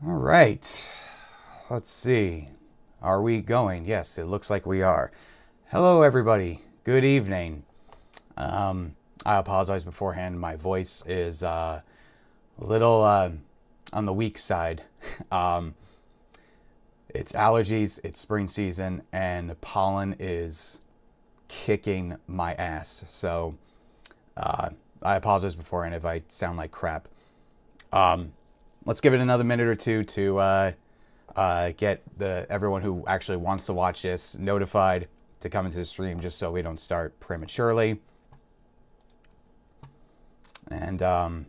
All right. Let's see. Are we going? Yes, it looks like we are. Hello, everybody. Good evening. I apologize beforehand. My voice is a little on the weak side. Um, it's allergies, it's spring season, and pollen is kicking my ass. So I apologize beforehand if I sound like crap. Let's give it another minute or two to get everyone who actually wants to watch this notified to come into the stream, just so we don't start prematurely. And you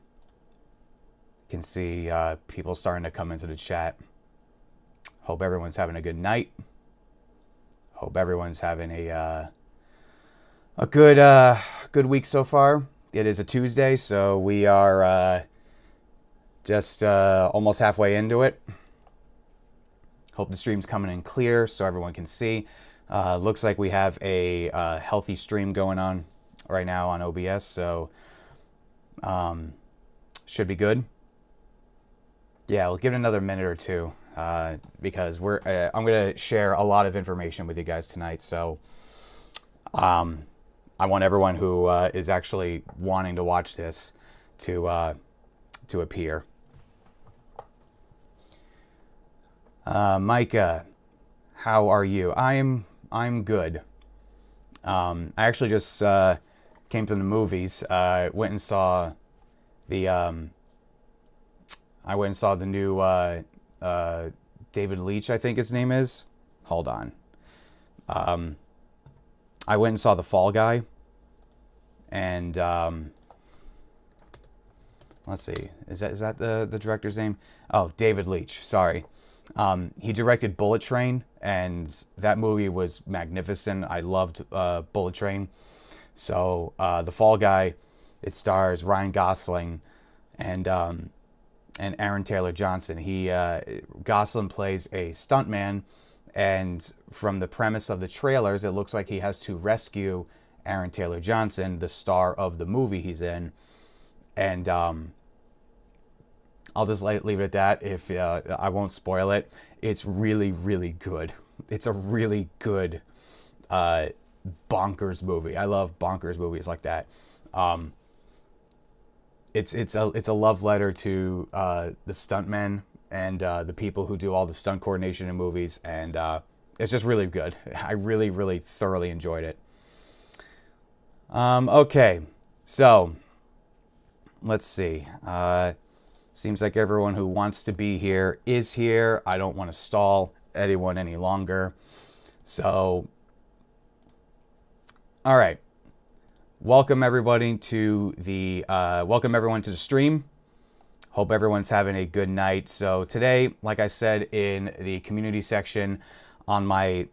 can see people starting to come into the chat. Hope everyone's having a good night. Hope everyone's having a good week so far. It is a Tuesday, so we are just almost halfway into it. Hope the stream's coming in clear so everyone can see. Looks like we have a healthy stream going on right now on OBS, so should be good. Yeah, we'll give it another minute or two because I'm going to share a lot of information with you guys tonight. So I want everyone who is actually wanting to watch this to appear. Micah, how are you? I'm good. I actually just came from the movies. Went and saw the new David Leitch, I think his name is. Hold on. I went and saw The Fall Guy, and let's see, is that the director's name? Oh, David Leitch. Sorry. He directed Bullet Train, and that movie was magnificent. I loved Bullet Train. So The Fall Guy, it stars Ryan Gosling and Aaron Taylor Johnson. Gosling plays a stuntman, and from the premise of the trailers, it looks like he has to rescue Aaron Taylor Johnson, the star of the movie he's in. And I'll just leave it at that. If I won't spoil it. It's really, really good. It's a really good bonkers movie. I love bonkers movies like that. It's a love letter to the stuntmen and the people who do all the stunt coordination in movies, and it's just really good. I really, really thoroughly enjoyed it. Okay, so let's see. Seems like everyone who wants to be here is here. I don't want to stall anyone any longer. So, all right. Welcome everyone to the stream. Hope everyone's having a good night. So today, like I said in the community section on my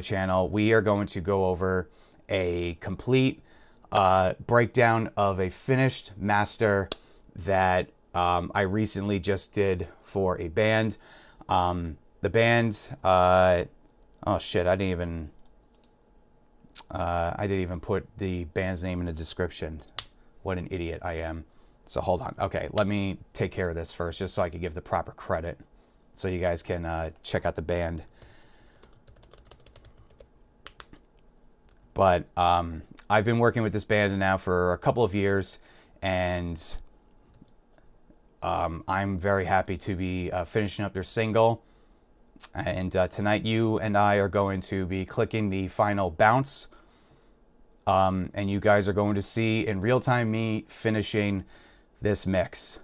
channel, we are going to go over a complete breakdown of a finished master that I recently just did for a band. The band, oh shit, I didn't even put the band's name in the description. What an idiot I am. So hold on. Okay, let me take care of this first, just so I can give the proper credit, so you guys can check out the band. But I've been working with this band now for a couple of years, and I'm very happy to be finishing up their single. And tonight you and I are going to be clicking the final bounce. And you guys are going to see in real time me finishing this mix.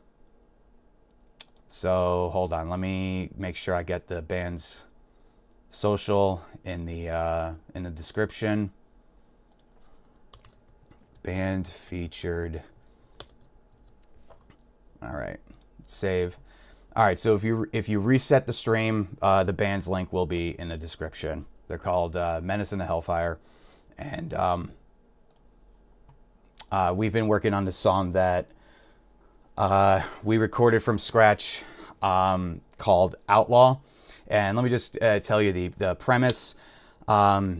So hold on, let me make sure I get the band's social in the description. Band featured. All right, save. All right, so if you reset the stream, the band's link will be in the description. They're called Menace in the Hellfire, and we've been working on this song that we recorded from scratch, called Outlaw. And let me just tell you the premise. All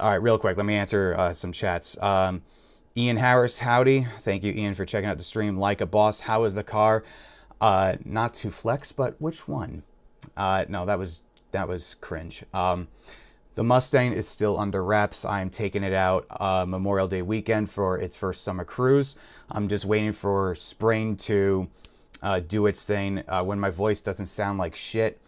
right, real quick, let me answer some chats. Ian Harris, howdy. Thank you, Ian, for checking out the stream. Like a boss, how is the car? Not to flex, but which one? No, that was cringe. The Mustang is still under wraps. I am taking it out Memorial Day weekend for its first summer cruise. I'm just waiting for spring to do its thing. When my voice doesn't sound like shit,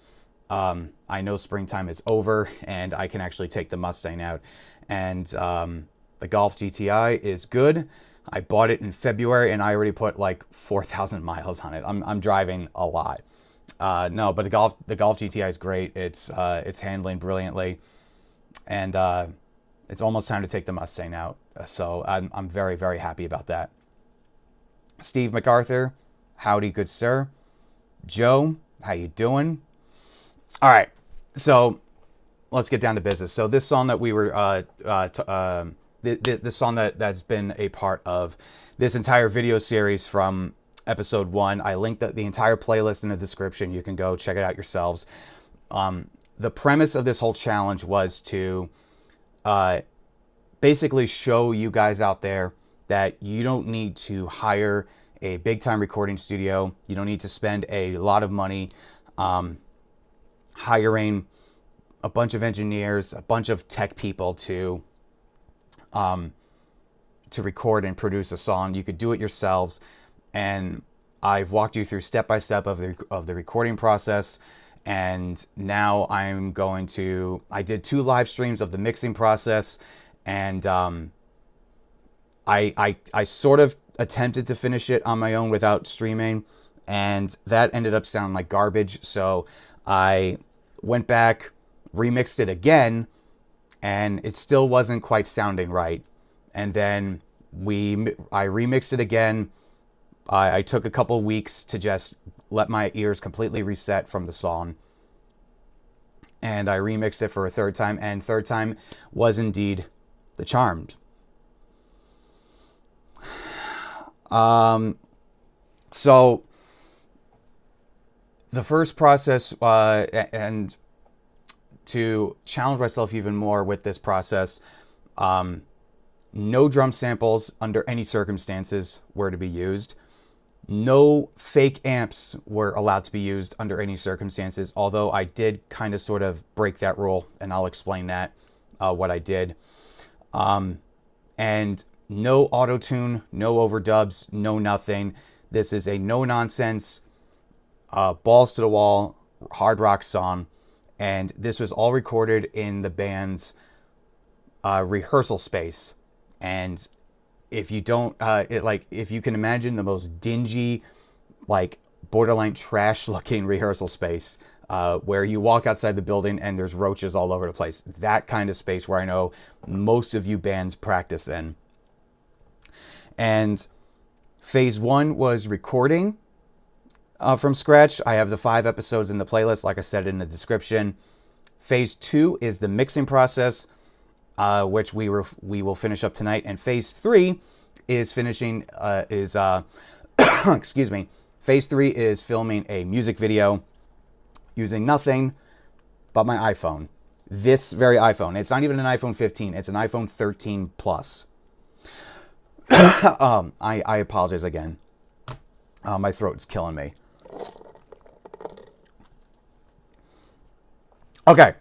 I know springtime is over and I can actually take the Mustang out. And the Golf GTI is good. I bought it in February and I already put like 4,000 miles on it. I'm driving a lot. No, but the Golf GTI is great. It's handling brilliantly. And it's almost time to take the Mustang out. So I'm very, very happy about that. Steve MacArthur, howdy, good sir. Joe, how you doing? All right, so let's get down to business. So this song that we were, this song that's been a part of this entire video series from episode 1. I linked the entire playlist in the description. You can go check it out yourselves. The premise of this whole challenge was to basically show you guys out there that you don't need to hire a big-time recording studio. You don't need to spend a lot of money hiring a bunch of engineers, a bunch of tech people to record and produce a song. You could do it yourselves. And I've walked you through step by step of the recording process. And now I did 2 live streams of the mixing process, and I sort of attempted to finish it on my own without streaming, and that ended up sounding like garbage. So I went back, remixed it again, and it still wasn't quite sounding right. And then I remixed it again. I took a couple weeks to just let my ears completely reset from the song. And I remixed it for a third time, and third time was indeed the charm. So the first process, and to challenge myself even more with this process, no drum samples under any circumstances were to be used. No fake amps were allowed to be used under any circumstances, although I did kind of sort of break that rule, and I'll explain that, what I did. And no auto-tune, no overdubs, no nothing. This is a no-nonsense, balls to the wall, hard rock song, and this was all recorded in the band's rehearsal space. And if you don't, if you can imagine the most dingy, like borderline trash looking rehearsal space, where you walk outside the building and there's roaches all over the place, that kind of space where I know most of you bands practice in. And phase 1 was recording from scratch. I have the 5 episodes in the playlist, like I said in the description. Phase 2 is the mixing process, which we will finish up tonight. And phase 3 is finishing, excuse me, phase 3 is filming a music video using nothing but my iPhone. This very iPhone. It's not even an iPhone 15. It's an iPhone 13 Plus. I apologize again. My throat's killing me. Okay.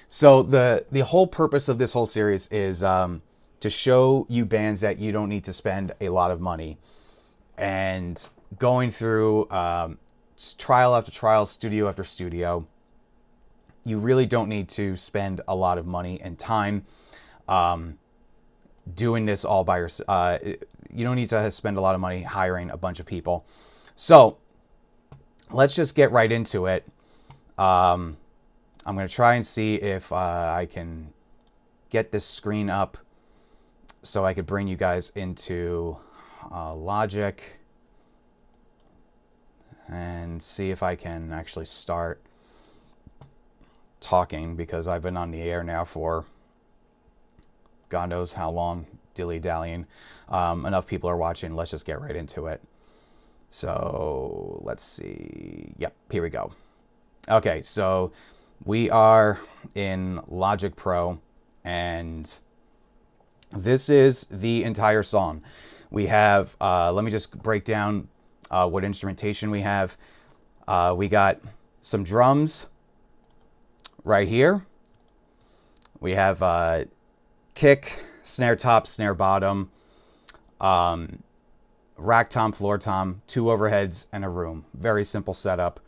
So the whole purpose of this whole series is to show you bands that you don't need to spend a lot of money. And going through trial after trial, studio after studio, you really don't need to spend a lot of money and time doing this all by yourself. You don't need to spend a lot of money hiring a bunch of people. So let's just get right into it. I'm going to try and see if I can get this screen up so I could bring you guys into Logic and see if I can actually start talking, because I've been on the air now for God knows how long, dilly-dallying. Enough people are watching. Let's just get right into it. So let's see. Yep, here we go. Okay, so we are in Logic Pro, and This is the entire song. We have, let me just break down what instrumentation we have. We got some drums right here. We have kick, snare top, snare bottom, rack tom, floor tom, 2 overheads, and a room. Very simple setup.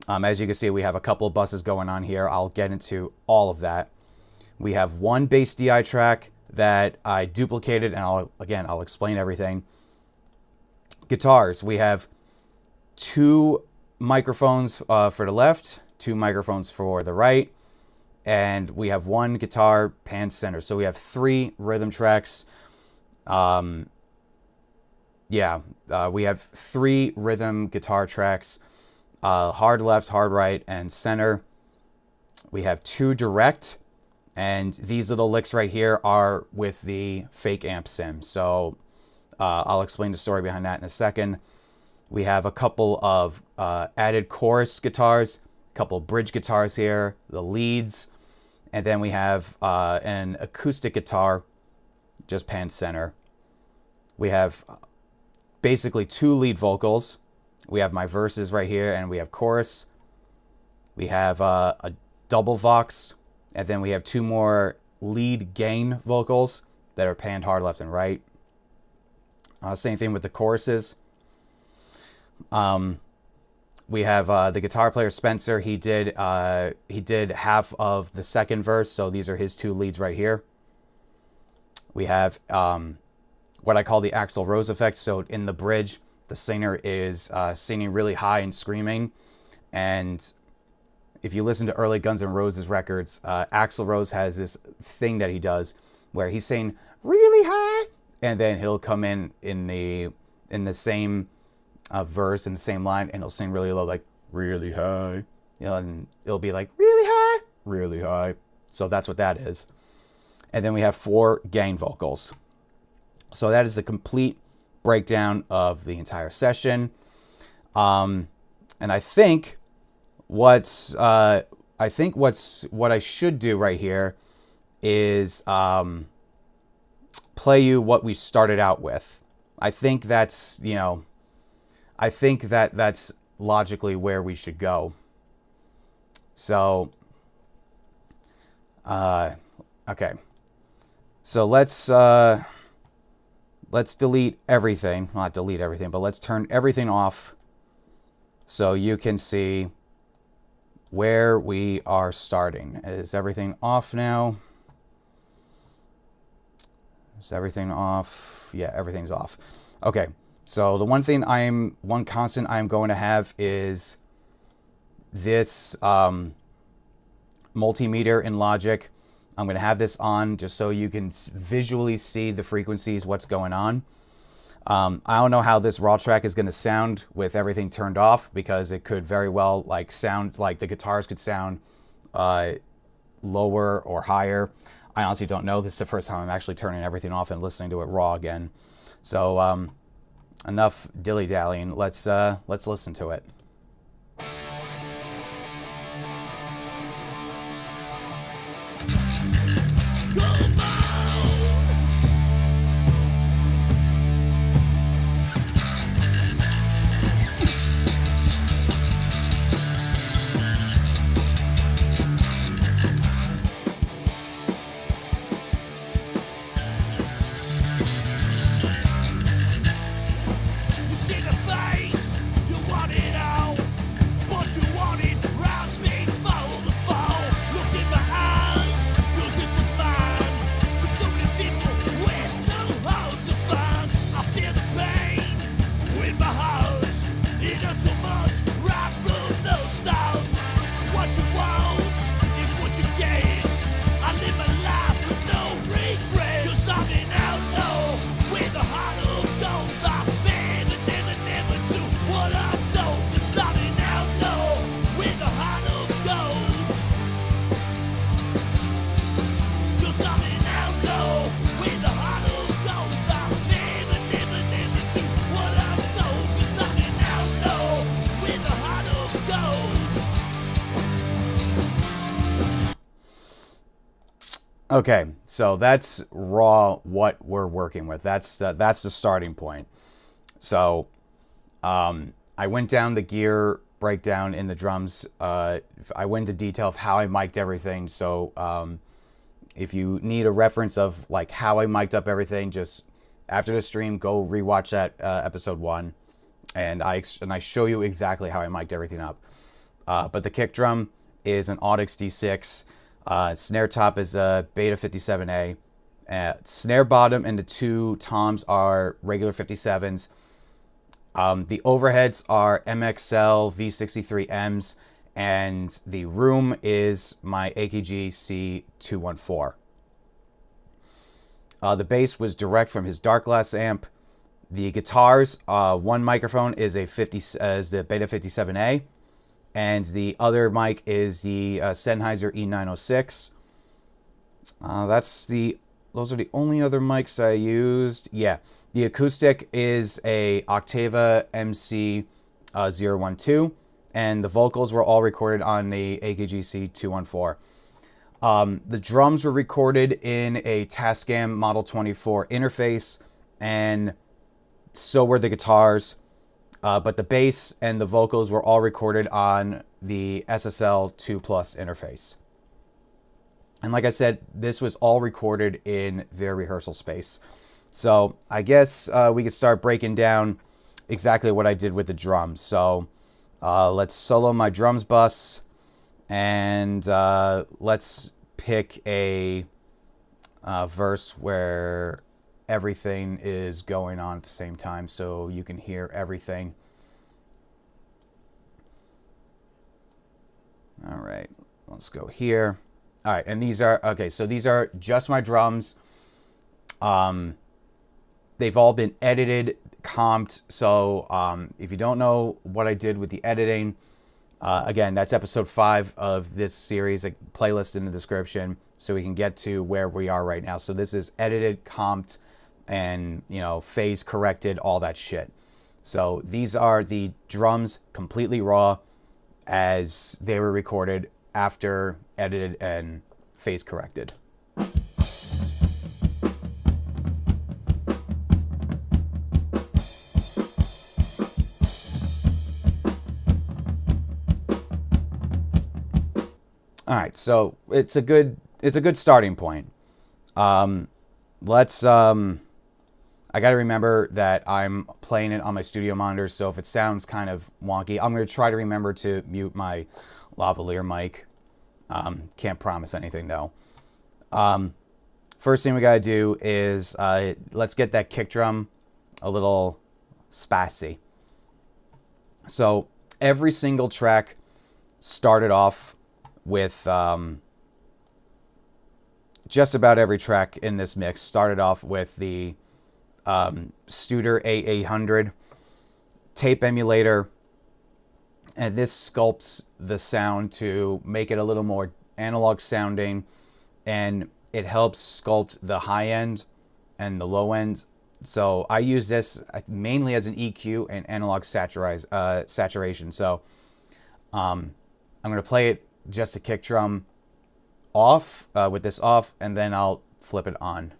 As you can see, we have a couple of buses going on here. I'll get into all of that. We have 1 bass DI track that I duplicated, and I'll explain everything. Guitars, we have 2 microphones for the left, 2 microphones for the right, and we have 1 guitar pan center. So we have 3 rhythm tracks. We have 3 rhythm guitar tracks, hard left, hard right, and center. We have 2 direct, and these little licks right here are with the fake amp sim. So I'll explain the story behind that in a second. We have a couple of added chorus guitars, a couple bridge guitars here, the leads, and then we have an acoustic guitar, just pan center. We have basically 2 lead vocals. We have my verses right here, and we have chorus. We have a double vox, and then we have 2 more lead gain vocals that are panned hard left and right. Same thing with the choruses. We have the guitar player Spencer. He did half of the second verse, so these are his 2 leads right here. We have what I call the Axl Rose effect. So in the bridge, the singer is singing really high and screaming, and if you listen to early Guns N' Roses records, Axl Rose has this thing that he does where he's saying really high, and then he'll come in the same verse in the same line, and he'll sing really low, like really high, and it'll be like really high, really high. So that's what that is. And then we have 4 gain vocals. So that is a complete breakdown of the entire session. And I think what I should do right here is play you what we started out with. I think that's logically where we should go. So okay. So let's delete everything. Not delete everything, but let's turn everything off so you can see where we are starting. Is everything off now? Is everything off? Yeah, everything's off. Okay, so the one constant I'm going to have is this multimeter in Logic. I'm going to have this on just so you can visually see the frequencies, what's going on. I don't know how this raw track is going to sound with everything turned off, because it could very well sound like the guitars could sound lower or higher. I honestly don't know. This is the first time I'm actually turning everything off and listening to it raw again. So enough dilly-dallying. Let's listen to it. Never Okay, so that's raw what we're working with. That's the starting point. So I went down the gear breakdown in the drums. I went into detail of how I mic'd everything. So if you need a reference of like how I mic'd up everything, just after the stream, go rewatch that episode 1, and I show you exactly how I mic'd everything up. But the kick drum is an Audix D6. Snare top is a Beta 57A. Snare bottom and the 2 toms are regular 57s. The overheads are MXL V63Ms, and the room is my AKG C214. The bass was direct from his Dark Glass amp. The guitars, one microphone is the Beta 57A, and the other mic is the Sennheiser E906. Those are the only other mics I used. Yeah, the acoustic is a Octava MC012, and the vocals were all recorded on the AKG C214. The drums were recorded in a Tascam Model 24 interface, and so were the guitars. But the bass and the vocals were all recorded on the SSL 2 Plus interface. And like I said, this was all recorded in their rehearsal space. So I guess we could start breaking down exactly what I did with the drums. So let's solo my drums bus, and let's pick a verse where everything is going on at the same time so you can hear everything. All right, let's go here. All right, and these are, okay, so these are just my drums. They've all been edited, comped, so if you don't know what I did with the editing, again, that's episode 5 of this series, a playlist in the description, so we can get to where we are right now. So this is edited, comped, and, you know, phase corrected, all that shit. So these are the drums completely raw as they were recorded after edited and phase corrected. All right, so it's a good starting point. I got to remember that I'm playing it on my studio monitor, so if it sounds kind of wonky, I'm going to try to remember to mute my lavalier mic. Can't promise anything, though. First thing we got to do is let's get that kick drum a little spassy. So every single track started off with just about every track in this mix started off with the Studer A800 tape emulator, and this sculpts the sound to make it a little more analog sounding, and it helps sculpt the high end and the low end. So I use this mainly as an EQ and analog saturation. So I'm going to play it just a kick drum off with this off, and then I'll flip it on.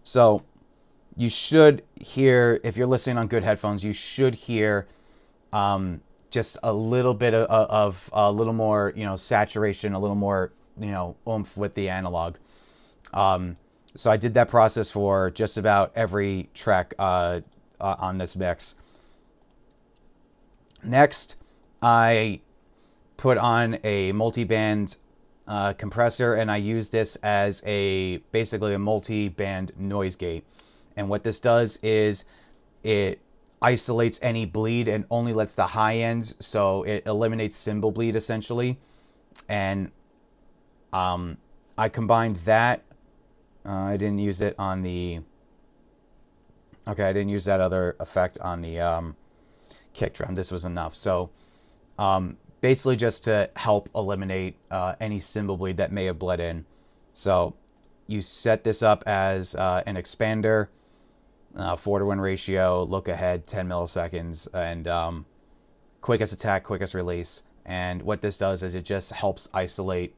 So you should hear, if you're listening on good headphones, you should hear just a little bit of a little more, you know, saturation, a little more, you know, oomph with the analog. So I did that process for just about every track on this mix. Next, I put on a multi-band compressor, and I use this as basically a multi-band noise gate. And what this does is it isolates any bleed and only lets the high end, so it eliminates cymbal bleed essentially. And I combined that. I didn't use it on the. Okay, I didn't use that other effect on the kick drum. This was enough. So basically just to help eliminate any cymbal bleed that may have bled in. So you set this up as an expander, 4-to-1 ratio, look ahead 10 milliseconds, and quickest attack, quickest release. And what this does is it just helps isolate.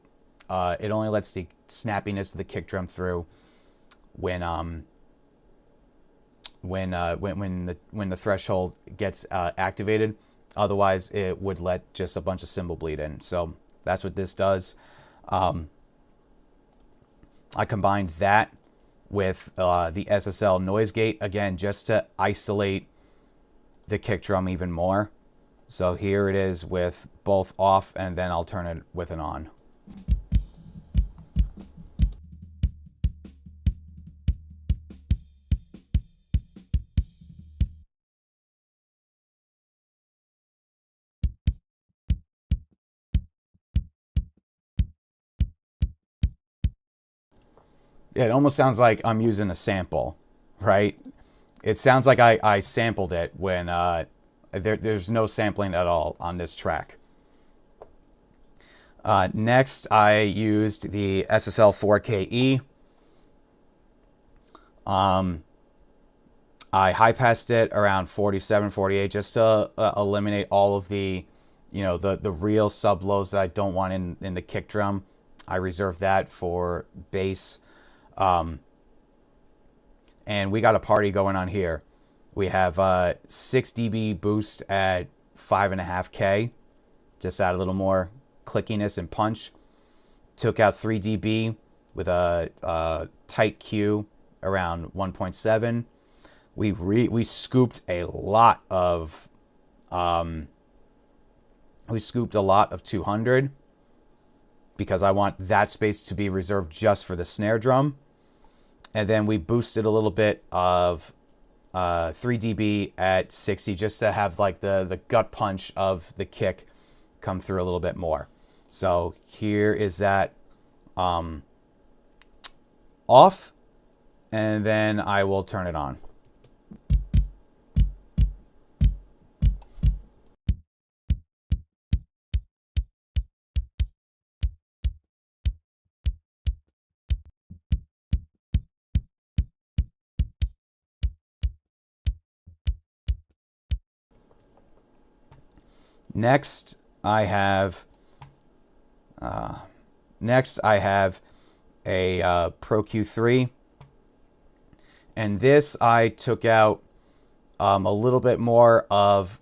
It only lets the snappiness of the kick drum through when the threshold gets activated. Otherwise, it would let just a bunch of cymbal bleed in. So that's what this does. I combined that with the SSL noise gate, again, just to isolate the kick drum even more. So here it is with both off, and then I'll turn it with an on. Yeah, it almost sounds like I'm using a sample, right? It sounds like I sampled it when there's no sampling at all on this track. Next, I used the SSL 4KE. I high passed it around 47, 48 just to eliminate all of the, the real sub lows that I don't want in the kick drum. I reserve that for bass. And we got a party going on here. We have 6 dB boost at 5.5K, just add a little more clickiness and punch. Took out 3 dB with a tight Q around 1.7. We scooped a lot of 200 because I want that space to be reserved just for the snare drum. And then we boosted a little bit of 3 dB at 60 just to have like the gut punch of the kick come through a little bit more. So here is that off, and then I will turn it on. Next, I have a Pro Q3, and this I took out a little bit more of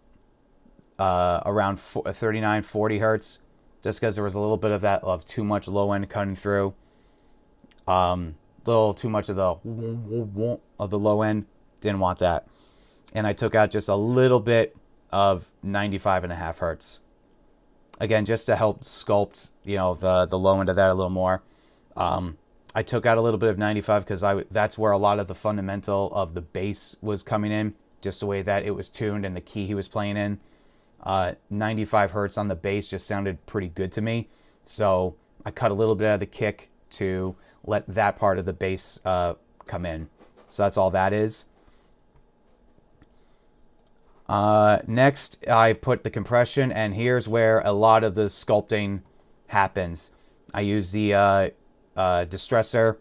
around 39, 40 hertz, just because there was a little bit of that of too much low end cutting through, little too much of the low end. Didn't want that, and I took out just a little bit of 95.5 hertz. Again, just to help sculpt, the low end of that a little more. I took out a little bit of 95 because that's where a lot of the fundamental of the bass was coming in, just the way that it was tuned and the key he was playing in. 95 hertz on the bass just sounded pretty good to me. So I cut a little bit out of the kick to let that part of the bass come in. So that's all that is. Next, I put the compression, and here's where a lot of the sculpting happens. I use the distressor,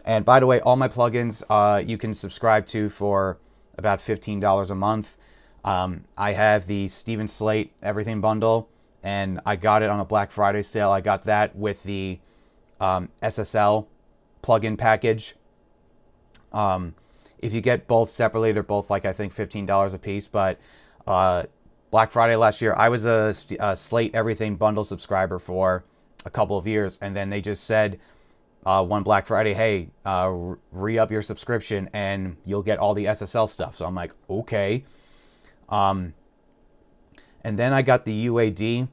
and by the way, all my plugins you can subscribe to for about $15 a month. I have the Steven Slate Everything bundle, and I got it on a Black Friday sale. I got that with the SSL plugin package. If you get both separately, they're both like I think $15 a piece. But Black Friday last year, I was a Slate Everything bundle subscriber for a couple of years, and then they just said one Black Friday, hey, re-up your subscription and you'll get all the SSL stuff. So I'm like, okay. And then I got the UAD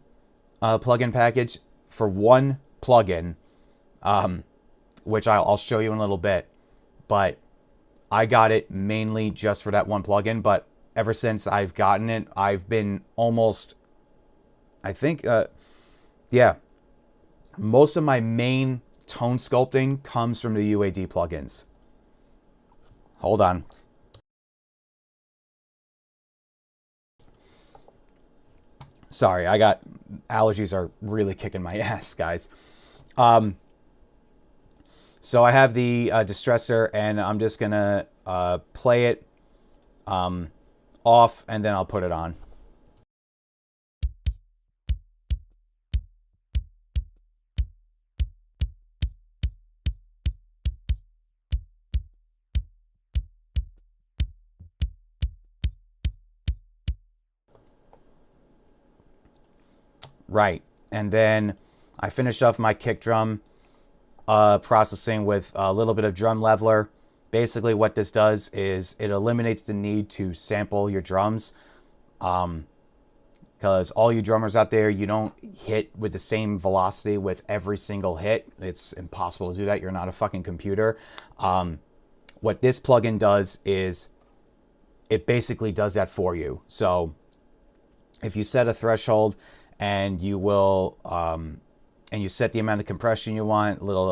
plugin package for one plugin, which I'll show you in a little bit. But I got it mainly just for that one plugin, but ever since I've gotten it, I've been almost, I think, most of my main tone sculpting comes from the UAD plugins. Hold on. Sorry, I got allergies are really kicking my ass, guys. So I have the distressor, and I'm just gonna play it off, and then I'll put it on. Right, and then I finished off my kick drum processing with a little bit of drum leveler. Basically, what this does is it eliminates the need to sample your drums. Because all you drummers out there, you don't hit with the same velocity with every single hit. It's impossible to do that. You're not a fucking computer. What this plugin does is it basically does that for you. So if you set a threshold and you will, and you set the amount of compression you want, little,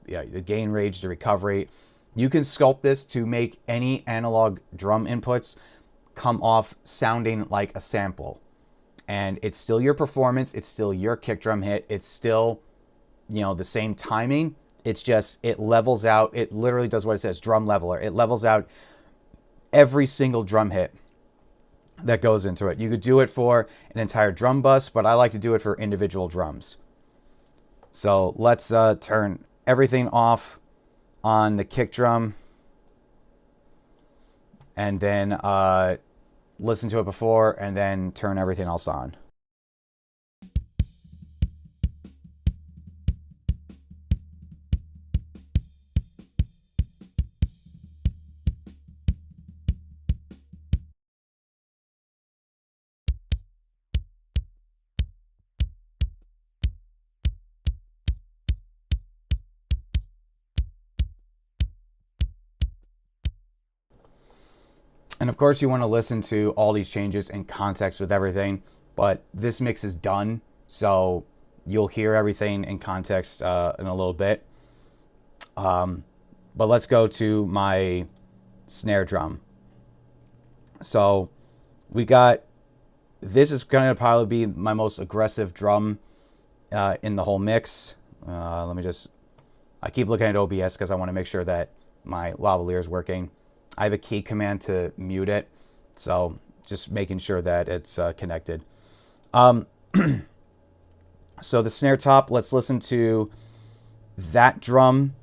the gain range, the recovery, you can sculpt this to make any analog drum inputs come off sounding like a sample. And it's still your performance, it's still your kick drum hit, it's still, the same timing. It's just, it levels out, it literally does what it says, drum leveler. It levels out every single drum hit that goes into it. You could do it for an entire drum bus, but I like to do it for individual drums. So let's turn everything off on the kick drum, and then listen to it before, and then turn everything else on. And of course, you want to listen to all these changes in context with everything, but this mix is done, so you'll hear everything in context in a little bit. But let's go to my snare drum. So we got, this is going to probably be my most aggressive drum in the whole mix. Let me just, I keep looking at OBS because I want to make sure that my lavalier is working. I have a key command to mute it, so just making sure that it's connected. So the snare top, let's listen to that drum.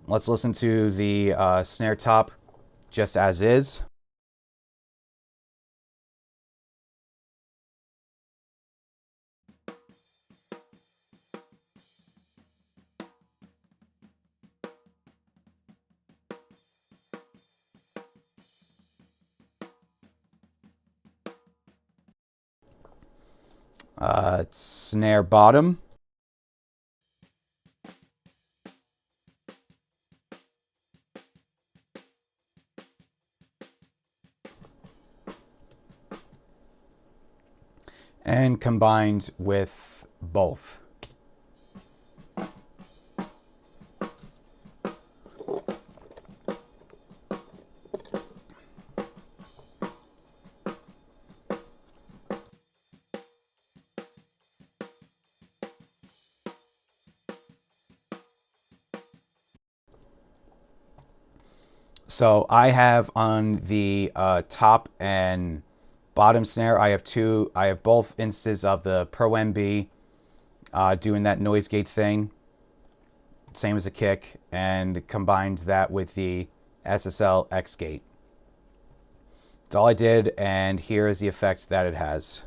Let's listen to the snare top just as is. Snare bottom. And combined with both. So I have on the top and bottom snare, I have both instances of the Pro MB doing that noise gate thing, same as a kick, and combined that with the SSL X gate. That's all I did, and here is the effect that it has.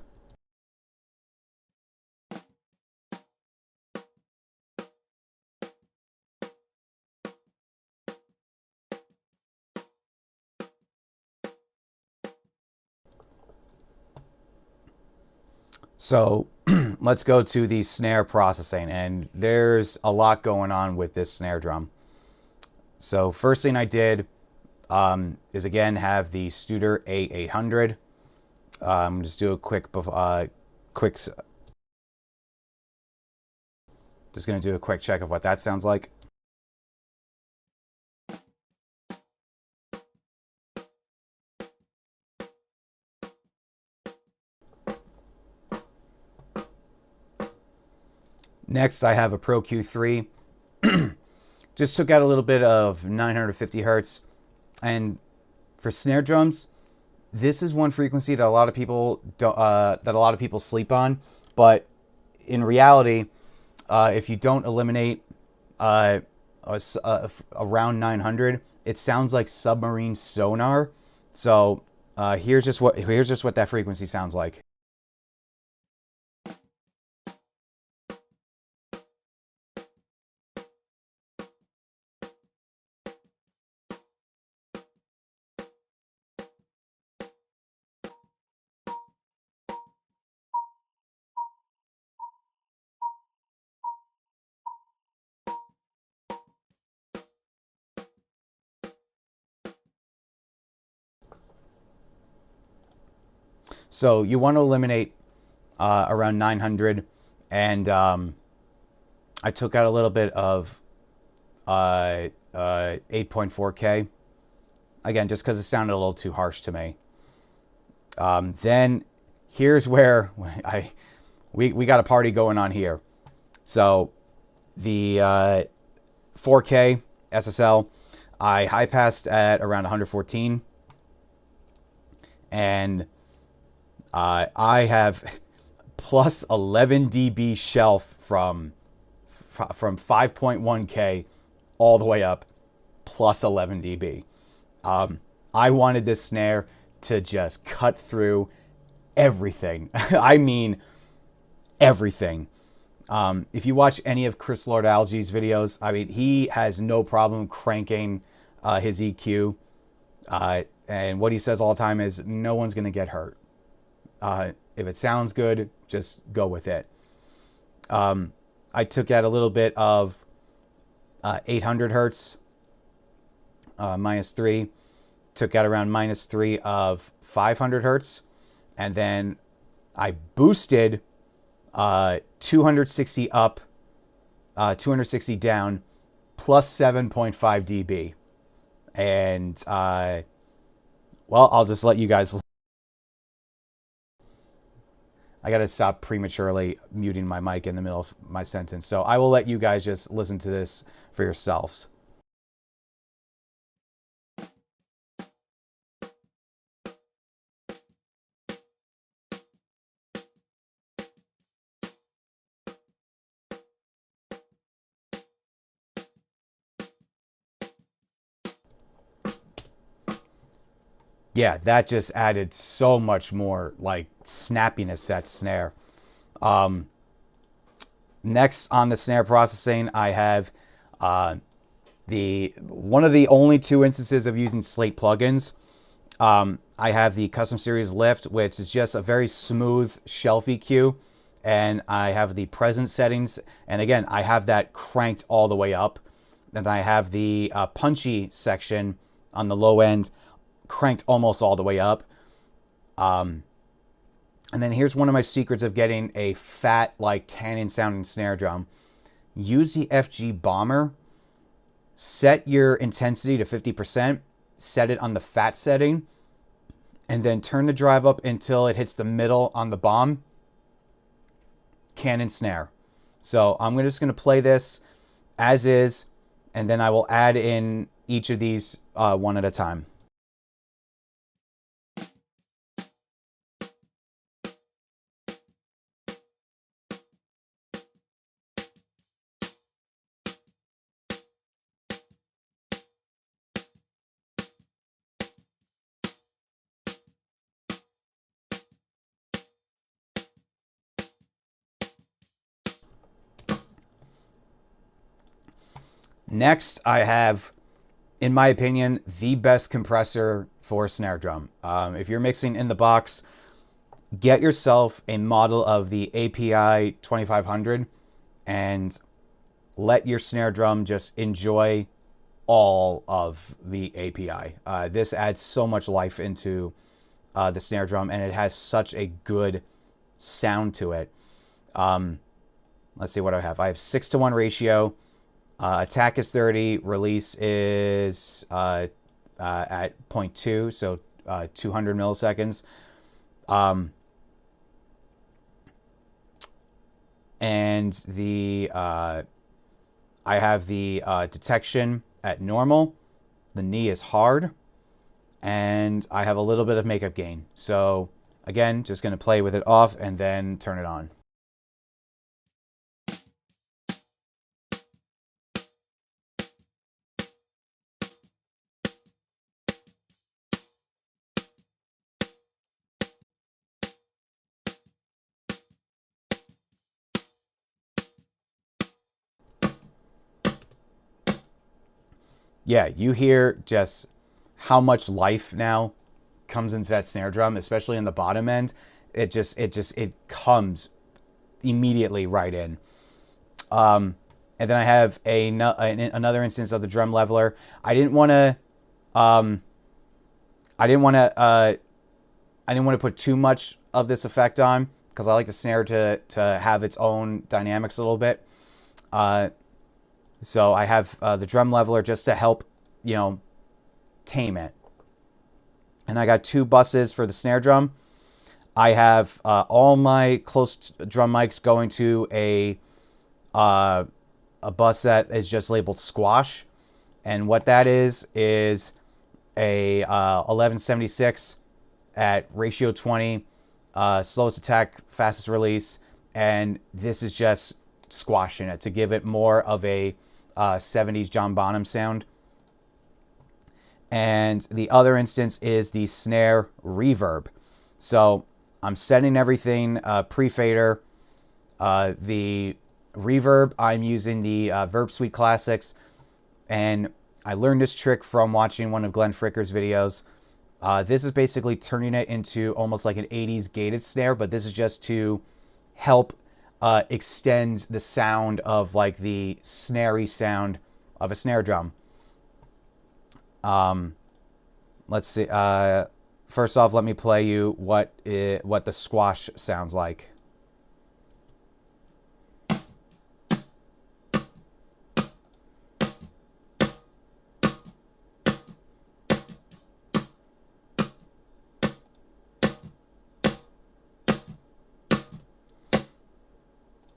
So let's go to the snare processing, and there's a lot going on with this snare drum. So first thing I did is again have the Studer A800. Just do a quick, just gonna do a quick check of what that sounds like. Next, I have a Pro Q3. Just took out a little bit of 950 hertz. And for snare drums, this is one frequency that a lot of people sleep on. But in reality, if you don't eliminate around 900, it sounds like submarine sonar. So here's just what that frequency sounds like. So you want to eliminate around 900, and I took out a little bit of 8.4K, again, just because it sounded a little too harsh to me. Then here's where we got a party going on here. So the 4K SSL, I high passed at around 114, and I have plus 11 dB shelf from 5.1K all the way up, plus 11 dB. I wanted this snare to just cut through everything. I mean, everything. If you watch any of Chris Lord Alge's videos, I mean, he has no problem cranking his EQ. And what he says all the time is, no one's going to get hurt. If it sounds good, just go with it. I took out a little bit of 800 hertz, -3. Took out around -3 of 500 hertz. And then I boosted 260 up, 260 down, plus 7.5 dB. And, well, I'll just let you guys... I got to stop prematurely muting my mic in the middle of my sentence. So I will let you guys just listen to this for yourselves. Yeah, that just added so much more like snappiness to that snare. Next on the snare processing, I have one of the only two instances of using Slate plugins. I have the Custom Series Lift, which is just a very smooth shelf EQ, and I have the presence settings, and again, I have that cranked all the way up, and I have the punchy section on the low end cranked almost all the way up. And then here's one of my secrets of getting a fat, like Canon sounding snare drum. Use the FG Bomber. Set your intensity to 50%. Set it on the fat setting. And then turn the drive up until it hits the middle on the bomb. Canon snare. So I'm just going to play this as is. And then I will add in each of these one at a time. Next, I have, in my opinion, the best compressor for a snare drum. If you're mixing in the box, get yourself a model of the API 2500 and let your snare drum just enjoy all of the API. This adds so much life into the snare drum, and it has such a good sound to it. Let's see what I have. I have 6-to-1 ratio. Attack is 30, release is at 0.2, so 200 milliseconds. and the I have the detection at normal. The knee is hard, and I have a little bit of makeup gain. So again, just going to play with it off and then turn it on. Yeah, you hear just how much life now comes into that snare drum, especially in the bottom end. It comes immediately right in. And then I have another instance of the drum leveler. I didn't want to I didn't want to put too much of this effect on because I like the snare to have its own dynamics a little bit. So I have the drum leveler just to help, tame it. And I got 2 buses for the snare drum. I have all my close drum mics going to a bus that is just labeled squash. And what that is a 1176 at ratio 20, slowest attack, fastest release. And this is just squashing it to give it more of a 70s John Bonham sound. And the other instance is the snare reverb. So I'm setting everything pre-fader. The reverb, I'm using the Verb Suite Classics. And I learned this trick from watching one of Glenn Fricker's videos. This is basically turning it into almost like an 80s gated snare, but this is just to help extend the sound of like the snarey sound of a snare drum. Let's see. First off, let me play you what the squash sounds like.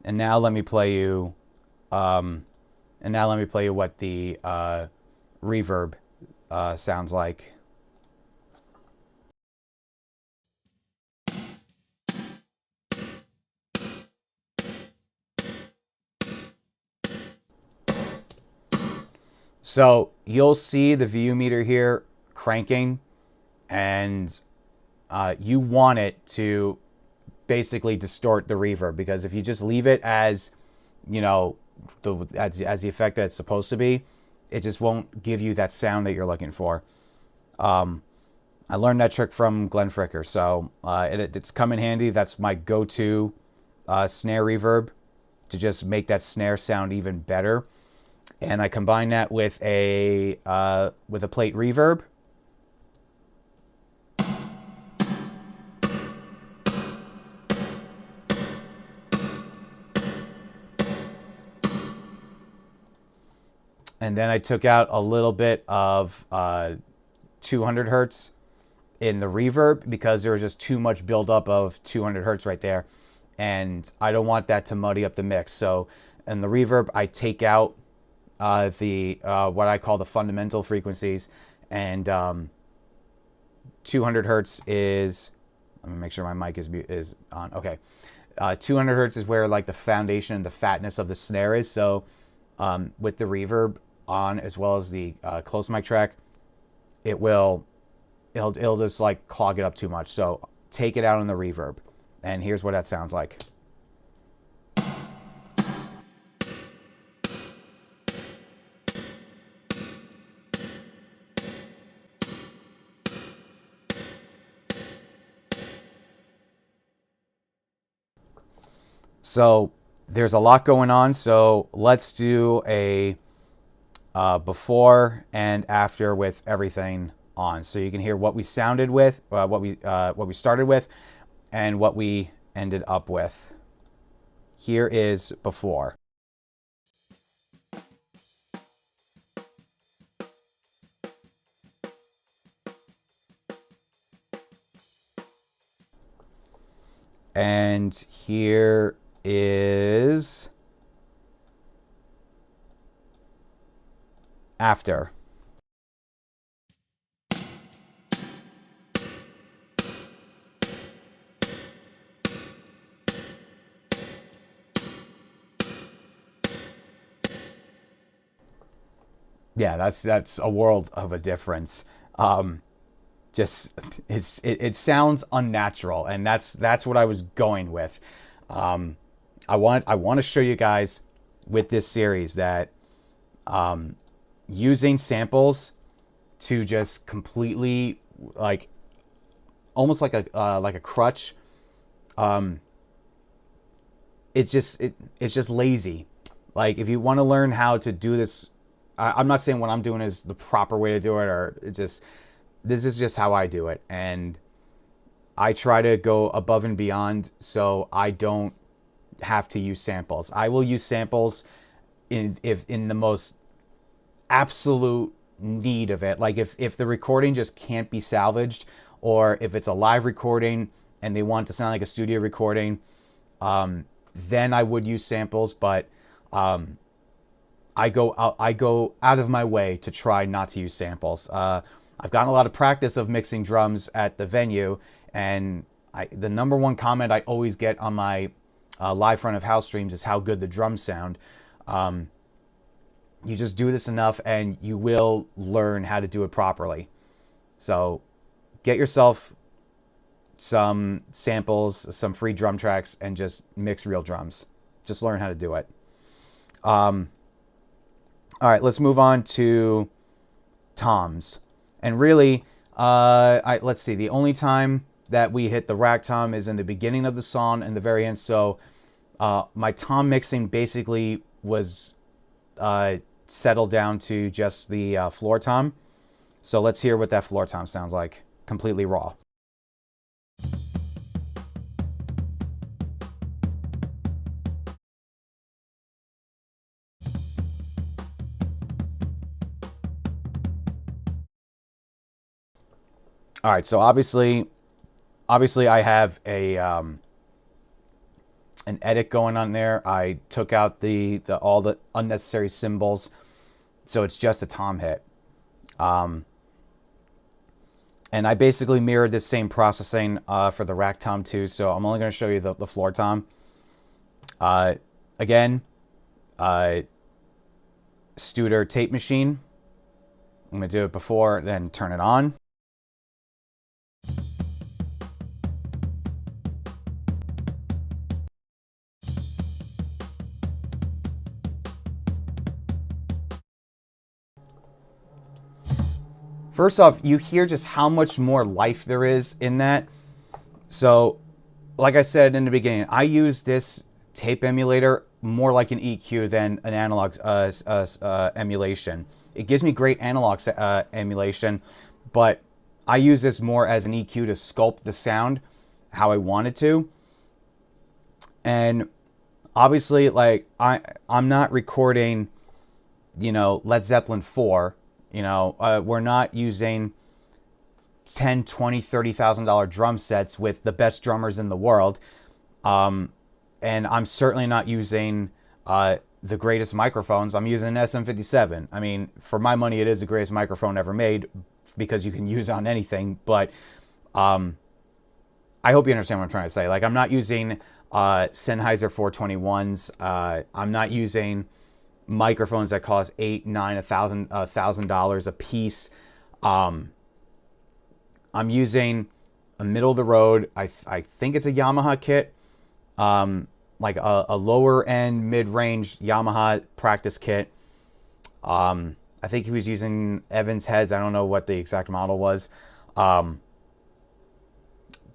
And now let me play you. What the reverb sounds like. So you'll see the VU meter here cranking, and you want it to basically distort the reverb, because if you just leave it as, as the effect that it's supposed to be, it just won't give you that sound that you're looking for. I learned that trick from Glenn Fricker, so it's come in handy. That's my go-to snare reverb to just make that snare sound even better. And I combine that with a plate reverb. And then I took out a little bit of 200 hertz in the reverb because there was just too much buildup of 200 hertz right there. And I don't want that to muddy up the mix. So in the reverb, I take out the what I call the fundamental frequencies. And 200 hertz is, let me make sure my mic is on. Okay. 200 hertz is where like the foundation, the fatness of the snare is. So with the reverb on, as well as the close mic track, it'll just like clog it up too much. So take it out on the reverb, and here's what that sounds like. So there's a lot going on. So let's do a before and after with everything on, so you can hear what we sounded with, what we started with, and what we ended up with. Here is before. And here is after. Yeah, that's a world of a difference. Just it sounds unnatural, and that's what I was going with. I want to show you guys with this series that using samples to just completely, like, almost like a crutch. It's just lazy. Like, if you want to learn how to do this, I'm not saying what I'm doing is the proper way to do it, or this is just how I do it, and I try to go above and beyond so I don't have to use samples. I will use samples in the most absolute need of it. Like, if the recording just can't be salvaged, or if it's a live recording and they want it to sound like a studio recording, then I would use samples. But I go out of my way to try not to use samples. I've gotten a lot of practice of mixing drums at the venue, and the number one comment I always get on my live front of house streams is how good the drums sound. You just do this enough and you will learn how to do it properly. So get yourself some samples, some free drum tracks, and just mix real drums. Just learn how to do it. All right, let's move on to toms. And really, let's see, the only time that we hit the rack tom is in the beginning of the song and the very end. So my tom mixing basically was settled down to just the floor tom. So let's hear what that floor tom sounds like, completely raw. All right, so obviously I have a an edit going on there. I took out all the unnecessary cymbals, so it's just a tom hit. And I basically mirrored this same processing for the rack tom too. So I'm only going to show you the floor tom. Again, Studer tape machine. I'm going to do it before, then turn it on. First off, you hear just how much more life there is in that. So, like I said in the beginning, I use this tape emulator more like an EQ than an analog emulation. It gives me great analog emulation, but I use this more as an EQ to sculpt the sound how I want it to. And obviously, like, I'm not recording, Led Zeppelin 4. We're not using $10, $20, $30,000 drum sets with the best drummers in the world. And I'm certainly not using the greatest microphones. I'm using an SM57. I mean, for my money, it is the greatest microphone ever made because you can use it on anything. But I hope you understand what I'm trying to say. Like, I'm not using Sennheiser 421s. I'm not using microphones that cost $8, $9, $1,000 a piece. I'm using a middle of the road. I think it's a Yamaha kit, like a lower end mid-range Yamaha practice kit. I think he was using Evans heads. I don't know what the exact model was. And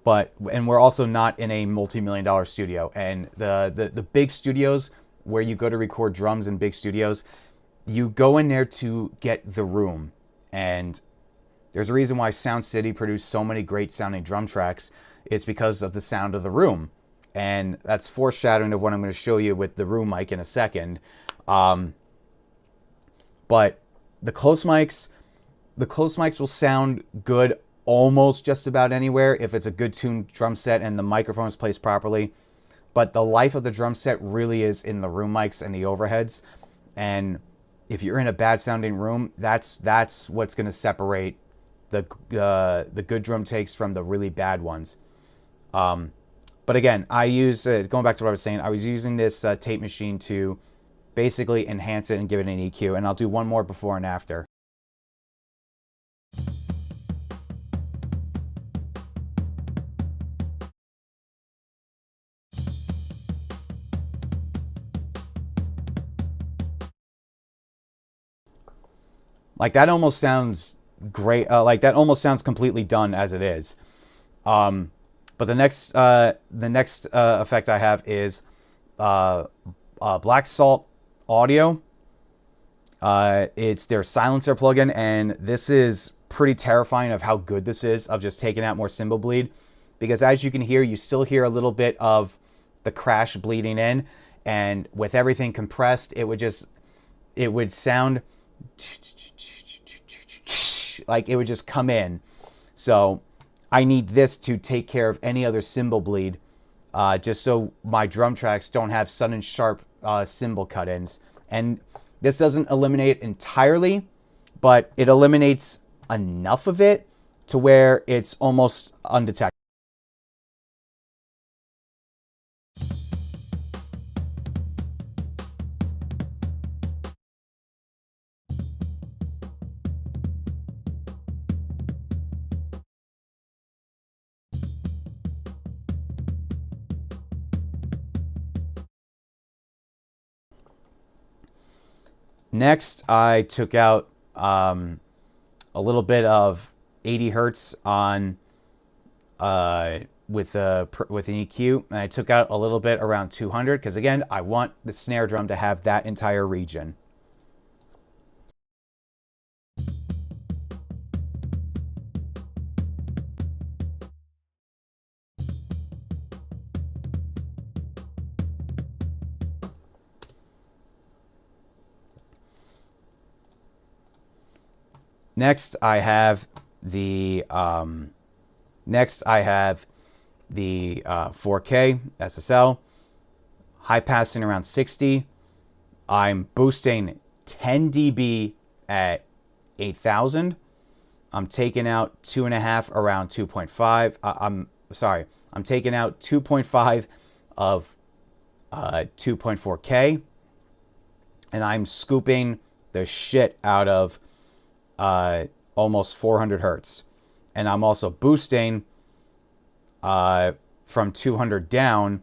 we're also not in a multi-million-dollar studio. And the big studios where you go to record drums in big studios, you go in there to get the room. And there's a reason why Sound City produced so many great sounding drum tracks. It's because of the sound of the room. And that's foreshadowing of what I'm going to show you with the room mic in a second. But the close mics will sound good almost just about anywhere if it's a good tuned drum set and the microphone is placed properly. but the life of the drum set really is in the room mics and the overheads. And if you're in a bad sounding room, that's what's going to separate the good drum takes from the really bad ones. But again, I use, going back to what I was saying, I was using this tape machine to basically enhance it and give it an EQ. And I'll do one more before and after. Like that almost sounds great. Like that almost sounds completely done as it is. But the next effect I have is Black Salt Audio. It's their silencer plugin, and this is pretty terrifying of how good this is of just taking out more cymbal bleed, because as you can hear, you still hear a little bit of the crash bleeding in, and with everything compressed, it would sound like it would just come in. So I need this to take care of any other cymbal bleed, just so my drum tracks don't have sudden sharp cymbal cut-ins. And this doesn't eliminate it entirely, but it eliminates enough of it to where it's almost undetectable. Next, I took out a little bit of 80 hertz on with an EQ, and I took out a little bit around 200 because again, I want the snare drum to have that entire region. Next, I have the 4K SSL, high passing around 60. I'm boosting 10 dB at 8,000. I'm taking out 2.5 around 2.5. I'm taking out 2.5 of 2.4K, and I'm scooping the shit out of almost 400 hertz. And I'm also boosting from 200 down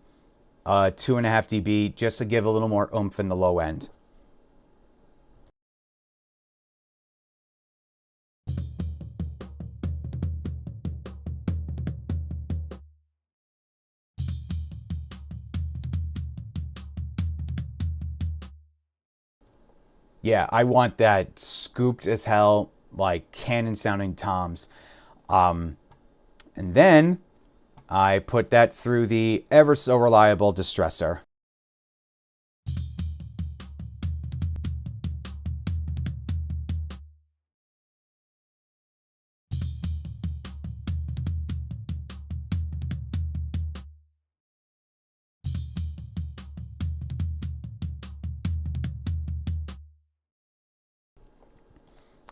2.5 dB just to give a little more oomph in the low end. Yeah, I want that scooped as hell, like cannon sounding toms. And then I put that through the ever so reliable distressor.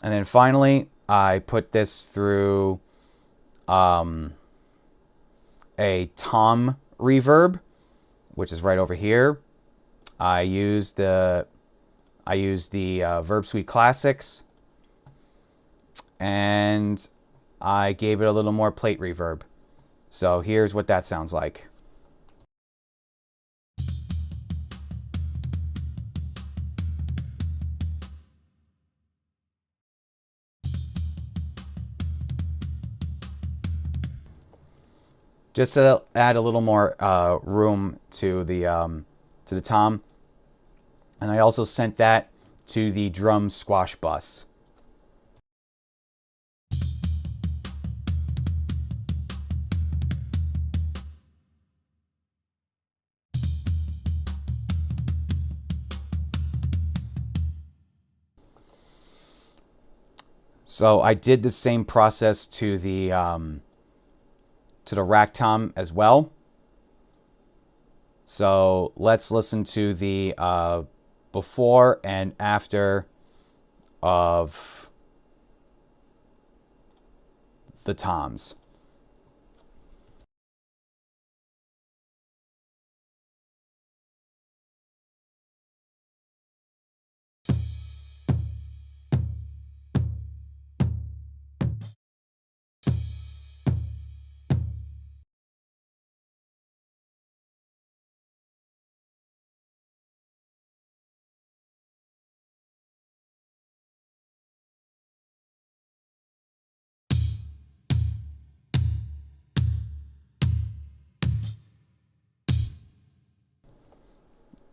And then finally, I put this through a tom reverb, which is right over here. I used the Verb Suite Classics, and I gave it a little more plate reverb. So here's what that sounds like. Just to add a little more room to the tom, and I also sent that to the drum squash bus. So I did the same process to the rack tom as well. So let's listen to the before and after of the toms.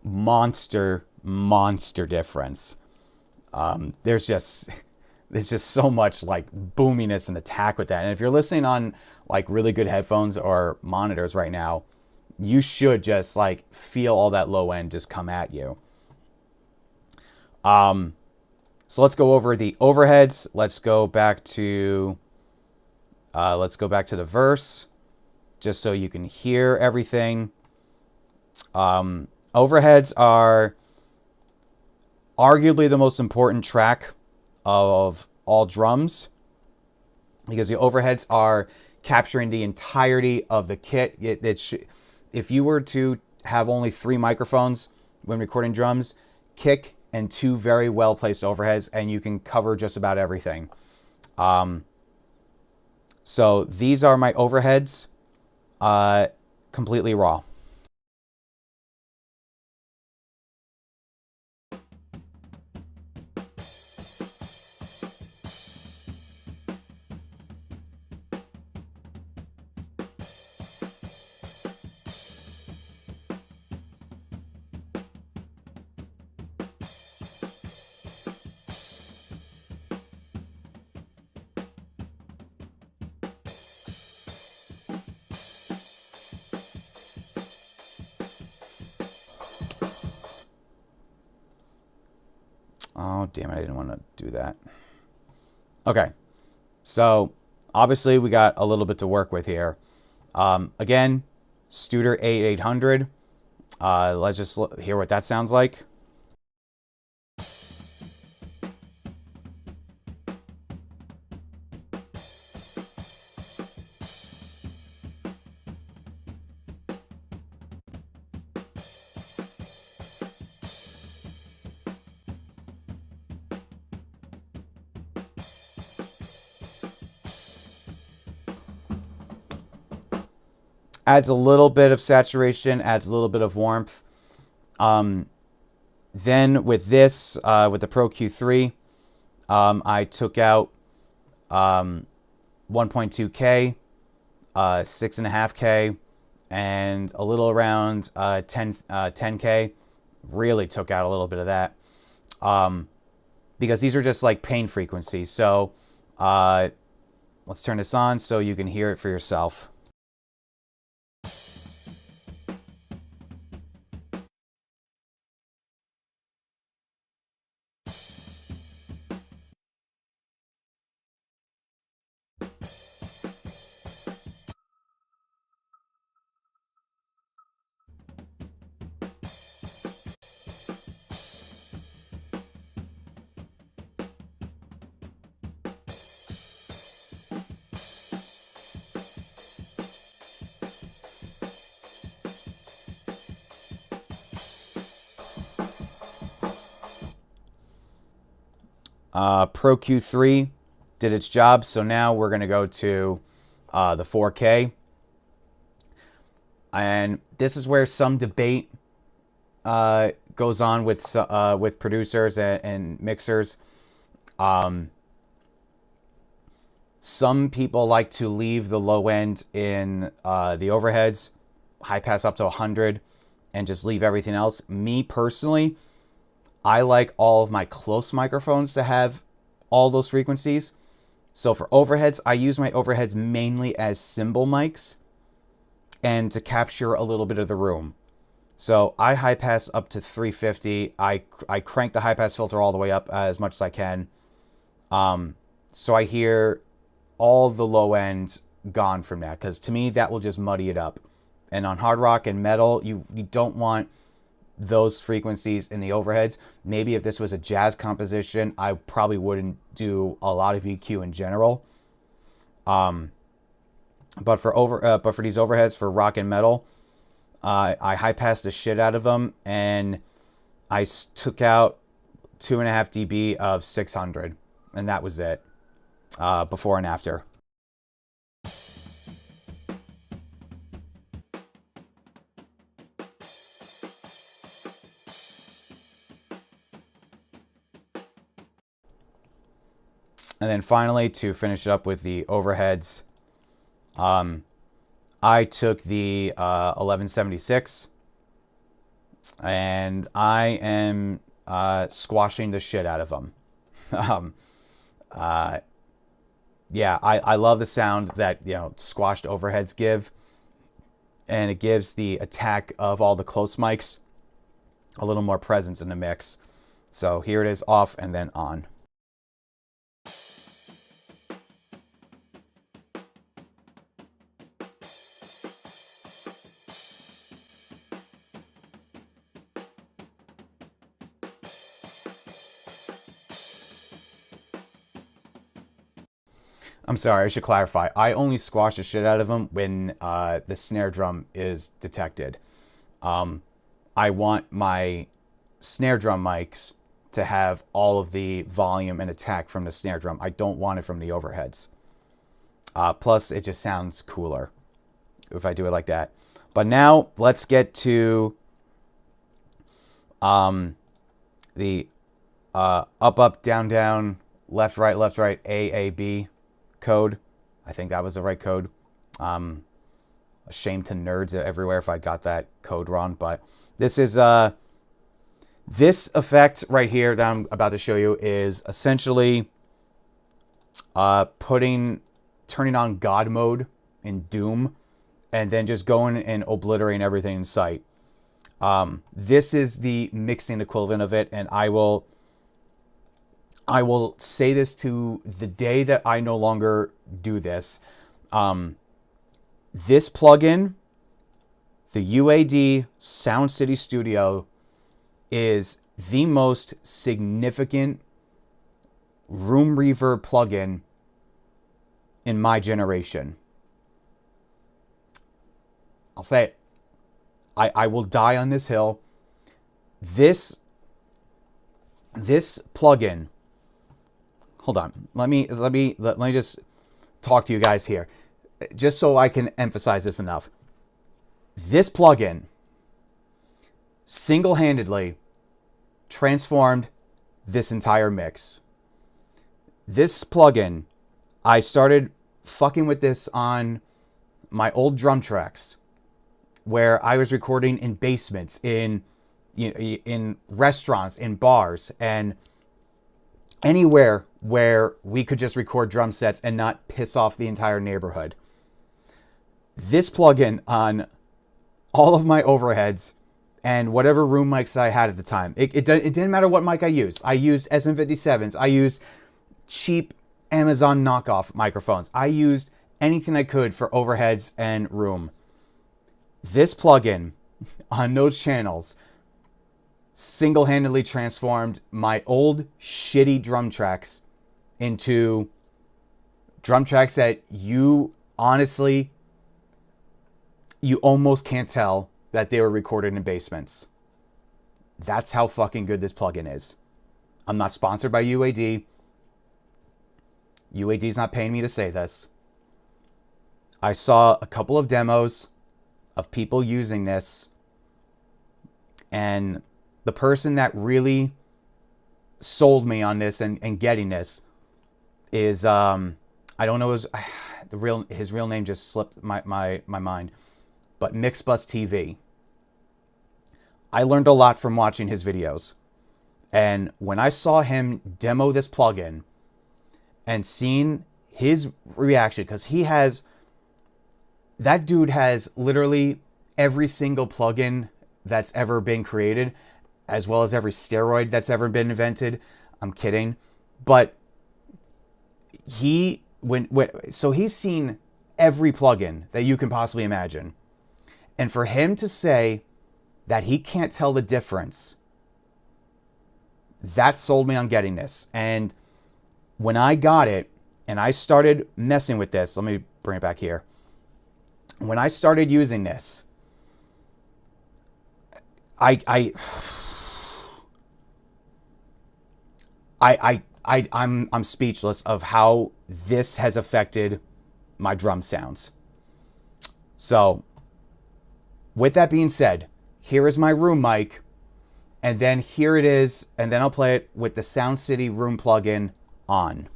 Monster difference. There's just so much like boominess and attack with that. And if you're listening on like really good headphones or monitors right now, you should just like feel all that low end just come at you. So let's go over the overheads. Let's go back to the verse, just so you can hear everything. Overheads are arguably the most important track of all drums, because the overheads are capturing the entirety of the kit. If you were to have only 3 microphones when recording drums, kick and 2 very well placed overheads, and you can cover just about everything. So these are my overheads, completely raw. Oh, damn it. I didn't want to do that. Okay. So, obviously, we got a little bit to work with here. Again, Studer 8800. Let's just hear what that sounds like. Adds a little bit of saturation, adds a little bit of warmth. Then with this, with the Pro Q3, I took out 1.2K, 6.5K, and a little around 10K. Really took out a little bit of that. Because these are just like pain frequencies. So let's turn this on so you can hear it for yourself. Pro Q3 did its job, so now we're going to go to the 4K. And this is where some debate goes on with producers and mixers. Some people like to leave the low end in the overheads, high pass up to 100, and just leave everything else. Me personally, I like all of my close microphones to have all those frequencies. So for overheads, I use my overheads mainly as cymbal mics and to capture a little bit of the room. So I high pass up to 350. I crank the high pass filter all the way up as much as I can. So I hear all the low end gone from that, because to me that will just muddy it up. And on hard rock and metal, you don't want those frequencies in the overheads. Maybe if this was a jazz composition, I probably wouldn't do a lot of EQ in general. But for these overheads for rock and metal, I high passed the shit out of them, and I took out 2.5 dB of 600, and that was it. Before and after. And then finally, to finish up with the overheads, I took the 1176, and I am squashing the shit out of them. Yeah, I love the sound that, squashed overheads give, and it gives the attack of all the close mics a little more presence in the mix. So here it is, off and then on. I'm sorry, I should clarify. I only squash the shit out of them when the snare drum is detected. I want my snare drum mics to have all of the volume and attack from the snare drum. I don't want it from the overheads. Plus, it just sounds cooler if I do it like that. But now, let's get to the up, down, down, left, right, AAB code. I think that was the right code. Ashamed to nerds everywhere if I got that code wrong, but this is this effect right here that I'm about to show you is essentially turning on God mode in Doom, and then just going and obliterating everything in sight. This is the mixing equivalent of it, and I will say this to the day that I no longer do this. This plugin, the UAD Sound City Studio, is the most significant room reverb plugin in my generation. I'll say it. I will die on this hill. This plugin. Hold on. Let me just talk to you guys here, just so I can emphasize this enough. This plugin single-handedly transformed this entire mix. This plugin, I started fucking with this on my old drum tracks, where I was recording in basements, in restaurants, in bars, and anywhere where we could just record drum sets and not piss off the entire neighborhood. This plugin on all of my overheads and whatever room mics I had at the time. It didn't matter what mic I used. I used SM57s. I used cheap Amazon knockoff microphones. I used anything I could for overheads and room. This plugin on those channels single-handedly transformed my old shitty drum tracks into drum tracks that you honestly, you almost can't tell that they were recorded in basements. That's how fucking good this plugin is. I'm not sponsored by UAD. UAD's not paying me to say this. I saw a couple of demos of people using this, and the person that really sold me on this and getting this is I don't know his real name just slipped my mind, but Mixbus TV. I learned a lot from watching his videos, and when I saw him demo this plugin and seeing his reaction, because that dude has literally every single plugin that's ever been created, as well as every steroid that's ever been invented. I'm kidding. But he's seen every plugin that you can possibly imagine. And for him to say that he can't tell the difference, that sold me on getting this. And when I got it and I started messing with this, let me bring it back here. When I started using this, I'm speechless of how this has affected my drum sounds. So, with that being said, here is my room mic, and then here it is, and then I'll play it with the Sound City room plugin on.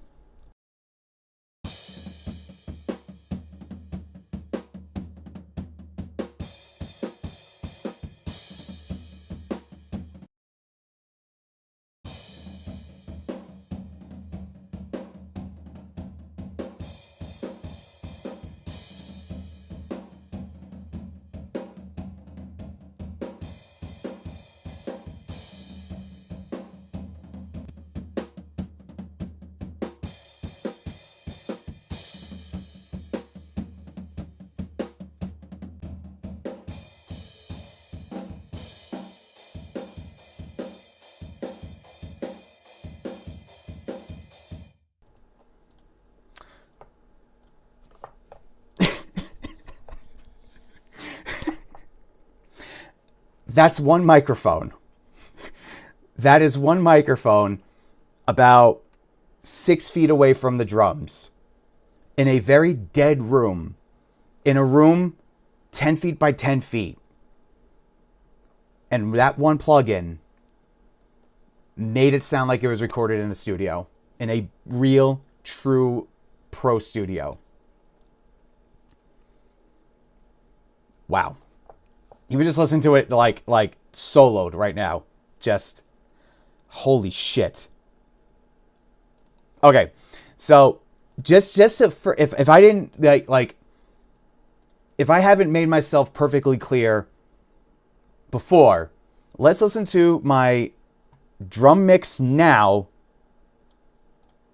That's one microphone. That is one microphone about 6 feet away from the drums in a very dead room, in a room 10 feet by 10 feet. And that one plugin made it sound like it was recorded in a studio, in a real, true pro studio. Wow. You would just listen to it like soloed right now. Just holy shit. Okay, so just for, if I didn't like if I haven't made myself perfectly clear before, let's listen to my drum mix now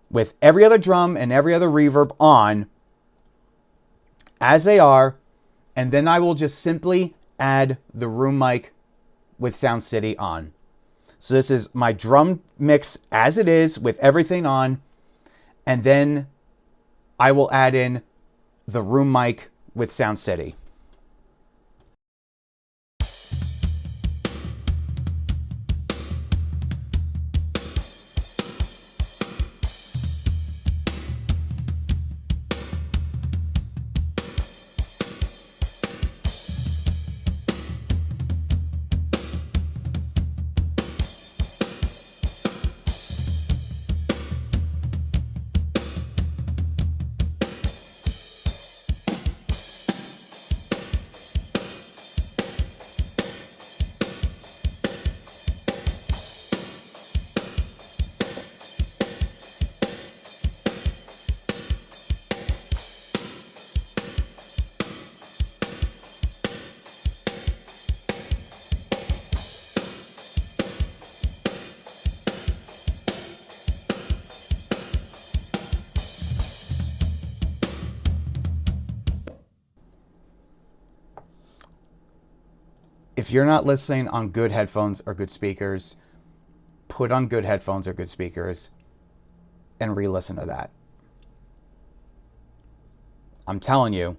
with every other drum and every other reverb on as they are, and then I will just simply add the room mic with Sound City on. So this is my drum mix as it is with everything on, and then I will add in the room mic with Sound City. If you're not listening on good headphones or good speakers, put on good headphones or good speakers and re-listen to that. I'm telling you,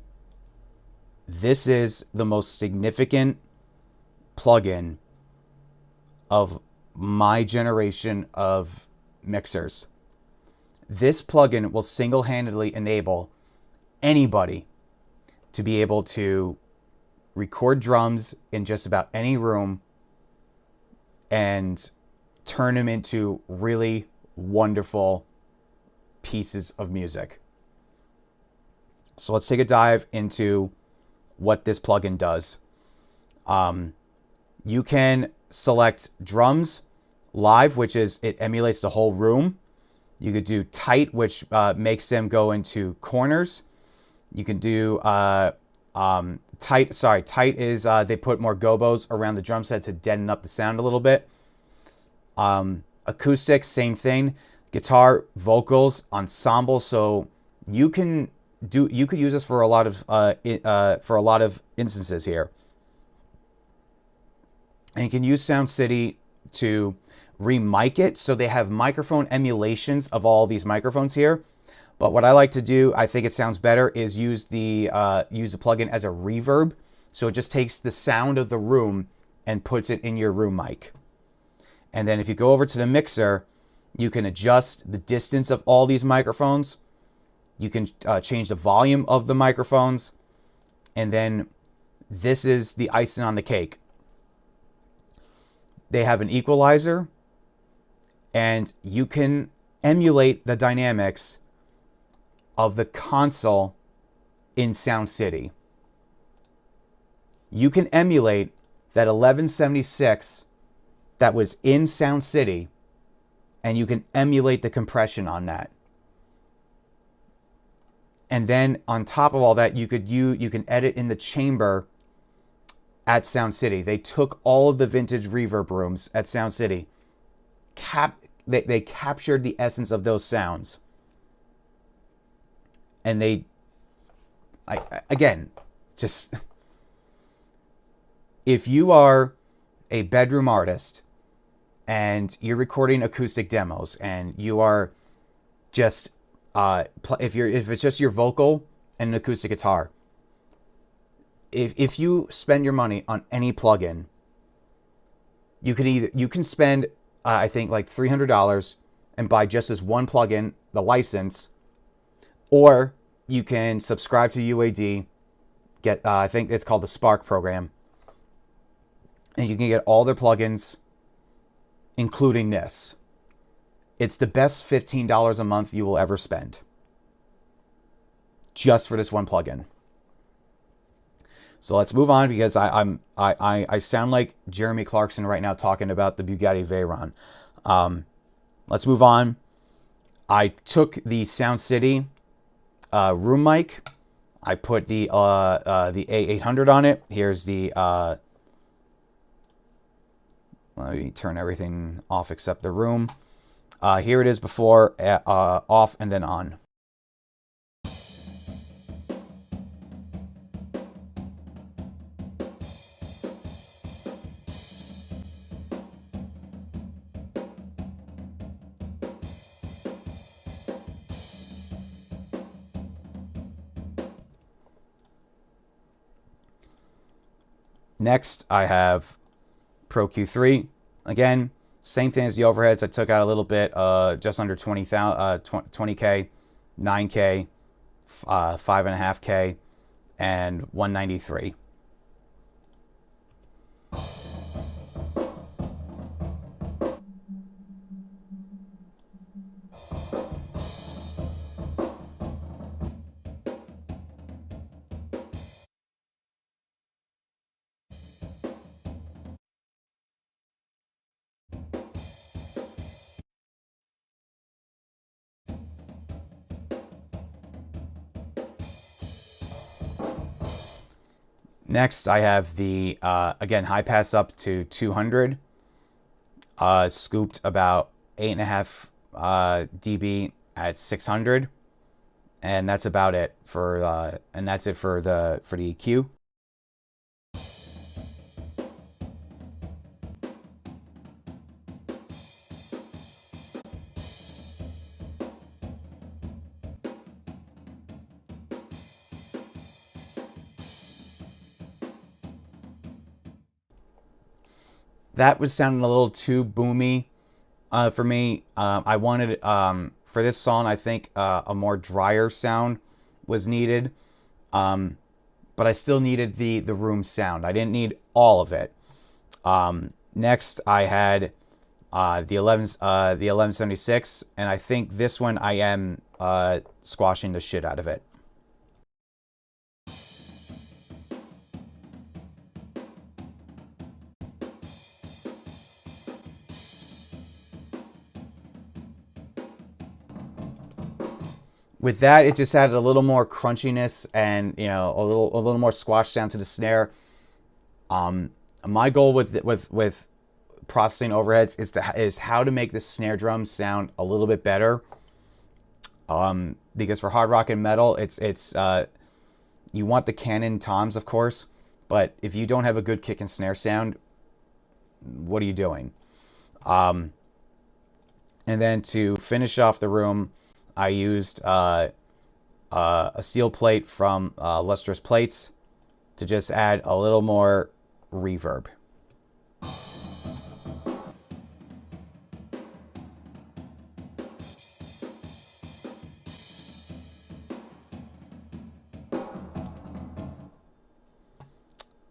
this is the most significant plugin of my generation of mixers. This plugin will single-handedly enable anybody to be able to record drums in just about any room and turn them into really wonderful pieces of music. So let's take a dive into what this plugin does. You can select drums live, which is it emulates the whole room. You could do tight, which makes them go into corners. You can do tight is they put more gobos around the drum set to deaden up the sound a little bit. Acoustic, same thing. Guitar, vocals, ensemble. So you could use this for a lot of instances here. And you can use Sound City to remic it. So they have microphone emulations of all these microphones here. But what I like to do, I think it sounds better, is use the plugin as a reverb. So it just takes the sound of the room and puts it in your room mic. And then if you go over to the mixer, you can adjust the distance of all these microphones. You can change the volume of the microphones. And then this is the icing on the cake. They have an equalizer, and you can emulate the dynamics of the console in Sound City. You can emulate that 1176 that was in Sound City, and you can emulate the compression on that. And then on top of all that, you can edit in the chamber at Sound City. They took all of the vintage reverb rooms at Sound City. They captured the essence of those sounds. And if you are a bedroom artist and you're recording acoustic demos and you are just, if it's just your vocal and an acoustic guitar, if you spend your money on any plugin, you can spend I think like $300 and buy just this one plugin, the license, or you can subscribe to UAD, get I think it's called the Spark program, and you can get all their plugins, including this. It's the best $15 a month you will ever spend, just for this one plugin. So let's move on, because I sound like Jeremy Clarkson right now talking about the Bugatti Veyron. Let's move on. I took the Sound City room mic. I put the A800 on it. Here's the let me turn everything off except the room. Here it is before, off, and then on. Next, I have Pro Q3. Again, same thing as the overheads. I took out a little bit, just under 20K, 9K, 5.5K, and 193. Next, I have the, again, high pass up to 200, scooped about 8.5 dB at 600, and that's about it for, the EQ. That was sounding a little too boomy for me. I wanted, for this song, I think a more drier sound was needed. But I still needed the room sound. I didn't need all of it. Next, I had the 1176, and I think this one I am squashing the shit out of it. With that, it just added a little more crunchiness and, you know, a little more squash down to the snare. My goal with processing overheads is how to make the snare drum sound a little bit better. Because for hard rock and metal, it's you want the Canon toms, of course, but if you don't have a good kick and snare sound, what are you doing? And then to finish off the room, I used a steel plate from Lustrous Plates to just add a little more reverb.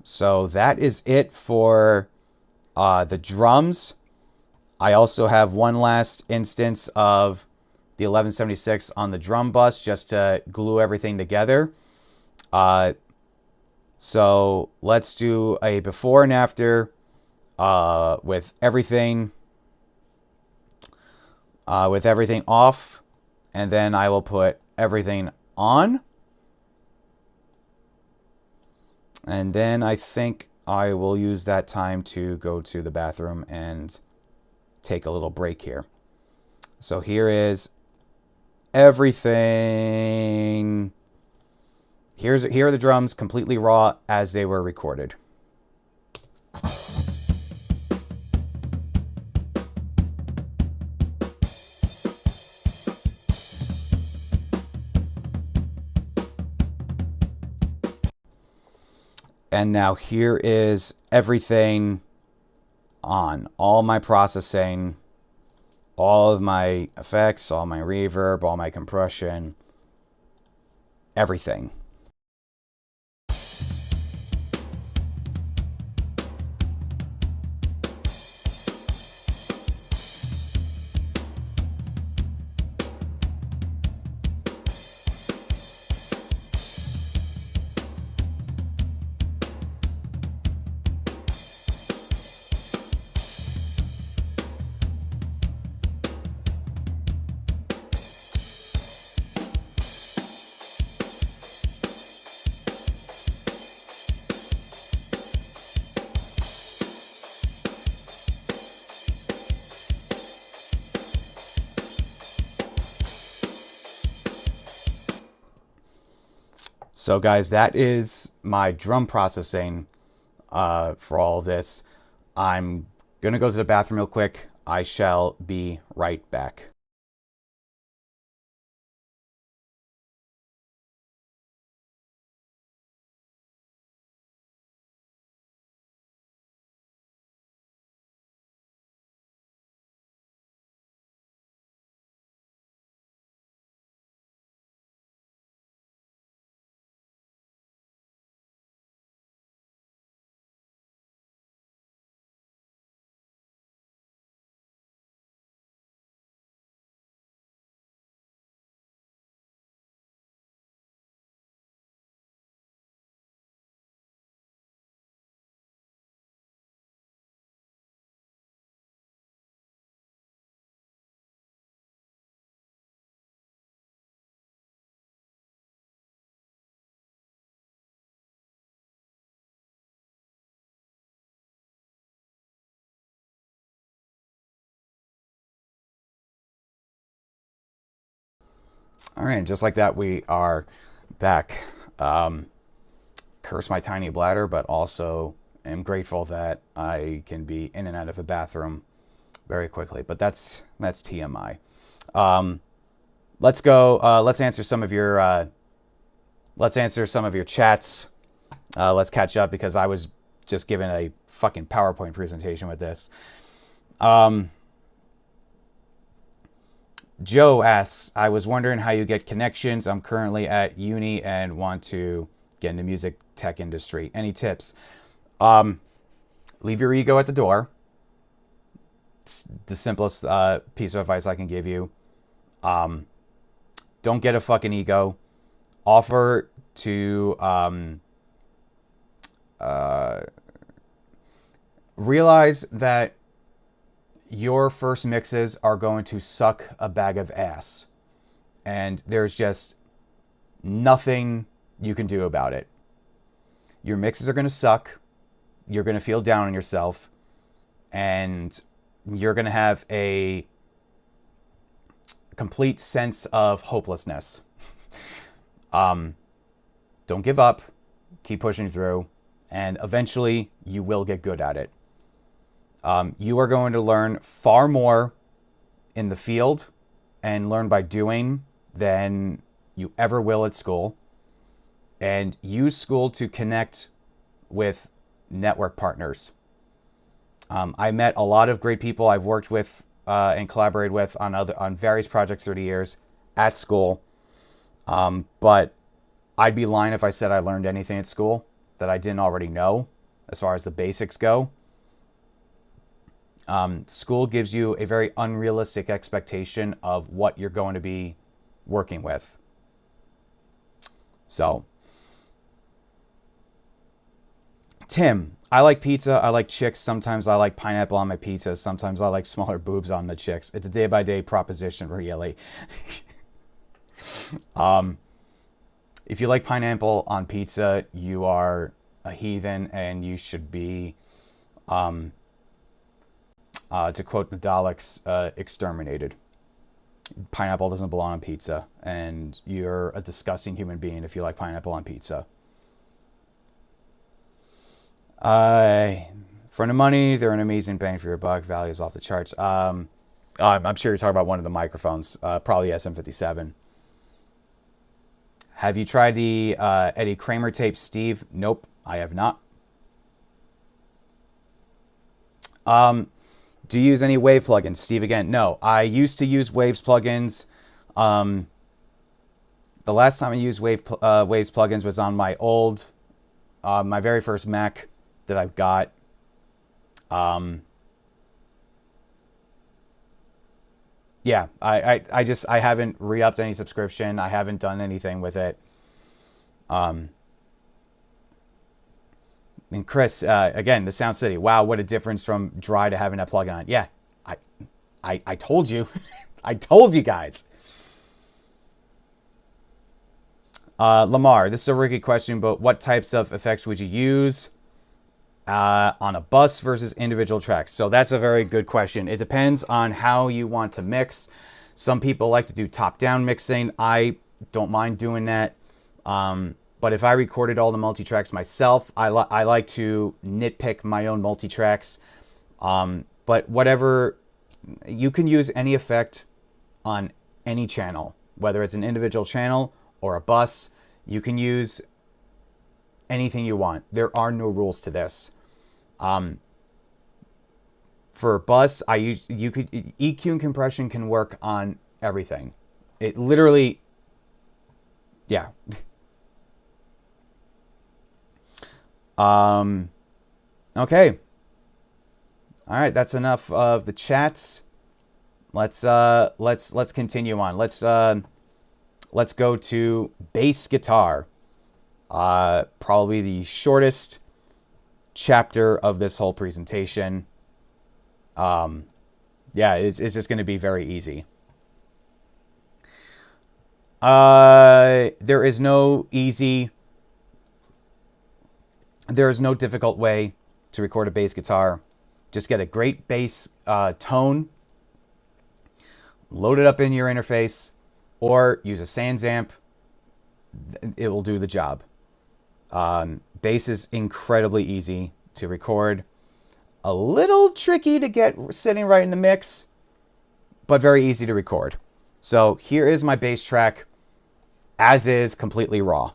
So that is it for the drums. I also have one last instance of the 1176 on the drum bus just to glue everything together. So let's do a before and after with everything off, and then I will put everything on. And then I think I will use that time to go to the bathroom and take a little break here. So here is everything. Here are the drums completely raw as they were recorded. And now here is everything on. All my processing, all of my effects, all my reverb, all my compression, everything. So guys, that is my drum processing for all of this. I'm going to go to the bathroom real quick. I shall be right back. All right, just like that, we are back. Curse my tiny bladder, but also am grateful that I can be in and out of the bathroom very quickly. But that's TMI. Let's go. Let's answer some of your chats. Let's catch up because I was just given a fucking PowerPoint presentation with this. Joe asks, I was wondering how you get connections. I'm currently at uni and want to get into music tech industry. Any tips? Leave your ego at the door. It's the simplest piece of advice I can give you. Don't get a fucking ego. Offer to realize that your first mixes are going to suck a bag of ass. And there's just nothing you can do about it. Your mixes are going to suck. You're going to feel down on yourself. And you're going to have a complete sense of hopelessness. Don't give up. Keep pushing through. And eventually you will get good at it. You are going to learn far more in the field and learn by doing than you ever will at school. And use school to connect with network partners. I met a lot of great people I've worked with and collaborated with on various projects through the years at school. But I'd be lying if I said I learned anything at school that I didn't already know as far as the basics go. School gives you a very unrealistic expectation of what you're going to be working with. So, Tim, I like pizza. I like chicks. Sometimes I like pineapple on my pizza. Sometimes I like smaller boobs on the chicks. It's a day-by-day proposition, really. If you like pineapple on pizza, you are a heathen, and you should be, to quote the Daleks, exterminated. Pineapple doesn't belong on pizza, and you're a disgusting human being if you like pineapple on pizza. For the money, they're an amazing bang for your buck. Value is off the charts. I'm sure you're talking about one of the microphones, probably SM57. Have you tried the Eddie Kramer tape, Steve? Nope, I have not. Do you use any Wave plugins? Steve again. No, I used to use Waves plugins. The last time I used Waves plugins was on my my very first Mac that I've got. Yeah, I haven't re-upped any subscription. I haven't done anything with it. And Chris, again, the Sound City. Wow, what a difference from dry to having that plugin on. Yeah, I told you. I told you guys. Lamar, this is a Ricky question, but what types of effects would you use on a bus versus individual tracks? So that's a very good question. It depends on how you want to mix. Some people like to do top-down mixing. I don't mind doing that. But if I recorded all the multi-tracks myself, I like to nitpick my own multi-tracks. But whatever, you can use any effect on any channel, whether it's an individual channel or a bus. You can use anything you want. There are no rules to this. For a bus, EQ and compression can work on everything. It literally, yeah. Okay. All right, that's enough of the chats. Let's continue on. Let's go to bass guitar. Probably the shortest chapter of this whole presentation. Yeah, it's just going to be very easy. There is no difficult way to record a bass guitar. Just get a great bass tone, load it up in your interface, or use a Sans amp. It will do the job. Bass is incredibly easy to record. A little tricky to get sitting right in the mix, but very easy to record. So here is my bass track, as is, completely raw.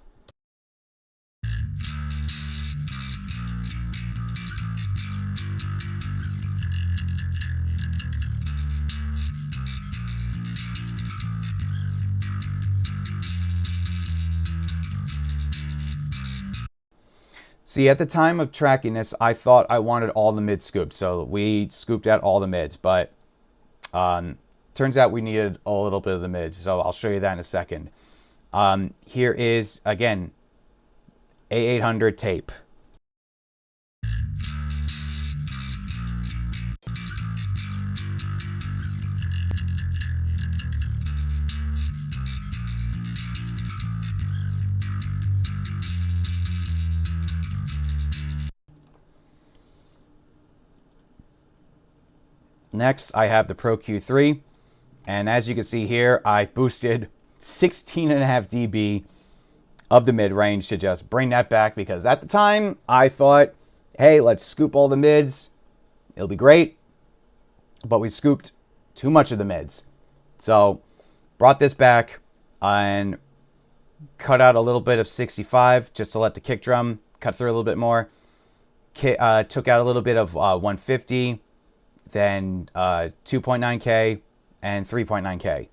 See, at the time of tracking this, I thought I wanted all the mids scooped, so we scooped out all the mids, but turns out we needed a little bit of the mids, so I'll show you that in a second. Here is, again, A800 tape. Next, I have the Pro Q3, and as you can see here, I boosted 16.5 dB of the mid-range to just bring that back, because at the time, I thought, hey, let's scoop all the mids, It'll be great, but we scooped too much of the mids. So brought this back and cut out a little bit of 65 just to let the kick drum cut through a little bit more. Took out a little bit of 150, then 2.9K and 3.9K.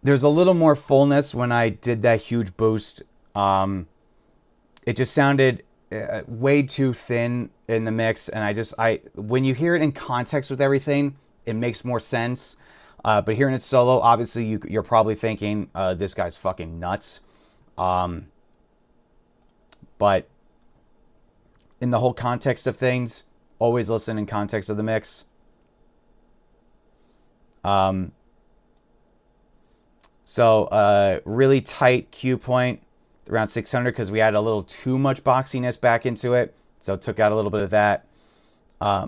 There's a little more fullness when I did that huge boost. It just sounded way too thin in the mix, and when you hear it in context with everything, it makes more sense. But hearing it solo, obviously you're probably thinking this guy's fucking nuts. But in the whole context of things, always listen in context of the mix. So really tight cue point around 600 because we had a little too much boxiness back into it. So took out a little bit of that.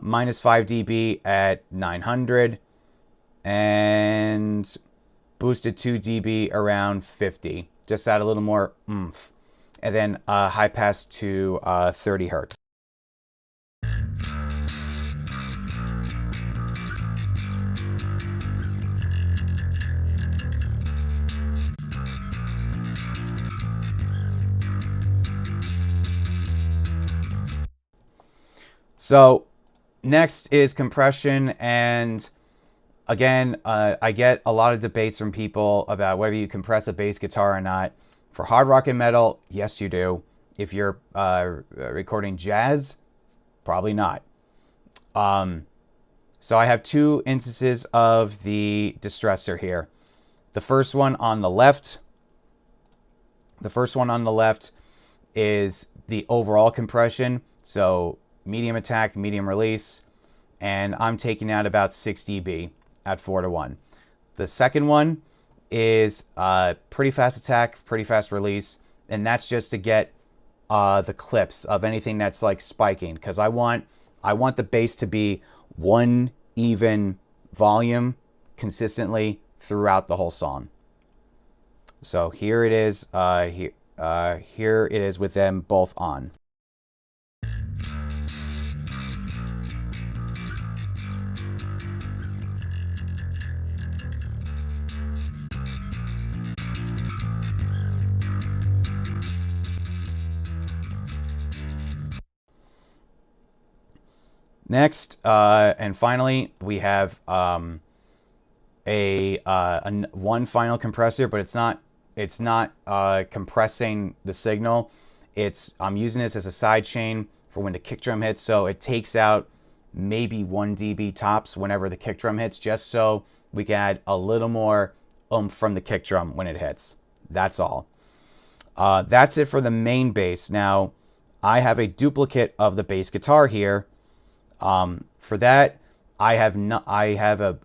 Minus 5 dB at 900 and boosted 2 dB around 50. Just add a little more oomph. And then high pass to 30 hertz. So next is compression, and again, I get a lot of debates from people about whether you compress a bass guitar or not. For hard rock and metal, yes you do. If you're recording jazz, probably not. So I have two instances of the distressor here. The first one on the left is the overall compression. So medium attack, medium release, and I'm taking out about 6 dB at 4:1. The second one is pretty fast attack, pretty fast release, and that's just to get the clips of anything that's like spiking, because I want the bass to be one even volume consistently throughout the whole song. So here it is. Here it is with them both on. Next, and finally, we have one final compressor, but it's not compressing the signal. I'm using this as a side chain for when the kick drum hits, so it takes out maybe 1 dB tops whenever the kick drum hits, just so we can add a little more oomph from the kick drum when it hits. That's all. That's it for the main bass. Now, I have a duplicate of the bass guitar here. For that, I have a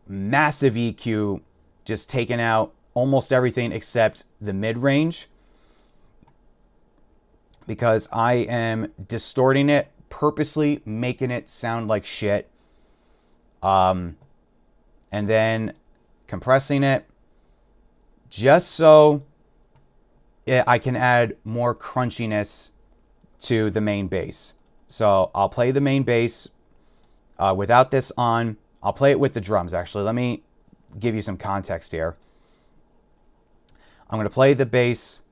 massive EQ, just taking out almost everything except the mid-range, because I am distorting it, purposely making it sound like shit, and then compressing it just so I can add more crunchiness to the main bass. So I'll play the main bass without this on. I'll play it with the drums, actually. Let me give you some context here. I'm going to play the bass,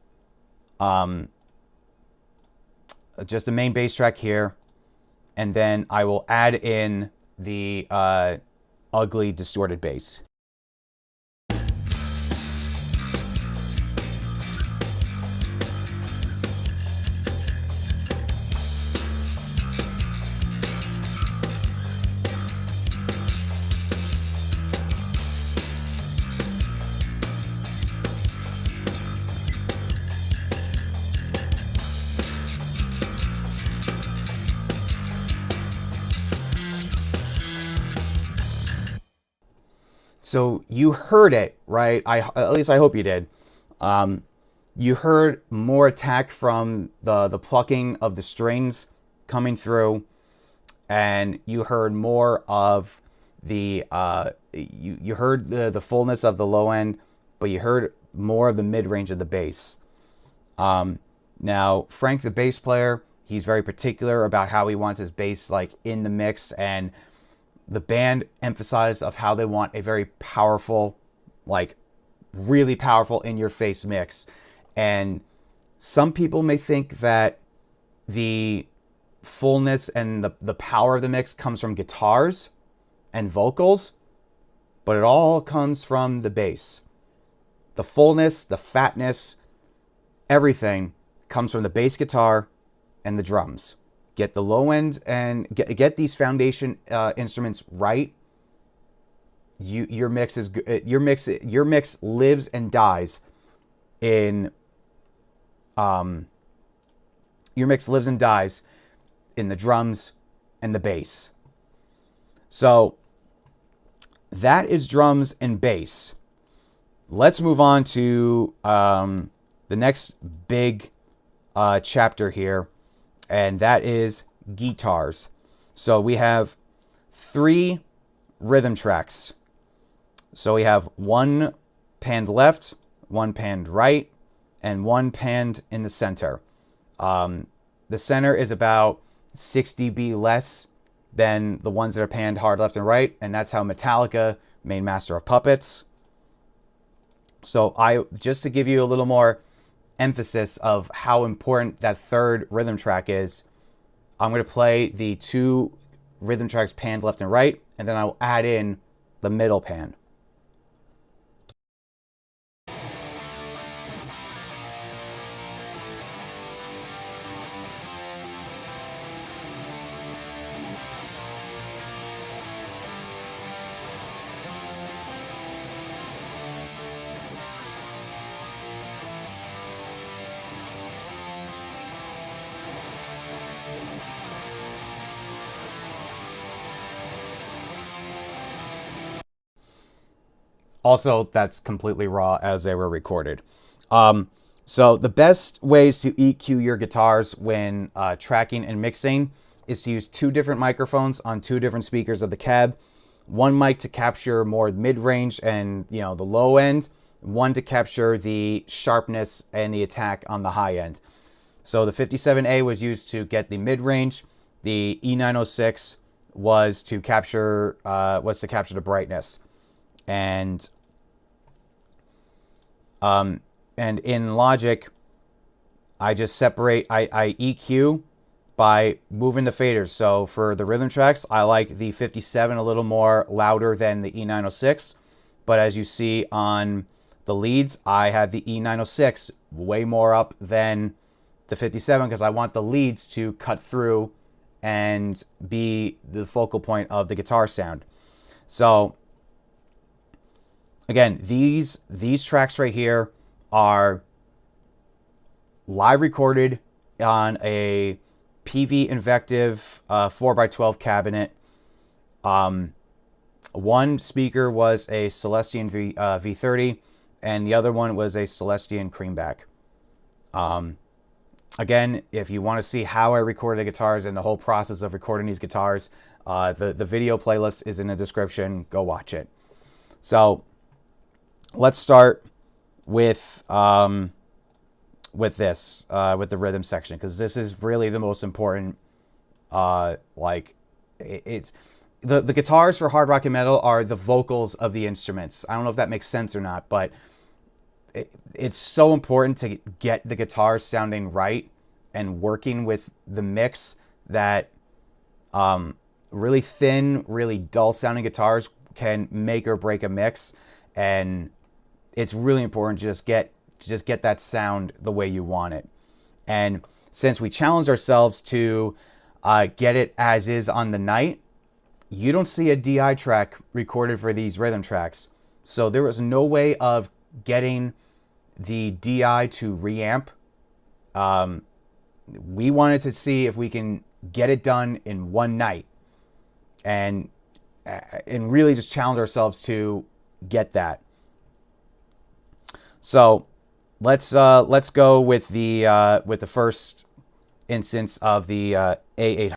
just a main bass track here, and then I will add in the ugly distorted bass. So you heard it, right? At least I hope you did. You heard more attack from the plucking of the strings coming through, and you heard more of the you heard the fullness of the low end, but you heard more of the mid range of the bass. Now Frank, the bass player, he's very particular about how he wants his bass like in the mix, and the band emphasized of how they want a very powerful, like really powerful in your face mix. And some people may think that the fullness and the power of the mix comes from guitars and vocals, but it all comes from the bass. The fullness, the fatness, everything comes from the bass guitar and the drums. Get the low end and get these foundation instruments right. Your mix is your mix lives and dies in your mix lives and dies in the drums and the bass. So that is drums and bass. Let's move on to the next big chapter here, and that is guitars. So we have 3 rhythm tracks. So we have 1 panned left, 1 panned right, and 1 panned in the center. The center is about 6 dB less than the ones that are panned hard left and right, and that's how Metallica made Master of Puppets. So just to give you a little more emphasis of how important that 3rd rhythm track is, I'm going to play the 2 rhythm tracks panned left and right, and then I'll add in the middle pan. Also, that's completely raw as they were recorded. So the best ways to EQ your guitars when tracking and mixing is to use 2 different microphones on 2 different speakers of the cab. 1 mic to capture more mid-range and the low end. 1 to capture the sharpness and the attack on the high end. So the 57A was used to get the mid-range. The E906 was to capture the brightness. And in Logic, I just separate, I EQ by moving the faders. So for the rhythm tracks, I like the 57 a little more louder than the E906. But as you see on the leads, I have the E906 way more up than the 57 because I want the leads to cut through and be the focal point of the guitar sound. So again, these tracks right here are live recorded on a PV Invective 4x12 cabinet. One speaker was a Celestion V30, and the other one was a Celestion Creamback. Again, if you want to see how I recorded the guitars and the whole process of recording these guitars, the video playlist is in the description. Go watch it. So let's start with the rhythm section, because this is really the most important. It's the guitars for hard rock and metal are the vocals of the instruments. I don't know if that makes sense or not, but it's so important to get the guitars sounding right and working with the mix that really thin, really dull sounding guitars can make or break a mix. And it's really important to just get that sound the way you want it. And since we challenged ourselves to get it as is on the night, you don't see a DI track recorded for these rhythm tracks. So there was no way of getting the DI to reamp. We wanted to see if we can get it done in one night and really just challenge ourselves to get that. So let's go with the first instance of the A800.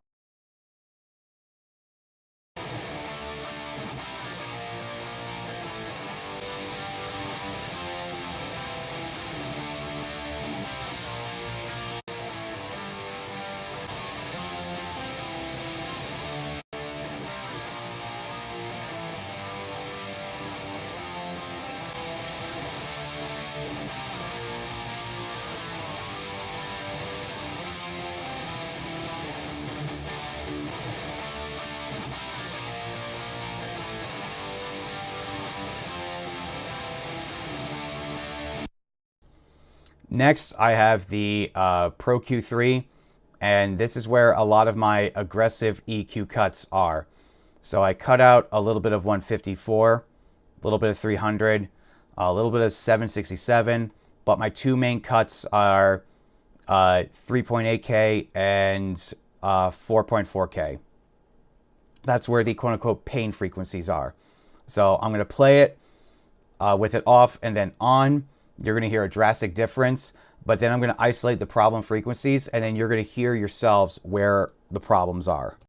Next, I have the Pro Q3, and this is where a lot of my aggressive EQ cuts are. So I cut out a little bit of 154, a little bit of 300, a little bit of 767, but my two main cuts are 3.8K and 4.4K. That's where the quote-unquote pain frequencies are. So I'm going to play it with it off and then on. You're going to hear a drastic difference, but then I'm going to isolate the problem frequencies, and then you're going to hear yourselves where the problems are.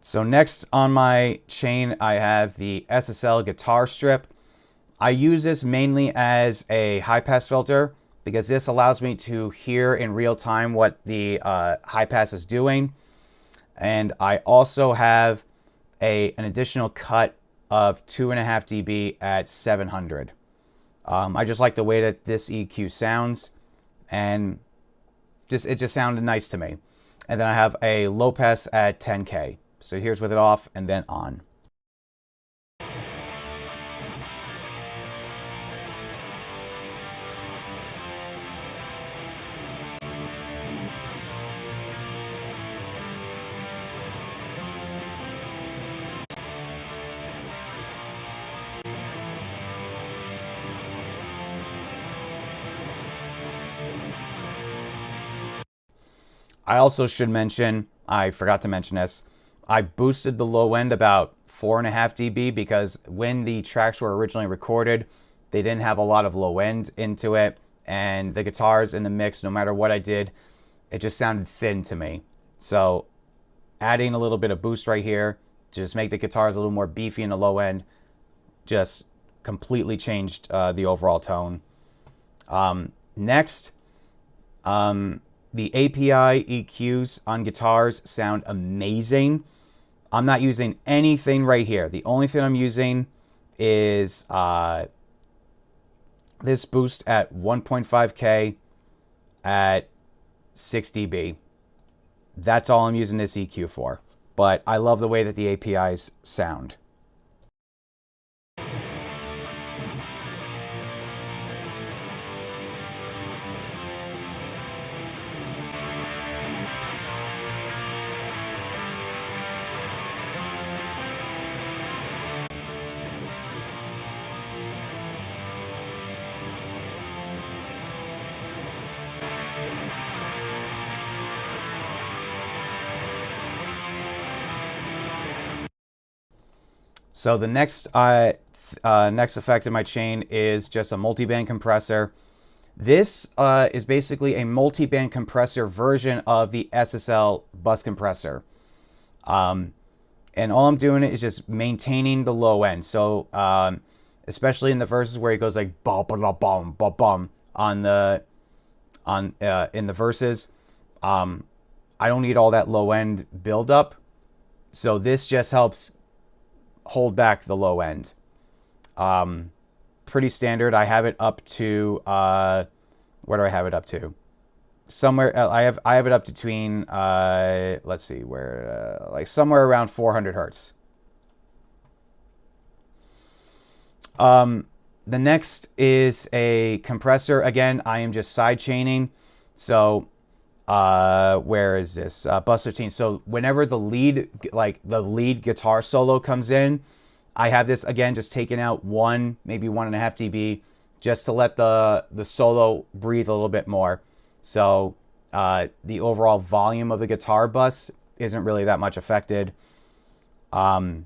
So next on my chain, I have the SSL guitar strip. I use this mainly as a high pass filter because this allows me to hear in real time what the high pass is doing. And I also have an additional cut of 2.5 dB at 700. I just like the way that this EQ sounds, and it just sounded nice to me. And then I have a low pass at 10K. So here's with it off and then on. I also should mention, I forgot to mention this, I boosted the low end about 4.5 dB because when the tracks were originally recorded, they didn't have a lot of low end into it, and the guitars in the mix, no matter what I did, it just sounded thin to me. So adding a little bit of boost right here to just make the guitars a little more beefy in the low end just completely changed the overall tone. Next, the API EQs on guitars sound amazing. I'm not using anything right here. The only thing I'm using is this boost at 1.5K at 6 dB. That's all I'm using this EQ for. But I love the way that the APIs sound. So the next effect in my chain is just a multiband compressor. This is basically a multiband compressor version of the SSL bus compressor. And all I'm doing is just maintaining the low end. So especially in the verses where it goes like bum bum bum bum bum in the verses, I don't need all that low end buildup. So this just helps hold back the low end. Pretty standard. I have it up to, where do I have it up to? somewhere I have it up between let's see where like somewhere around 400 hertz. The next is a compressor. Again, I am just side chaining. So where is this? Bus 15. So whenever the lead guitar solo comes in, I have this again just taking out maybe 1.5 dB just to let the solo breathe a little bit more. So the overall volume of the guitar bus isn't really that much affected. And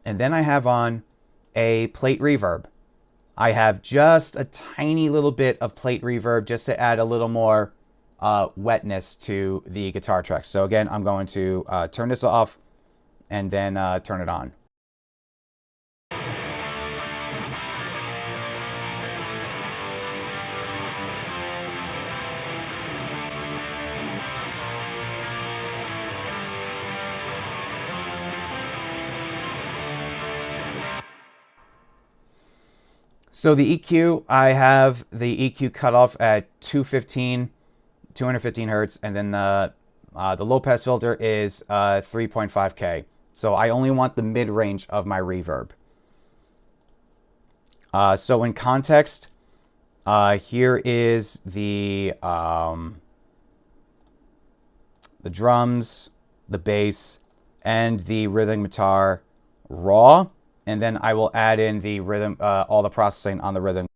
then I have on a plate reverb. I have just a tiny little bit of plate reverb just to add a little more wetness to the guitar track. So again, I'm going to turn this off and then turn it on. So the EQ, I have the EQ cut off at 215 hertz, and then the low pass filter is 3.5K. So I only want the mid range of my reverb. So in context, here is the drums, the bass, and the rhythm guitar raw. And then I will add in the rhythm, all the processing on the rhythm.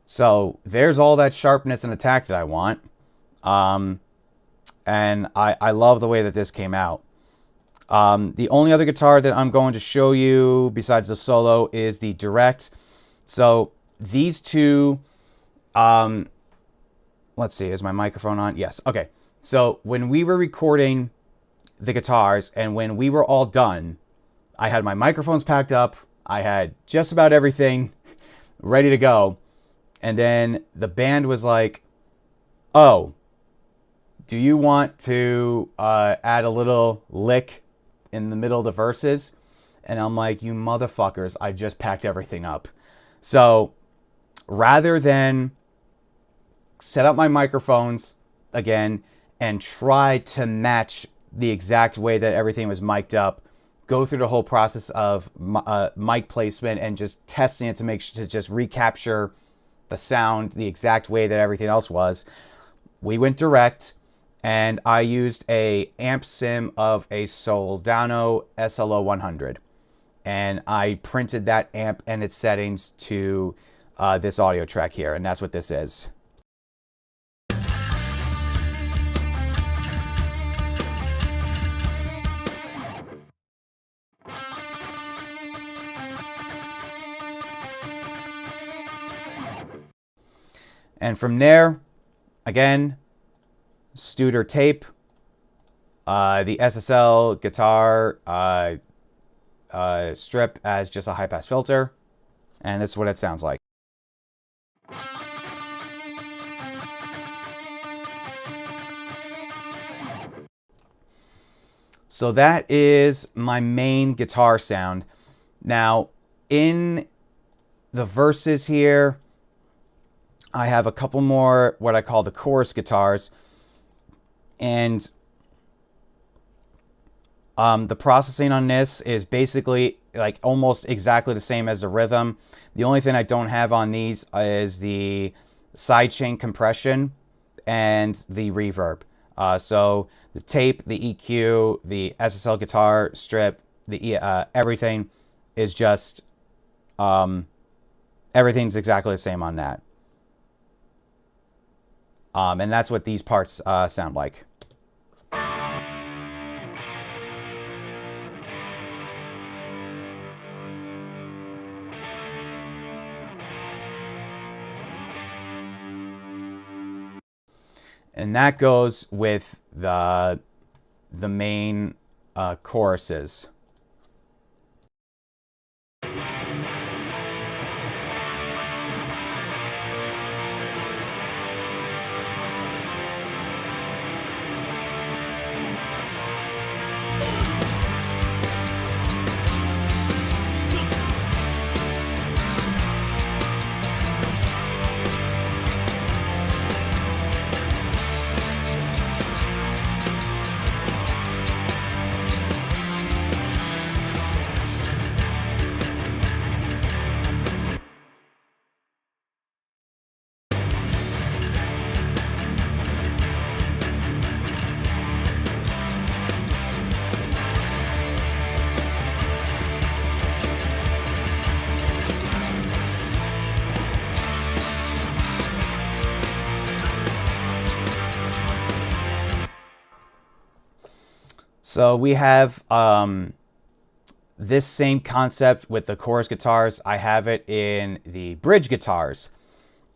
So there's all that sharpness and attack that I want. And I love the way that this came out. The only other guitar that I'm going to show you besides the solo is the direct. So these two, let's see, is my microphone on? Yes. Okay. So when we were recording the guitars and when we were all done, I had my microphones packed up. I had just about everything ready to go. And then the band was like, oh, do you want to add a little lick in the middle of the verses? And I'm like, you motherfuckers, I just packed everything up. So rather than set up my microphones again and try to match the exact way that everything was mic'd up, go through the whole process of mic placement and just testing it to make sure to just recapture the sound the exact way that everything else was, we went direct, and I used a amp sim of a Soldano SLO 100, and I printed that amp and its settings to this audio track here, and that's what this is. And from there, again, Studer tape, the SSL guitar strip as just a high pass filter, and this is what it sounds like. So that is my main guitar sound. Now, in the verses here, I have a couple more what I call the chorus guitars, and the processing on this is basically like almost exactly the same as the rhythm. The only thing I don't have on these is the sidechain compression and the reverb. So the tape, the EQ, the SSL guitar strip, the everything is just everything's exactly the same on that. And that's what these parts sound like. And that goes with the main choruses. So we have this same concept with the chorus guitars. I have it in the bridge guitars.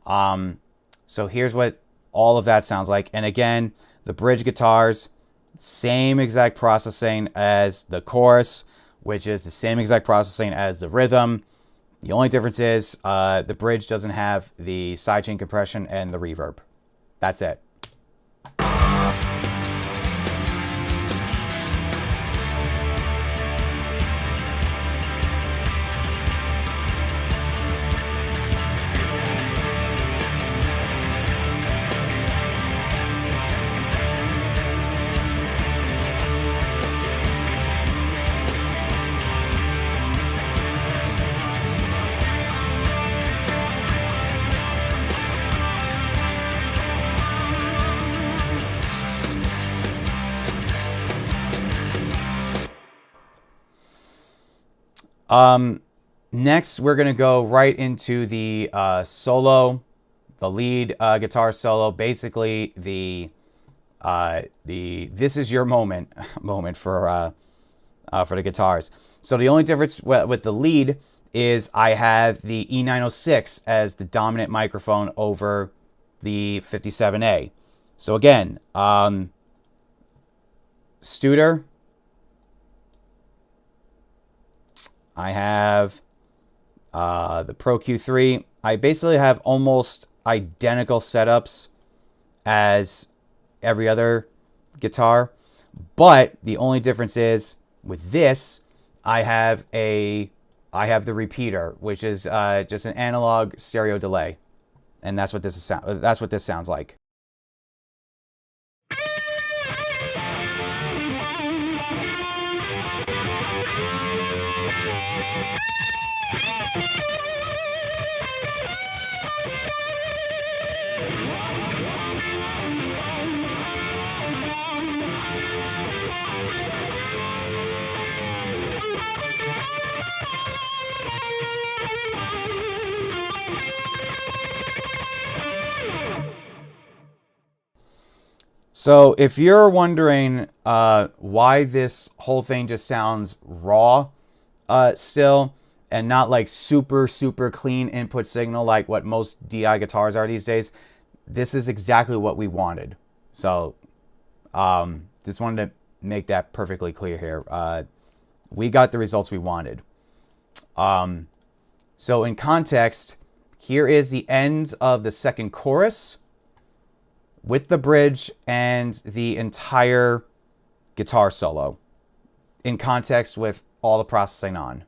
So here's what all of that sounds like. And again, the bridge guitars, same exact processing as the chorus, which is the same exact processing as the rhythm. The only difference is the bridge doesn't have the sidechain compression and the reverb. That's it. Next, we're going to go right into the solo, the lead guitar solo. Basically, the this is your moment for the guitars. So the only difference with the lead is I have the E906 as the dominant microphone over the 57A. So again, Studer. I have the Pro Q3. I basically have almost identical setups as every other guitar, but the only difference is with this, I have the repeater, which is just an analog stereo delay, and that's what this is. That's what this sounds like. So if you're wondering why this whole thing just sounds raw still, and not like super clean input signal like what most DI guitars are these days, this is exactly what we wanted. So just wanted to make that perfectly clear here. We got the results we wanted. So in context, here is the end of the second chorus with the bridge and the entire guitar solo in context with all the processing on.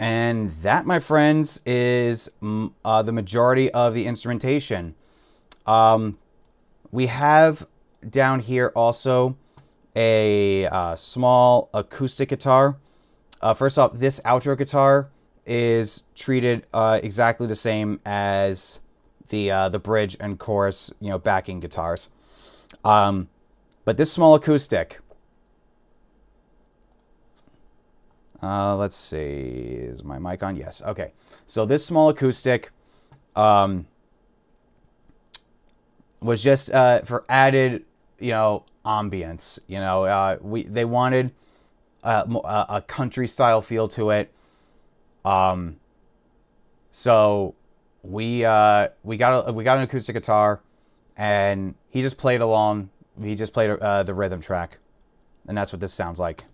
And that, my friends, is the majority of the instrumentation. We have down here also a small acoustic guitar. First off, this outro guitar is treated exactly the same as the bridge and chorus, backing guitars. But this small acoustic, let's see, is my mic on? Yes. Okay. So this small acoustic was just for added, ambience. They wanted a country style feel to it. So we got an acoustic guitar, and he just played along. He just played the rhythm track, and that's what this sounds like.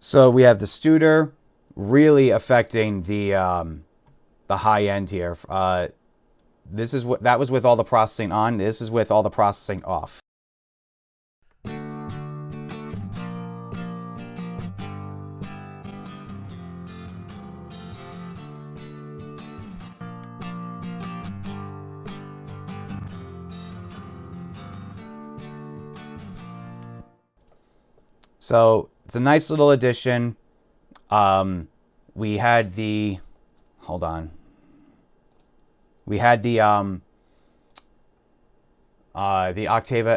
So we have the Studer really affecting the high end here. This is what that was with all the processing on. This is with all the processing off. So it's a nice little addition. We had the, hold on. We had the Octava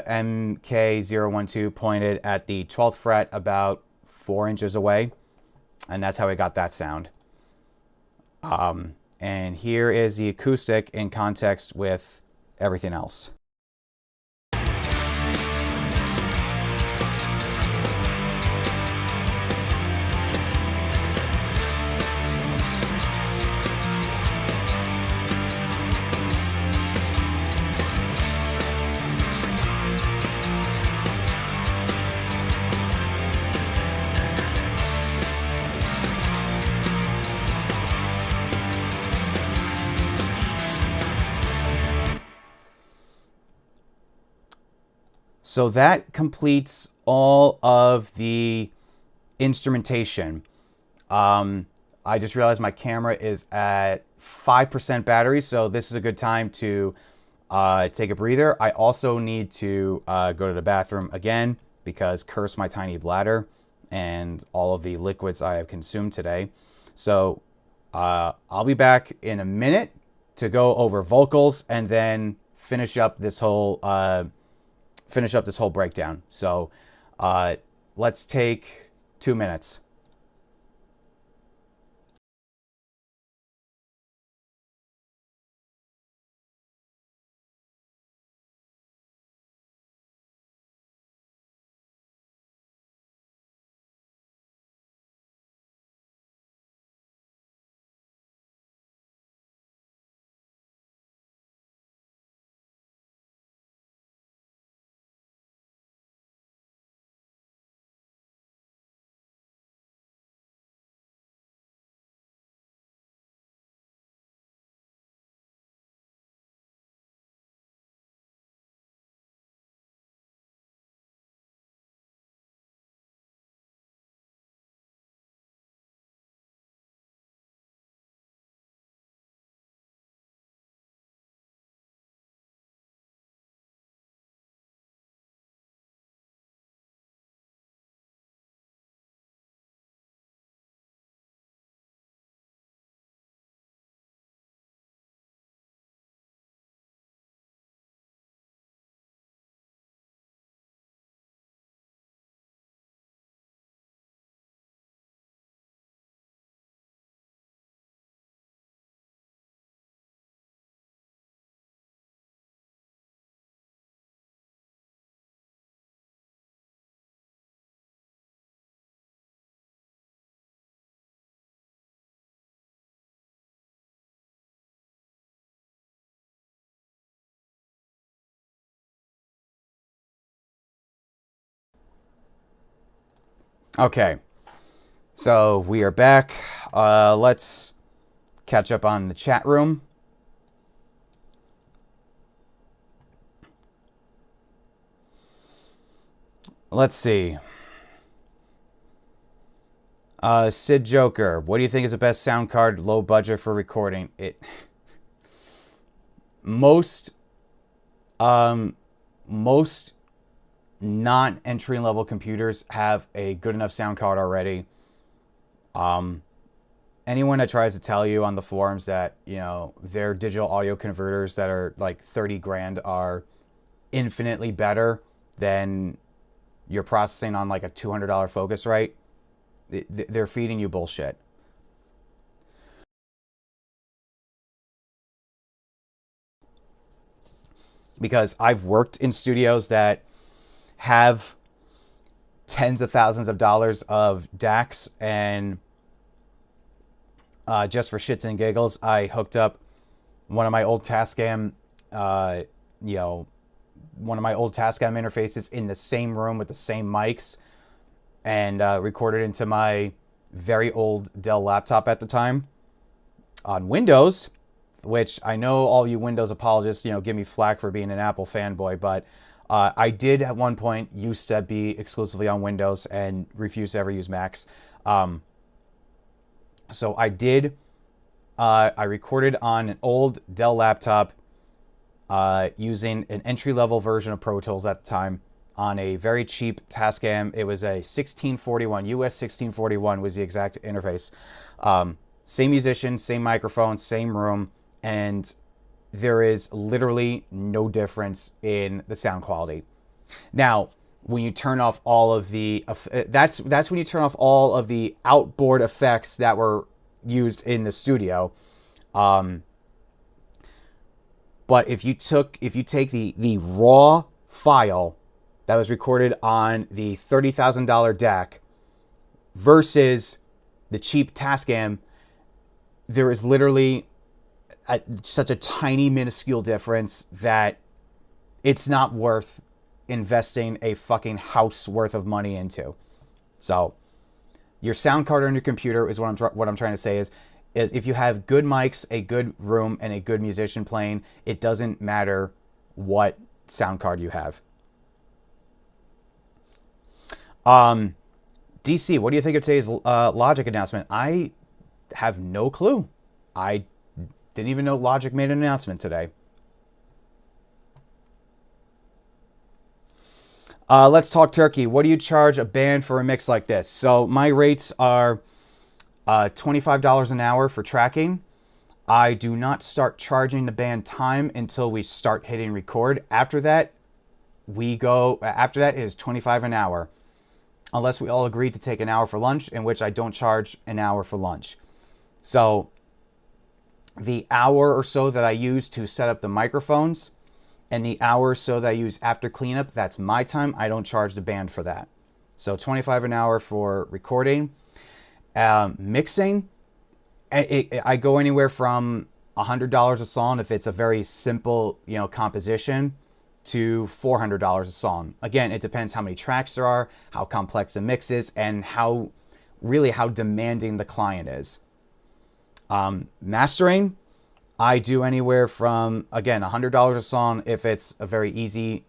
MK012 pointed at the 12th fret about 4 inches away, and that's how we got that sound. And here is the acoustic in context with everything else. So that completes all of the instrumentation. I just realized my camera is at 5% battery, so this is a good time to take a breather. I also need to go to the bathroom again because curse my tiny bladder and all of the liquids I have consumed today. So I'll be back in a minute to go over vocals and then finish up this whole breakdown. So let's take 2 minutes. Okay, so we are back. Let's catch up on the chat room. Let's see. Sid Joker, what do you think is the best sound card, low budget for recording? Most most non entry level computers have a good enough sound card already. Anyone that tries to tell you on the forums that, you know, their digital audio converters that are like 30 grand are infinitely better than your processing on like a $200 Focusrite, they're feeding you bullshit. Because I've worked in studios that have tens of thousands of dollars of DACs, and just for shits and giggles, I hooked up one of my old Tascam, you know, one of my old Tascam interfaces in the same room with the same mics, and recorded into my very old Dell laptop at the time on Windows, which I know all you Windows apologists, you know, give me flack for being an Apple fanboy, but I did at one point used to be exclusively on Windows and refuse to ever use Macs. So I did, I recorded on an old Dell laptop using an entry-level version of Pro Tools at the time on a very cheap Tascam. It was a 1641, US 1641 was the exact interface. Same musician, same microphone, same room, and there is literally no difference in the sound quality. Now, when you turn off all of the, that's when you turn off all of the outboard effects that were used in the studio. But if you take the raw file that was recorded on the $30,000 DAC versus the cheap Tascam, there is literally such a tiny, minuscule difference that it's not worth investing a fucking house worth of money into. So your sound card on your computer is what I'm trying to say is if you have good mics, a good room, and a good musician playing, it doesn't matter what sound card you have. DC, what do you think of today's Logic announcement? I have no clue. I didn't even know Logic made an announcement today. Let's talk turkey. What do you charge a band for a mix like this? So my rates are $25 an hour for tracking. I do not start charging the band time until we start hitting record. After that, it is $25 an hour. Unless we all agree to take an hour for lunch, in which I don't charge an hour for lunch. So the hour or so that I use to set up the microphones and the hour or so that I use after cleanup, that's my time. I don't charge the band for that. So $25 an hour for recording. Mixing, I go anywhere from $100 a song if it's a very simple, you know, composition, to $400 a song. Again, it depends how many tracks there are, how complex the mix is, and how demanding the client is. Mastering, I do anywhere from, again, $100 a song if it's a very easy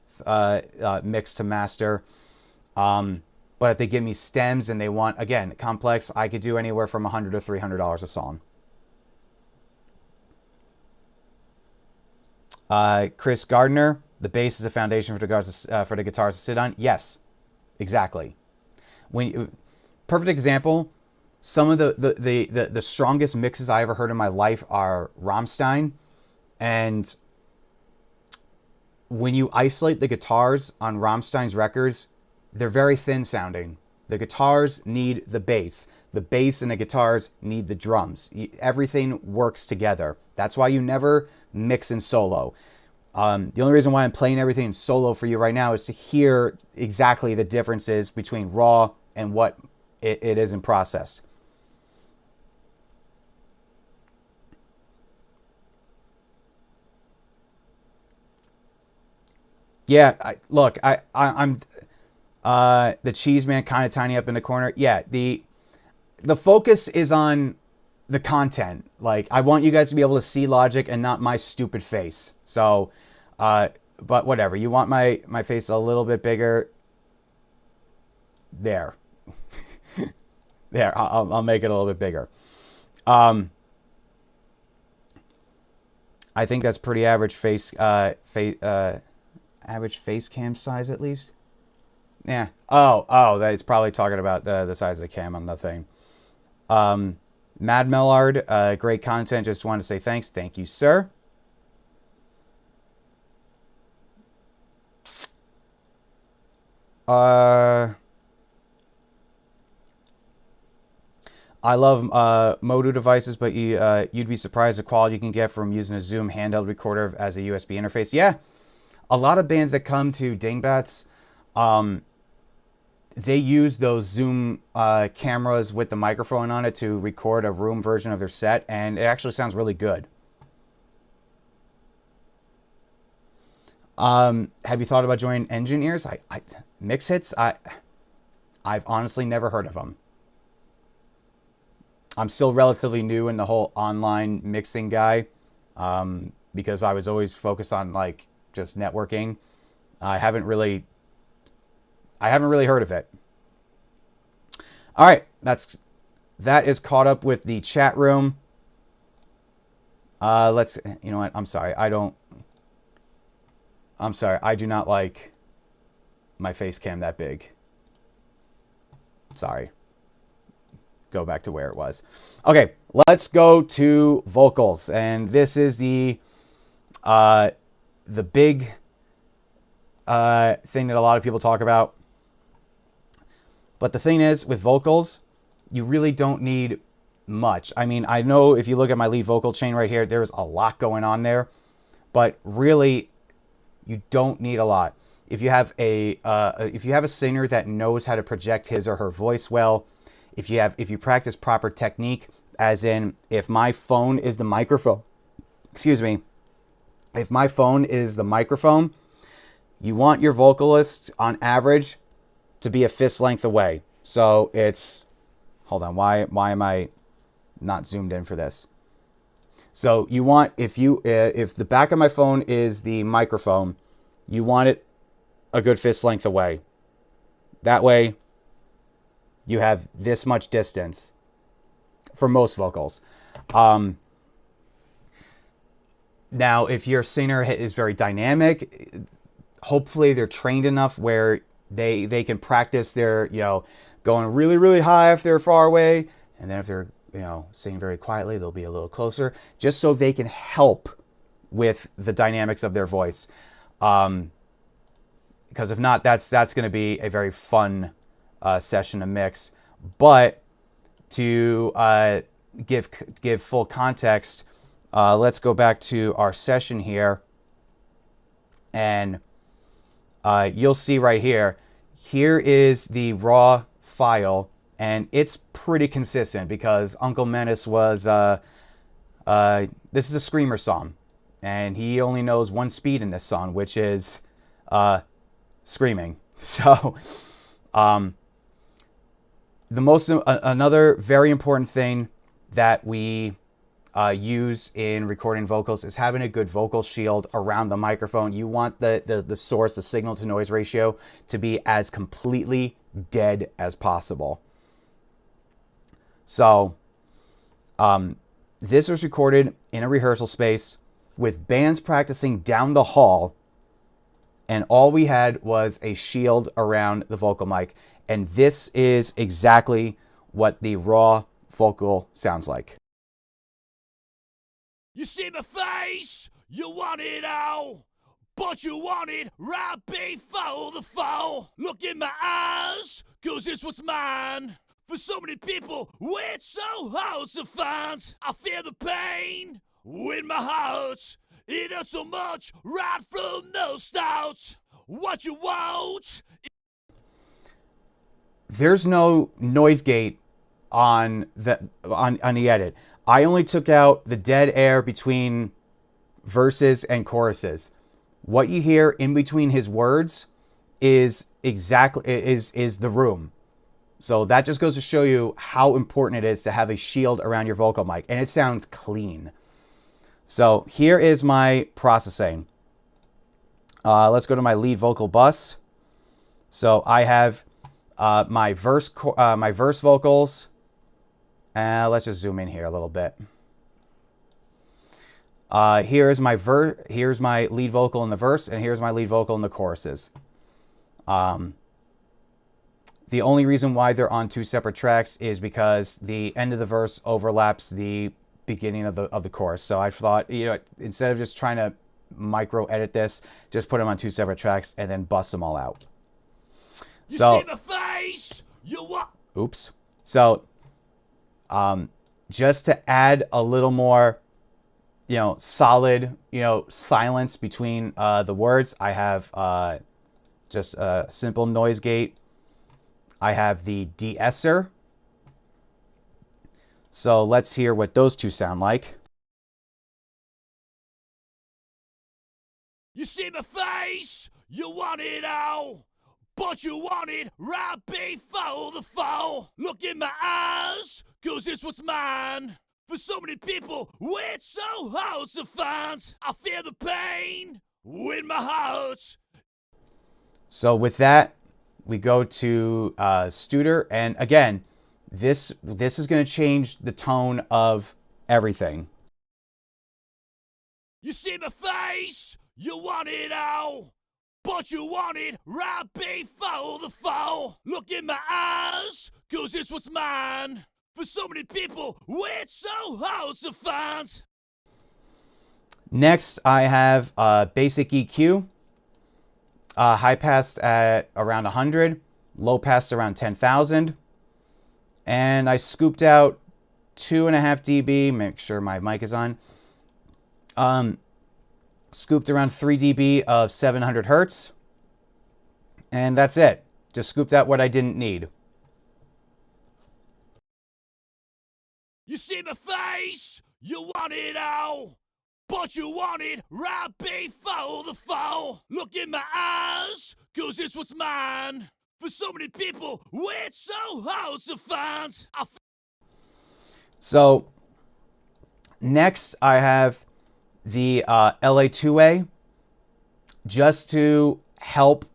mix to master. But if they give me stems and they want, again, complex, I could do anywhere from $100 to $300 a song. Chris Gardner, the bass is a foundation for the guitars to sit on. Yes, exactly. Perfect example. Some of the strongest mixes I ever heard in my life are Rammstein, and when you isolate the guitars on Rammstein's records, they're very thin sounding. The guitars need the bass. The bass and the guitars need the drums. Everything works together. That's why you never mix in solo. The only reason why I'm playing everything in solo for you right now is to hear exactly the differences between raw and what it is in processed. Yeah, I'm The cheese man kind of tiny up in the corner. Yeah, the focus is on the content. Like, I want you guys to be able to see logic and not my stupid face. So, but whatever. You want my face a little bit bigger. There. There, I'll make it a little bit bigger. I think that's pretty average average face cam size at least. Yeah. Oh, that's probably talking about the size of the cam on the thing. Mad Millard, great content. Just wanted to say thanks. Thank you, sir. I love Modu devices, but you'd be surprised the quality you can get from using a Zoom handheld recorder as a USB interface. Yeah, a lot of bands that come to Dingbats, they use those Zoom cameras with the microphone on it to record a room version of their set, and it actually sounds really good. Have you thought about joining engineers? Mix Hits? I've honestly never heard of them. I'm still relatively new in the whole online mixing guy, because I was always focused on like just networking. I haven't really heard of it. All right, that is caught up with the chat room. You know what? I'm sorry. I do not like my face cam that big. Sorry. Go back to where it was. Okay, let's go to vocals, and this is the big thing that a lot of people talk about. But the thing is, with vocals, you really don't need much. I mean, I know if you look at my lead vocal chain right here, there's a lot going on there, but really, you don't need a lot. If you have a singer that knows how to project his or her voice well, if you practice proper technique, as in if my phone is the microphone, if my phone is the microphone, you want your vocalist on average to be a fist length away. So it's, hold on, why am I not zoomed in for this? So you want, if the back of my phone is the microphone, you want it a good fist length away. That way, you have this much distance for most vocals. Now, if your singer is very dynamic, hopefully they're trained enough where they can practice their, going really, really high if they're far away. And then if they're, singing very quietly, they'll be a little closer, just so they can help with the dynamics of their voice. Because if not, that's going to be a very fun session to mix. But to give full context, let's go back to our session here, and you'll see right here. Here is the raw file, and it's pretty consistent because Uncle Menace was this is a screamer song, and he only knows one speed in this song, which is screaming. So another very important thing that we use in recording vocals is having a good vocal shield around the microphone. You want the source, the signal to noise ratio, to be as completely dead as possible. So this was recorded in a rehearsal space with bands practicing down the hall, and all we had was a shield around the vocal mic. And this is exactly what the raw vocal sounds like. You see my face, you want it all, but you want it right before the fall. Look in my eyes, cause this was mine. For so many people, it's so hard to find. I feel the pain with my heart. It hurts so much right from the start. What you want? There's no noise gate on the edit. I only took out the dead air between verses and choruses. What you hear in between his words is the room. So that just goes to show you how important it is to have a shield around your vocal mic, and it sounds clean. So here is my processing. Let's go to my lead vocal bus. So I have my verse vocals. Let's just zoom in here a little bit. Here's my lead vocal in the verse, and here's my lead vocal in the choruses. The only reason why they're on two separate tracks is because the end of the verse overlaps the beginning of the chorus. So I thought, instead of just trying to micro edit this, just put them on two separate tracks and then bust them all out. You see my face? Oops. So, just to add a little more, solid, silence between the words, I have just a simple noise gate. I have the de-esser. So let's hear what those two sound like. You see my face? You want it all, but you want it right before the fall. Look in my eyes, cause it's what's mine. For so many people, it's so hard to find. I feel the pain with my heart. So with that, we go to Studer, and again, this is going to change the tone of everything. You see my face? You want it all, but you want it right before the fall. Look in my eyes, cause it's what's mine. For so many people, it's so hard to find. Next, I have basic EQ. High pass at around 100, low pass around 10,000. And I scooped out 2.5 dB, make sure my mic is on. Scooped around 3 dB of 700 hertz. And that's it. Just scooped out what I didn't need. You see my face? You want it all, but you want it right before the fall. Look in my eyes, cause it's what's mine. For so many people, it's so hard to find. So, next I have the LA2A, just to help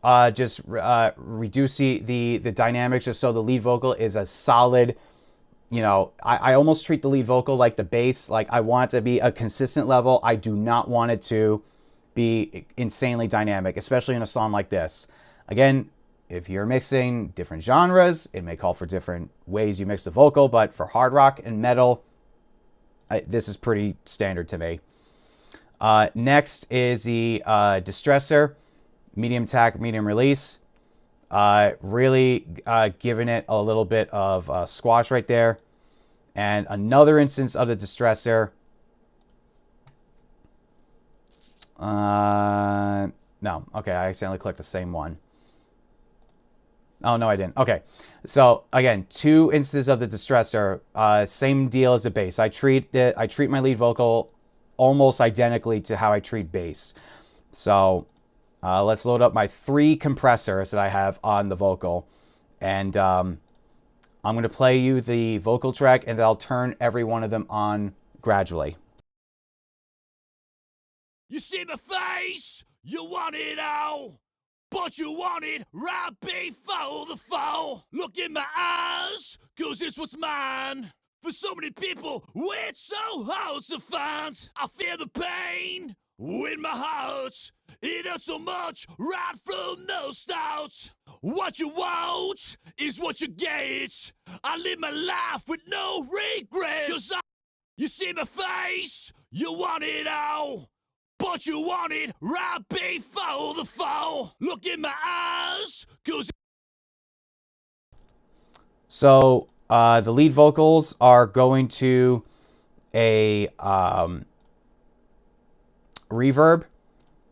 reduce the dynamics, just so the lead vocal is a solid, I almost treat the lead vocal like the bass. Like, I want it to be a consistent level. I do not want it to be insanely dynamic, especially in a song like this. Again, if you're mixing different genres, it may call for different ways you mix the vocal, but for hard rock and metal, this is pretty standard to me. Next is the distressor, medium tack, medium release. Really giving it a little bit of squash right there. And another instance of the distressor. No, okay, I accidentally clicked the same one. Oh, no, I didn't. Okay, so again, 2 instances of the distressor. Same deal as the bass. I treat my lead vocal almost identically to how I treat bass. So let's load up my 3 compressors that I have on the vocal, and I'm going to play you the vocal track, and then I'll turn every one of them on gradually. You see my face? You want it all, but you want it right before the fall. Look in my eyes, cause it's what's mine. For so many people, it's so hard to find. I feel the pain with my heart. It hurts so much right from the start. What you want is what you get. I live my life with no regrets. You see my face? You want it all, but you want it right before the fall. Look in my eyes, cause... So the lead vocals are going to a reverb.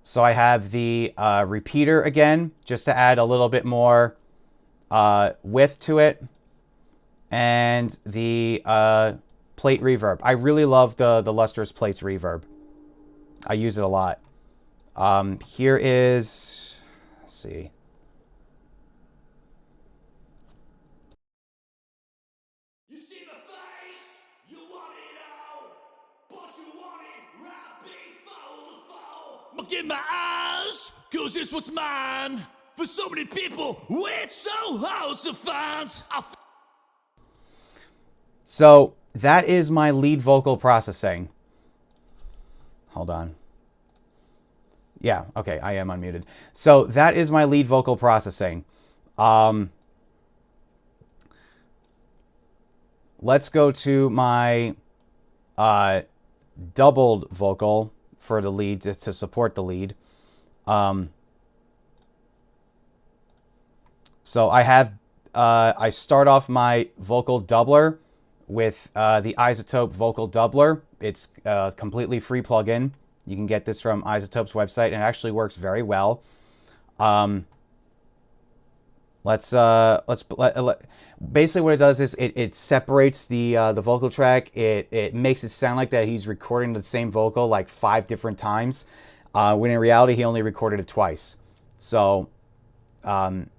So I have the repeater again, just to add a little bit more width to it. And the plate reverb. I really love the Lustrous Plates reverb. I use it a lot. Here is, let's see, in my eyes, cause this was mine. For so many people, it's so hard to find. So that is my lead vocal processing. Hold on. Yeah, okay, I am unmuted. So that is my lead vocal processing. Let's go to my doubled vocal for the lead to support the lead. So I have, I start off my vocal doubler with the iZotope vocal doubler. It's a completely free plugin. You can get this from iZotope's website, and it actually works very well. Basically what it does is it separates the vocal track. It makes it sound like that he's recording the same vocal like 5 different times, when in reality he only recorded it twice. So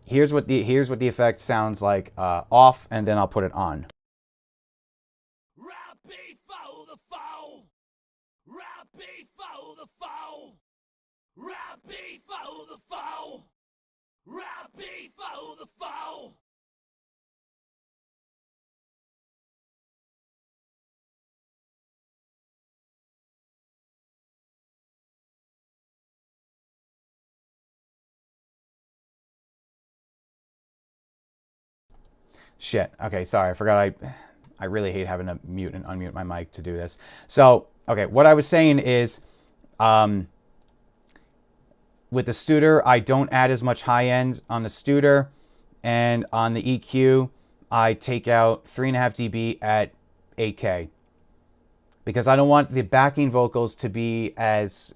here's what the effect sounds like off, and then I'll put it on. Shit. Okay, sorry. I forgot I really hate having to mute and unmute my mic to do this. So, okay, what I was saying is with the Studer, I don't add as much high end on the Studer, and on the EQ, I take out 3.5 dB at 8K because I don't want the backing vocals to be as,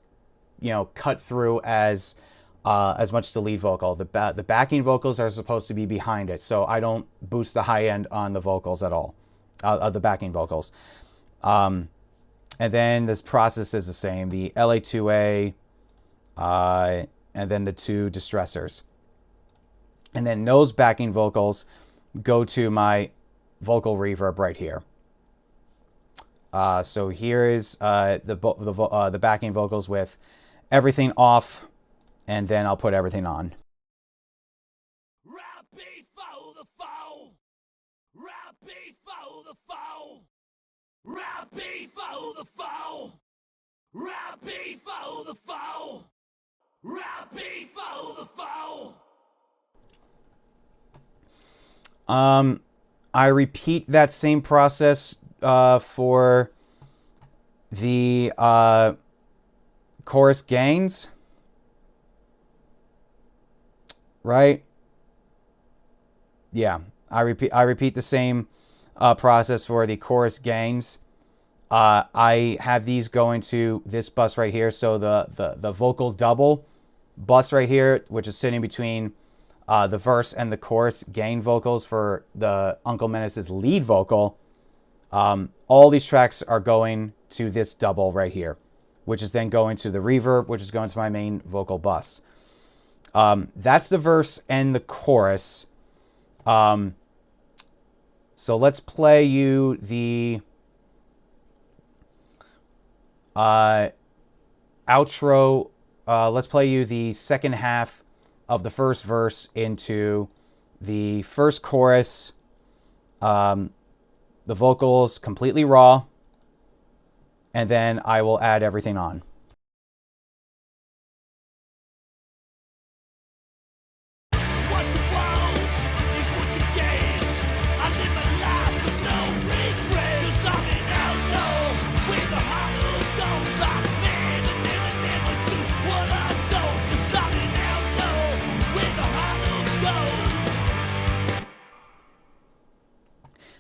cut through as much the lead vocal. The backing vocals are supposed to be behind it, so I don't boost the high end on the vocals at all, the backing vocals. And then this process is the same, the LA2A, and then the 2 distressors. And then those backing vocals go to my vocal reverb right here. So here is the backing vocals with everything off, and then I'll put everything on. I repeat that same process for the chorus gains, right? Yeah, I repeat the same process for the chorus gains. I have these going to this bus right here, so the vocal double bus right here, which is sitting between the verse and the chorus gain vocals for the Uncle Menace's lead vocal. All these tracks are going to this double right here, which is then going to the reverb, which is going to my main vocal bus. That's the verse and the chorus. So let's play you the outro. Let's play you the second half of the first verse into the first chorus. The vocals completely raw, and then I will add everything on.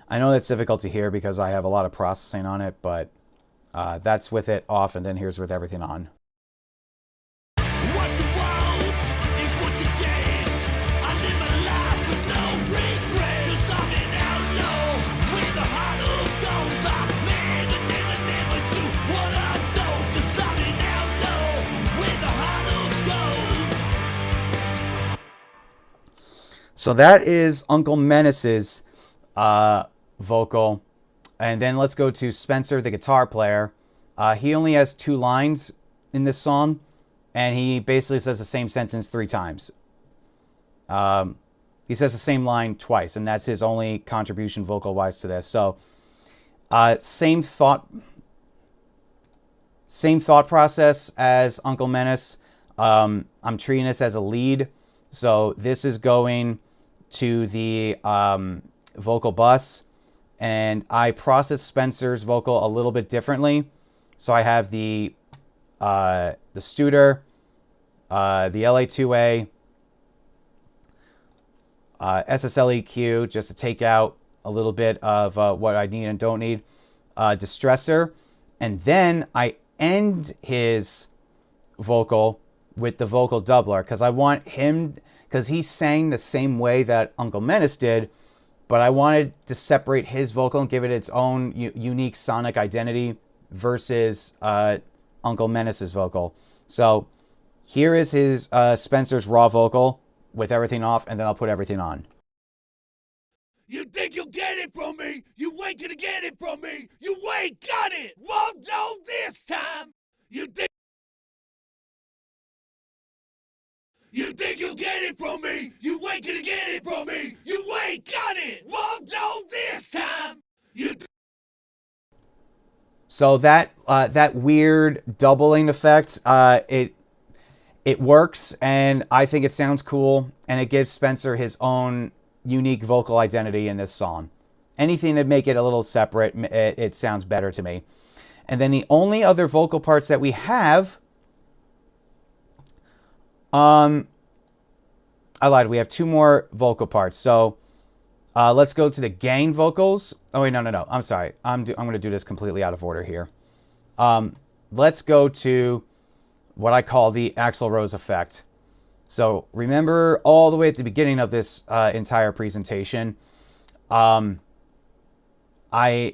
I know that's difficult to hear because I have a lot of processing on it, but that's with it off, and then here's with everything on. What you want is what you get. I live my life with no regrets. I'm an outlaw with a heart of gold. I never, never, never do what I'm told. 'Cause I'm an outlaw with a heart of gold. So that is Uncle Menace's vocal. And then let's go to Spencer, the guitar player. He only has 2 lines in this song. and he basically says the same sentence 3 times. He says the same line twice, and that's his only contribution vocal-wise to this. So, same thought process as Uncle Menace. I'm treating this as a lead. So this is going to the vocal bus, and I process Spencer's vocal a little bit differently. So I have the Studer, the LA2A, SSL EQ, just to take out a little bit of what I need and don't need, distressor, and then I end his vocal with the vocal doubler, because I want him, because he sang the same way that Uncle Menace did, but I wanted to separate his vocal and give it its own unique sonic identity versus Uncle Menace's vocal. So here is his Spencer's raw vocal with everything off, and then I'll put everything on. You think you'll get it from me? You ain't gonna get it from me. You ain't got it. Won't know this time. You think you'll get it from me? You ain't gonna get it from me. You ain't got it. Won't know this time. So that weird doubling effect, it works, and I think it sounds cool, and it gives Spencer his own unique vocal identity in this song. Anything to make it a little separate, it sounds better to me. And then the only other vocal parts that we have, I lied, we have 2 more vocal parts. So let's go to the gain vocals. Oh wait, no. I'm sorry. I'm going to do this completely out of order here. Let's go to what I call the Axl Rose effect. So remember all the way at the beginning of this entire presentation, I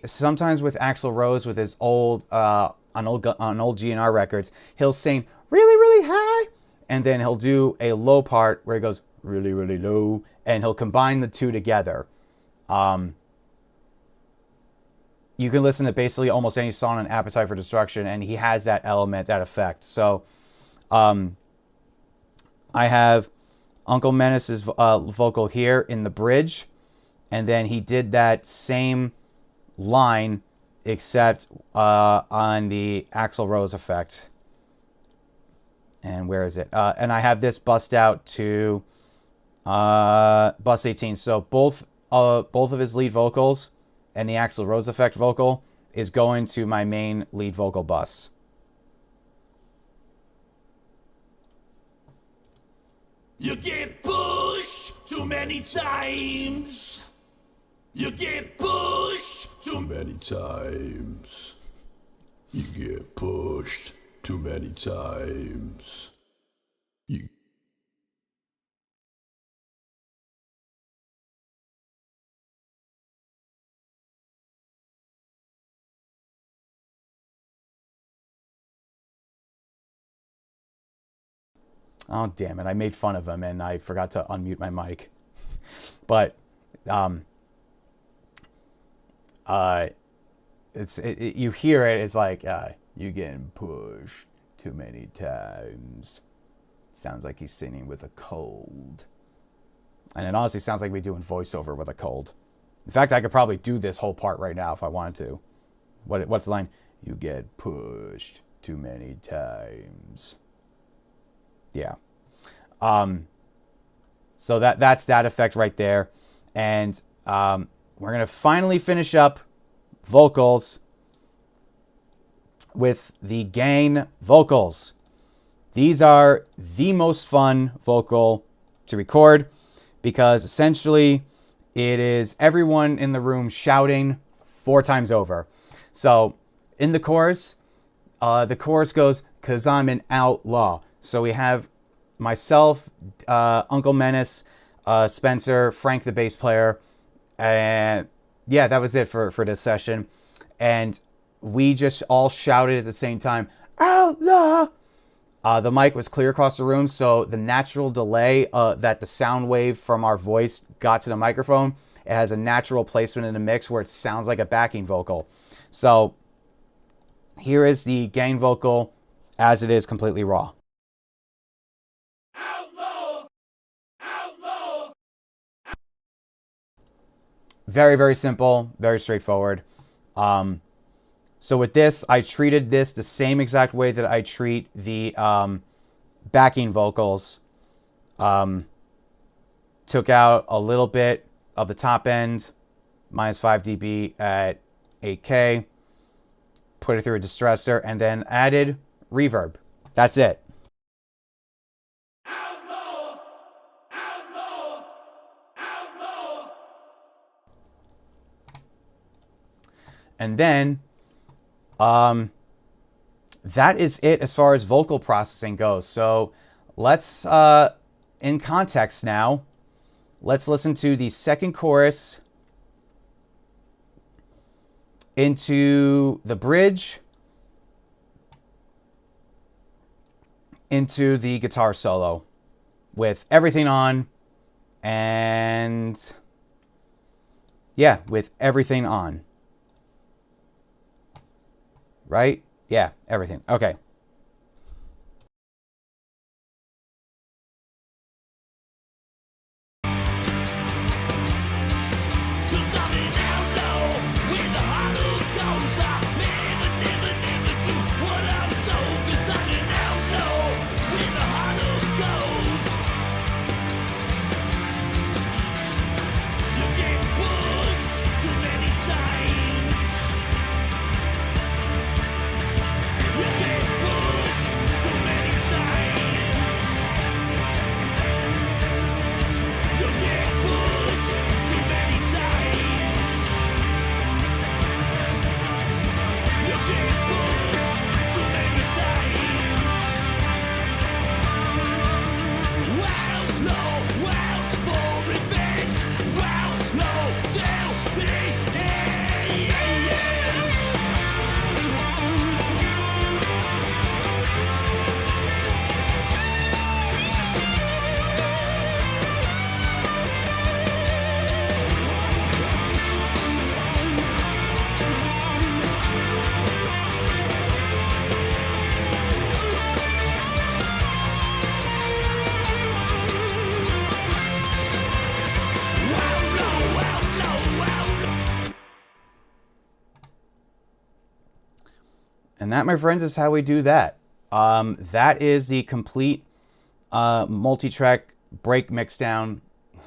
sometimes with Axl Rose, with his old on old GNR records, he'll sing really, really high, and then he'll do a low part where he goes really, really low, and he'll combine the two together. You can listen to basically almost any song on Appetite for Destruction, and he has that element, that effect. So I have Uncle Menace's vocal here in the bridge, and then he did that same line except on the Axl Rose effect. And where is it? And I have this bust out to bus 18. So both of his lead vocals and the Axl Rose effect vocal is going to my main lead vocal bus. You get pushed too many times. You get pushed too many times. You get pushed too many times. You Oh, damn it. I made fun of him and I forgot to unmute my mic. But you hear it, it's like, you getting pushed too many times. Sounds like he's singing with a cold. And it honestly sounds like we're doing voiceover with a cold. In fact, I could probably do this whole part right now if I wanted to. What's the line? You get pushed too many times. Yeah. So that's that effect right there. And we're going to finally finish up vocals with the gain vocals. These are the most fun vocal to record because essentially it is everyone in the room shouting 4 times over. So in the chorus goes, "'Cause I'm an outlaw." So we have myself, Uncle Menace, Spencer, Frank the bass player, and yeah, that was it for this session. And we just all shouted at the same time, "Outlaw!" The mic was clear across the room, so the natural delay that the sound wave from our voice got to the microphone, it has a natural placement in the mix where it sounds like a backing vocal. So here is the gain vocal as it is completely raw. Very, very simple, very straightforward. So with this, I treated this the same exact way that I treat the backing vocals. Took out a little bit of the top end, minus 5 dB at 8K, put it through a distressor, and then added reverb. That's it. Outlaw, outlaw, outlaw. And then that is it as far as vocal processing goes. So let's, in context now, let's listen to the second chorus into the bridge, into the guitar solo with everything on, and yeah, with everything on. Right? Yeah, everything. Okay. And that, my friends, is how we do that. That is the complete multi-track break mixdown.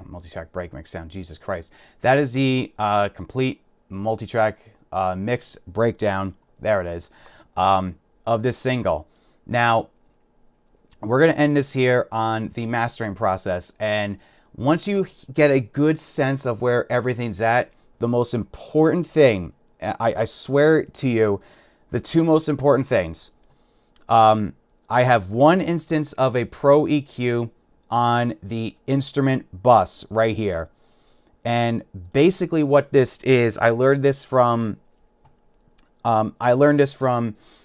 Multi-track break mixdown, Jesus Christ. That is the complete multi-track mix breakdown, there it is, of this single. Now, we're going to end this here on the mastering process. And once you get a good sense of where everything's at, the most important thing, I swear to you, the two most important things. I have one instance of a Pro EQ on the instrument bus right here. And basically what this is, I learned this from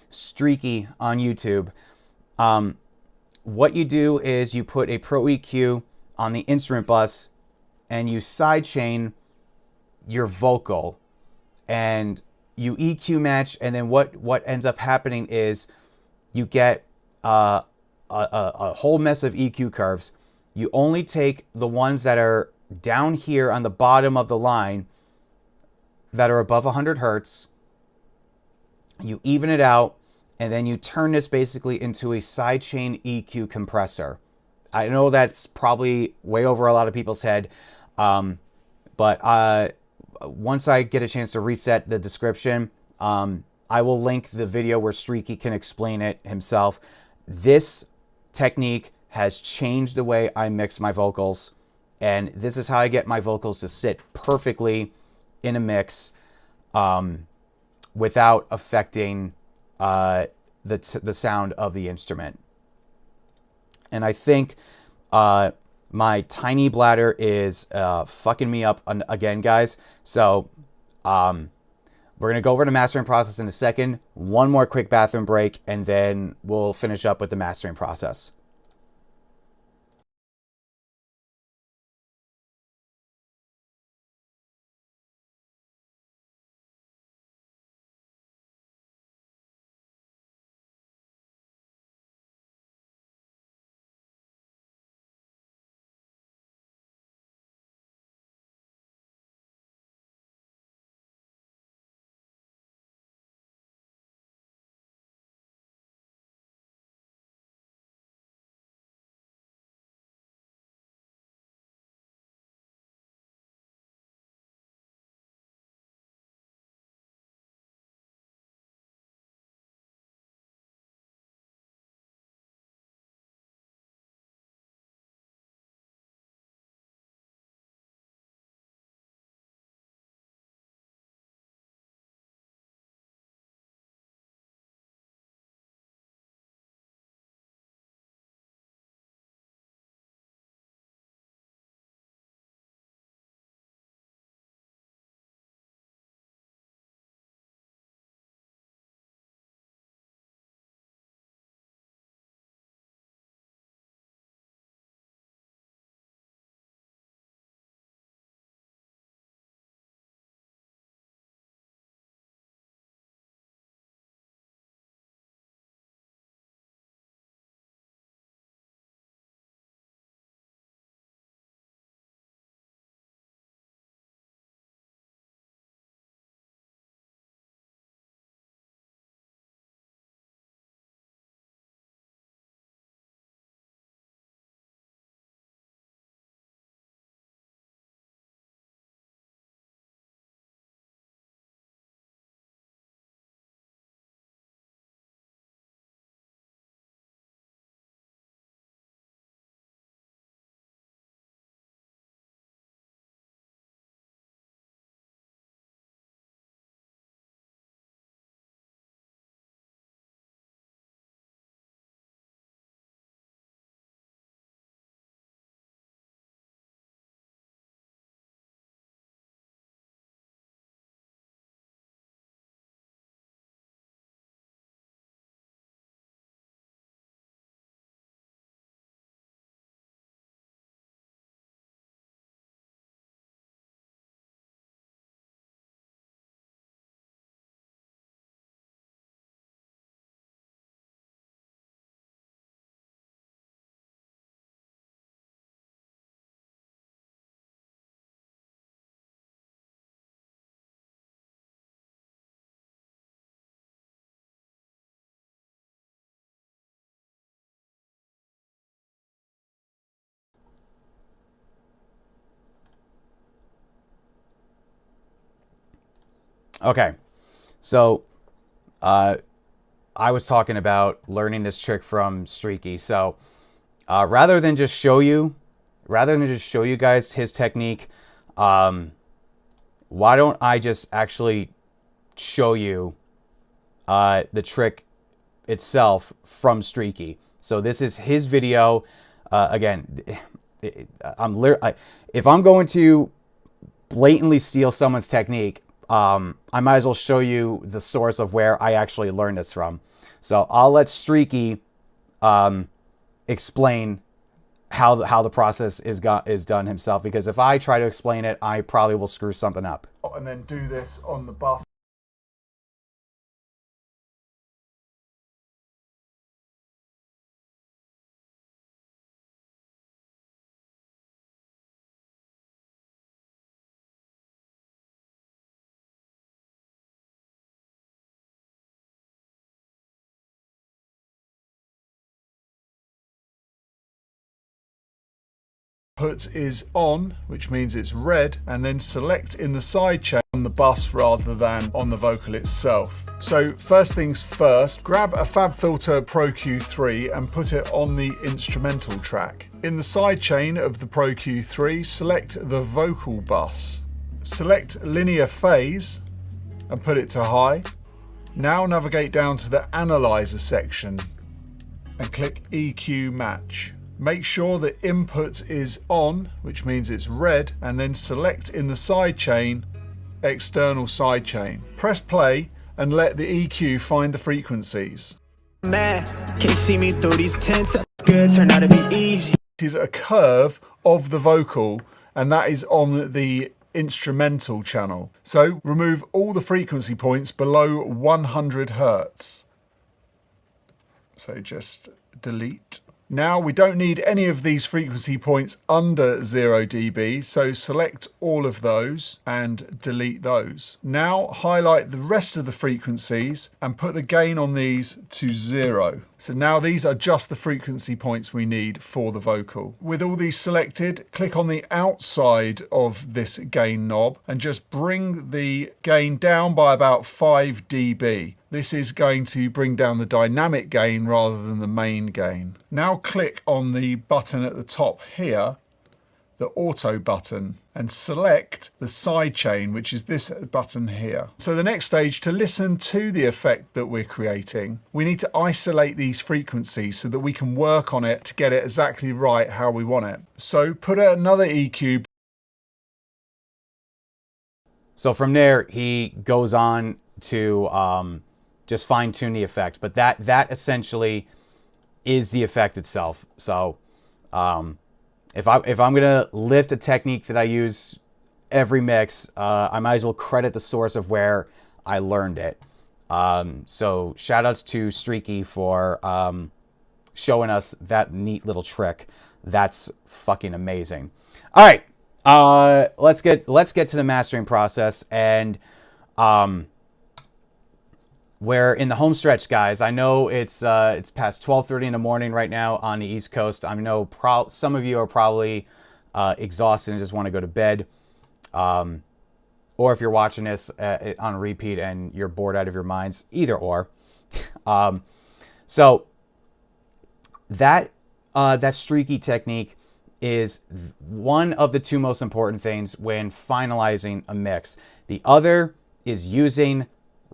Streaky on YouTube. What you do is you put a Pro EQ on the instrument bus and you sidechain your vocal and you EQ match, and then what ends up happening is you get a whole mess of EQ curves. You only take the ones that are down here on the bottom of the line that are above 100 hertz. You even it out, and then you turn this basically into a sidechain EQ compressor. I know that's probably way over a lot of people's head, but once I get a chance to reset the description, I will link the video where Streaky can explain it himself. This technique has changed the way I mix my vocals, and this is how I get my vocals to sit perfectly in a mix without affecting the sound of the instrument. And I think my tiny bladder is fucking me up again, guys. So we're going to go over the mastering process in a second. One more quick bathroom break, and then we'll finish up with the mastering process. Okay, so I was talking about learning this trick from Streaky. So rather than just show you guys his technique, why don't I just actually show you the trick itself from Streaky. So this is his video. Again, if I'm going to blatantly steal someone's technique, I might as well show you the source of where I actually learned this from. So I'll let Streaky explain how the process is done himself, because if I try to explain it, I probably will screw something up. And then do this on the bus. Input is on, which means it's red, and then select in the sidechain on the bus rather than on the vocal itself. So first things first, grab a FabFilter Pro Q3 and put it on the instrumental track. In the sidechain of the Pro Q3, select the vocal bus. Select linear phase and put it to high. Now navigate down to the analyzer section and click EQ match. Make sure the input is on, which means it's red, and then select in the sidechain, external sidechain. Press play and let the EQ find the frequencies. Man, can't see me through these tents. Good, turn out to be easy. This is a curve of the vocal, and that is on the instrumental channel. So remove all the frequency points below 100 Hertz. So just delete. Now we don't need any of these frequency points under 0 dB, so select all of those and delete those. Now highlight the rest of the frequencies and put the gain on these to 0. So now these are just the frequency points we need for the vocal. With all these selected, click on the outside of this gain knob and just bring the gain down by about 5 dB. This is going to bring down the dynamic gain rather than the main gain. Now click on the button at the top here, the auto button, and select the sidechain, which is this button here. So the next stage, to listen to the effect that we're creating, we need to isolate these frequencies so that we can work on it to get it exactly right how we want it. So put another EQ. So from there, he goes on to just fine tune the effect, but that essentially is the effect itself. So if I'm gonna lift a technique that I use every mix, I might as well credit the source of where I learned it. So shout outs to Streaky for showing us that neat little trick. That's fucking amazing. All right, let's get to the mastering process, and we're in the home stretch, guys. I know it's past 12:30 in the morning right now on the East Coast. I know some of you are probably exhausted and just want to go to bed. Or if you're watching this on repeat and you're bored out of your minds, either or. So that Streaky technique is one of the two most important things when finalizing a mix. The other is using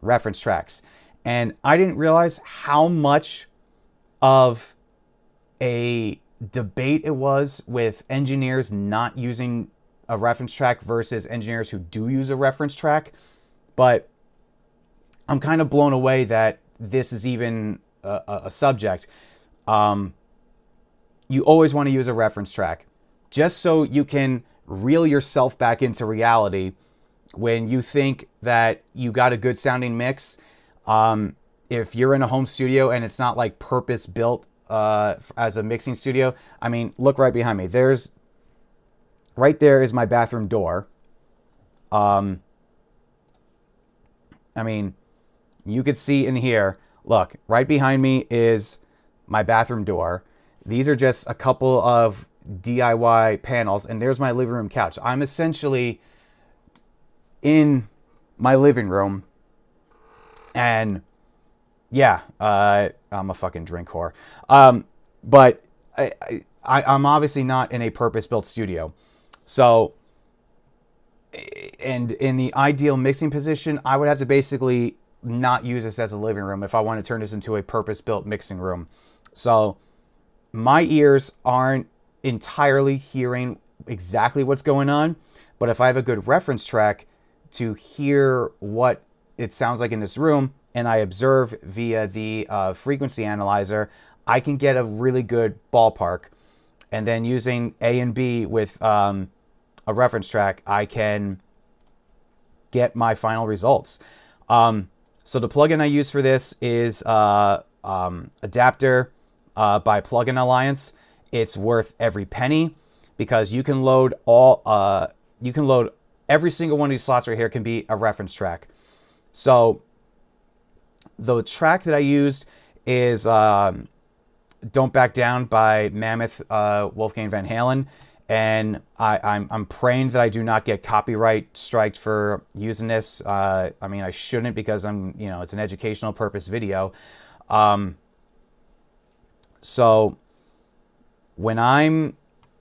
reference tracks. And I didn't realize how much of a debate it was with engineers not using a reference track versus engineers who do use a reference track. But I'm kind of blown away that this is even a subject. You always want to use a reference track just so you can reel yourself back into reality when you think that you got a good sounding mix. If you're in a home studio and it's not like purpose built as a mixing studio, I mean, look right behind me. Right there is my bathroom door. I mean, you could see in here, look, right behind me is my bathroom door. These are just a couple of DIY panels, and there's my living room couch. I'm essentially in my living room. And yeah, I'm a fucking drink whore. But I'm obviously not in a purpose-built studio. So, and in the ideal mixing position, I would have to basically not use this as a living room if I want to turn this into a purpose-built mixing room. So my ears aren't entirely hearing exactly what's going on, but if I have a good reference track to hear what it sounds like in this room, and I observe via the frequency analyzer, I can get a really good ballpark. And then using A and B with a reference track, I can get my final results. So the plugin I use for this is Adapter by Plugin Alliance. It's worth every penny because you can load every single one of these slots right here can be a reference track. So the track that I used is Don't Back Down by Mammoth Wolfgang Van Halen. And I'm praying that I do not get copyright striked for using this. I mean, I shouldn't because it's an educational purpose video. So when I'm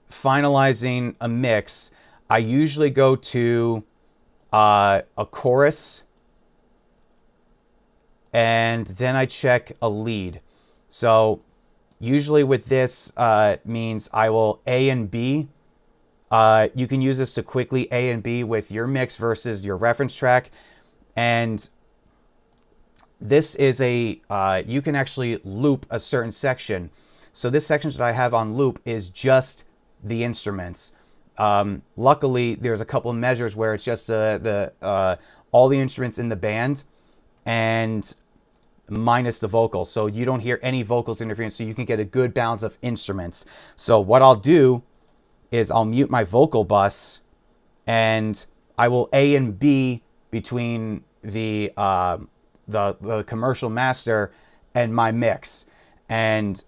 finalizing a mix, I usually go to a chorus and then I check a lead. So usually with this means I will A and B. You can use this to quickly A and B with your mix versus your reference track. And this is you can actually loop a certain section. So this section that I have on loop is just the instruments. Luckily, there's a couple of measures where it's just all the instruments in the band and minus the vocals. So you don't hear any vocals interference, so you can get a good balance of instruments. So what I'll do is I'll mute my vocal bus and I will A and B between the commercial master and my mix. And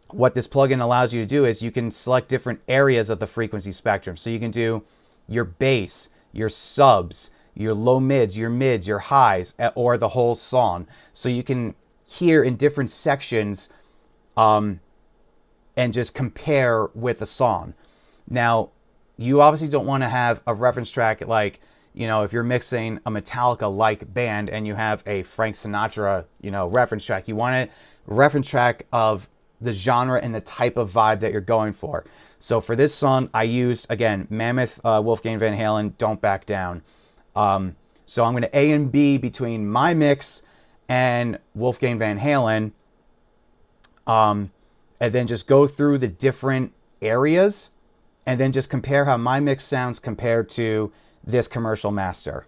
what this plugin allows you to do is you can select different areas of the frequency spectrum. So you can do your bass, your subs, your low mids, your highs, or the whole song. So you can hear in different sections and just compare with a song. Now, you obviously don't want to have a reference track like, if you're mixing a Metallica-like band and you have a Frank Sinatra, reference track, you want a reference track of the genre and the type of vibe that you're going for. So for this song, I used, again, Mammoth Wolfgang Van Halen, Don't Back Down. So I'm going to A and B between my mix and Wolfgang Van Halen, and then just go through the different areas and then just compare how my mix sounds compared to this commercial master.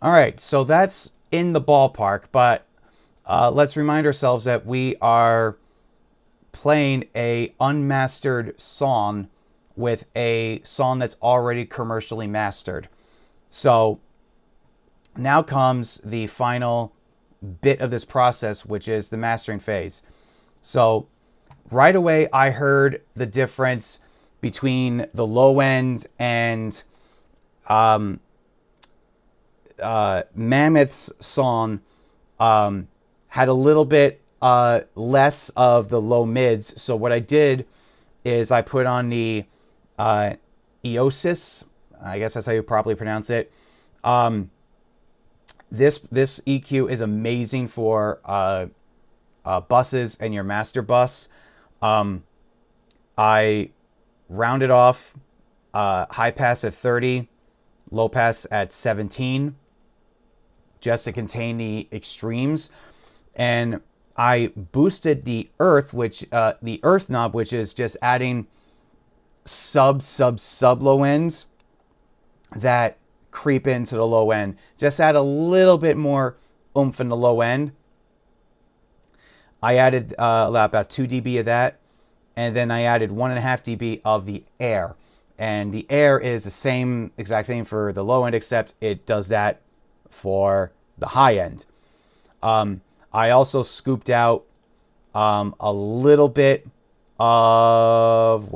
All right, so that's in the ballpark, but let's remind ourselves that we are playing a unmastered song with a song that's already commercially mastered. So now comes the final bit of this process, which is the mastering phase. So right away, I heard the difference between the low end and Mammoth's song had a little bit less of the low mids. So what I did is I put on the Eosis. I guess that's how you properly pronounce it. This EQ is amazing for buses and your master bus. I rounded off high pass at 30, low pass at 17, just to contain the extremes. And I boosted the earth, the earth knob, which is just adding sub low ends that creep into the low end. Just add a little bit more oomph in the low end. I added about 2 dB of that, and then I added 1.5 dB of the air. And the air is the same exact thing for the low end, except it does that for the high end. I also scooped out a little bit of,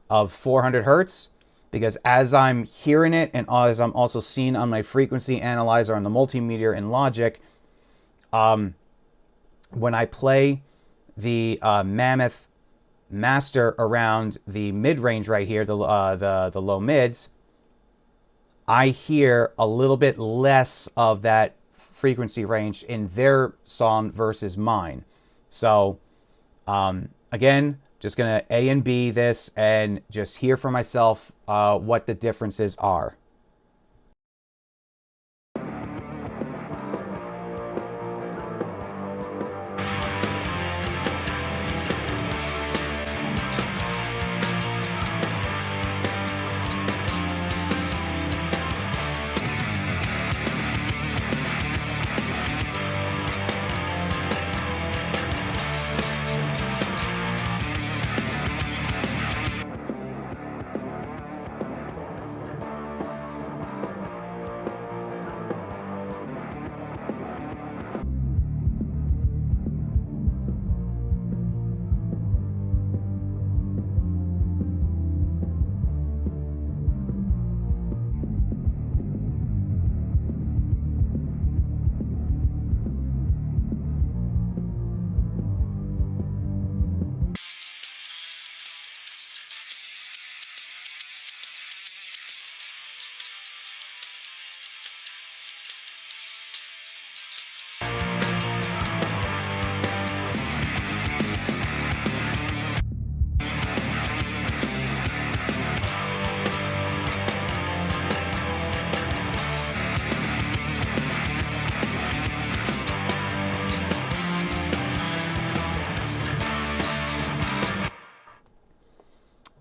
of 400 hertz, because as I'm hearing it and as I'm also seeing on my frequency analyzer on the multimeter in Logic, when I play the Mammoth master around the mid-range right here, the low mids, I hear a little bit less of that frequency range in their song versus mine. So again, just gonna A and B this and just hear for myself what the differences are.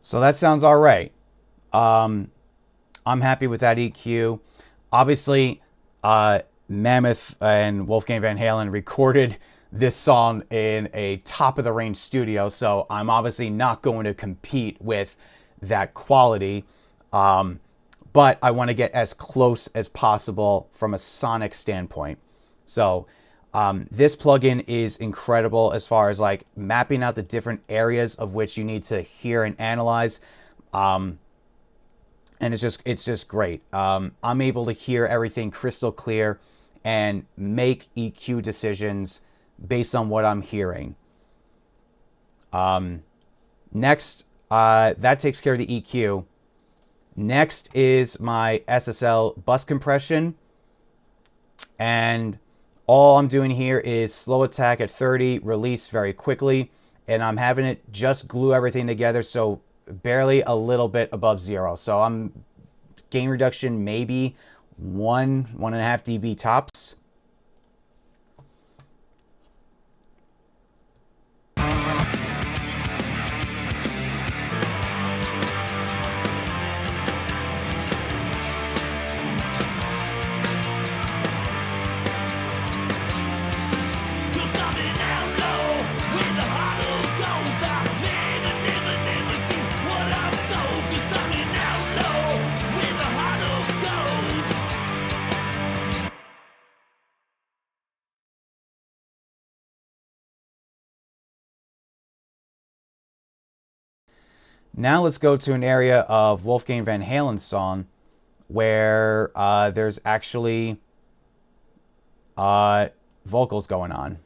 So that sounds all right. I'm happy with that EQ. Obviously, Mammoth and Wolfgang Van Halen recorded this song in a top-of-the-range studio, so I'm obviously not going to compete with that quality. But I want to get as close as possible from a sonic standpoint. So this plugin is incredible as far as like mapping out the different areas of which you need to hear and analyze. And it's just great. I'm able to hear everything crystal clear and make EQ decisions based on what I'm hearing. Next, that takes care of the EQ. Next is my SSL bus compression. And all I'm doing here is slow attack at 30, release very quickly, and I'm having it just glue everything together, so barely a little bit above 0. So I'm gain reduction maybe 1.5 dB tops. Now let's go to an area of Wolfgang Van Halen's song where there's actually vocals going on.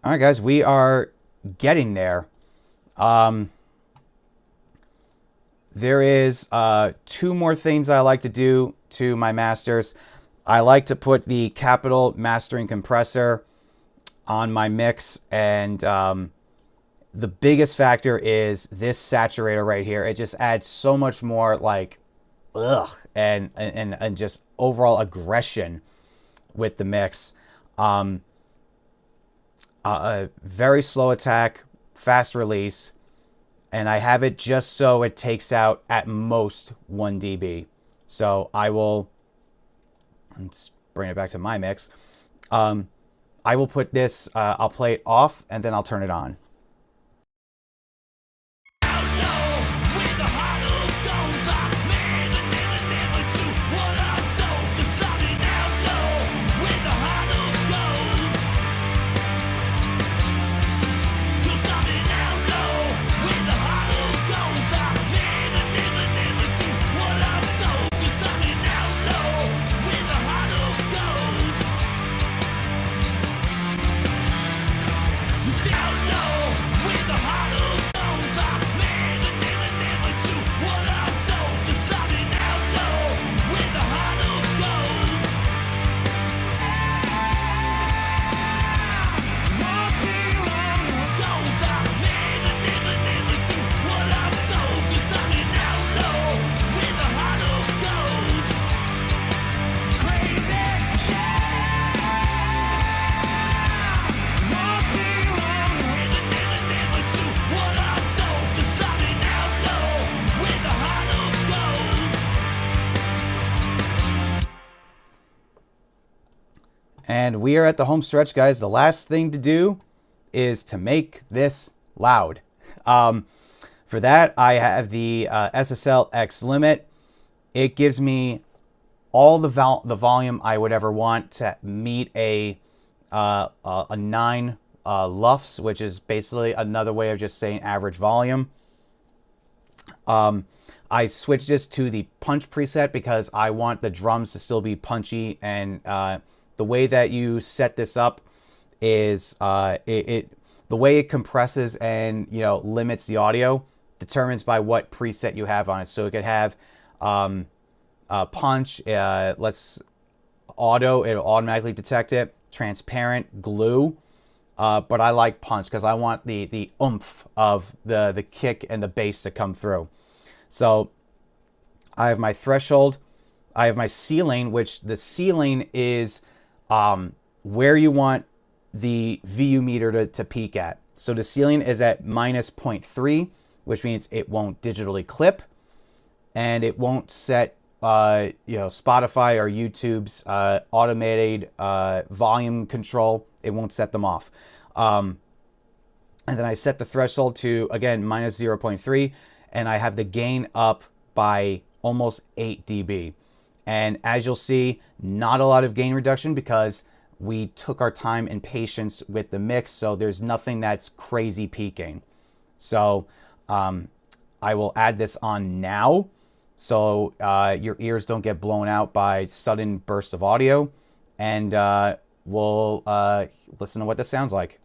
All right, guys, we are getting there. There is 2 more things I like to do to my masters. I like to put the Capital Mastering Compressor on my mix, and the biggest factor is this saturator right here. It just adds so much more like and just overall aggression with the mix. A very slow attack, fast release, and I have it just so it takes out at most 1 dB. So I will, let's bring it back to my mix. I will put this, I'll play it off and then I'll turn it on. And we are at the home stretch, guys. The last thing to do is to make this loud. For that, I have the SSL X Limit. It gives me all the volume I would ever want to meet a 9 LUFS, which is basically another way of just saying average volume. I switched this to the punch preset because I want the drums to still be punchy, and the way that you set this up is the way it compresses and limits the audio determines by what preset you have on it. So it could have punch, let's auto, it'll automatically detect it, transparent, glue, but I like punch because I want the oomph of the kick and the bass to come through. So I have my threshold, I have my ceiling, which the ceiling is where you want the VU meter to peak at. So the ceiling is at -0.3, which means it won't digitally clip. and it won't set Spotify or YouTube's automated volume control. It won't set them off. And then I set the threshold to, again, minus 0.3, and I have the gain up by almost 8 dB. And as you'll see, not a lot of gain reduction because we took our time and patience with the mix, so there's nothing that's crazy peaking. So I will add this on now, so your ears don't get blown out by sudden burst of audio, and we'll listen to what this sounds like.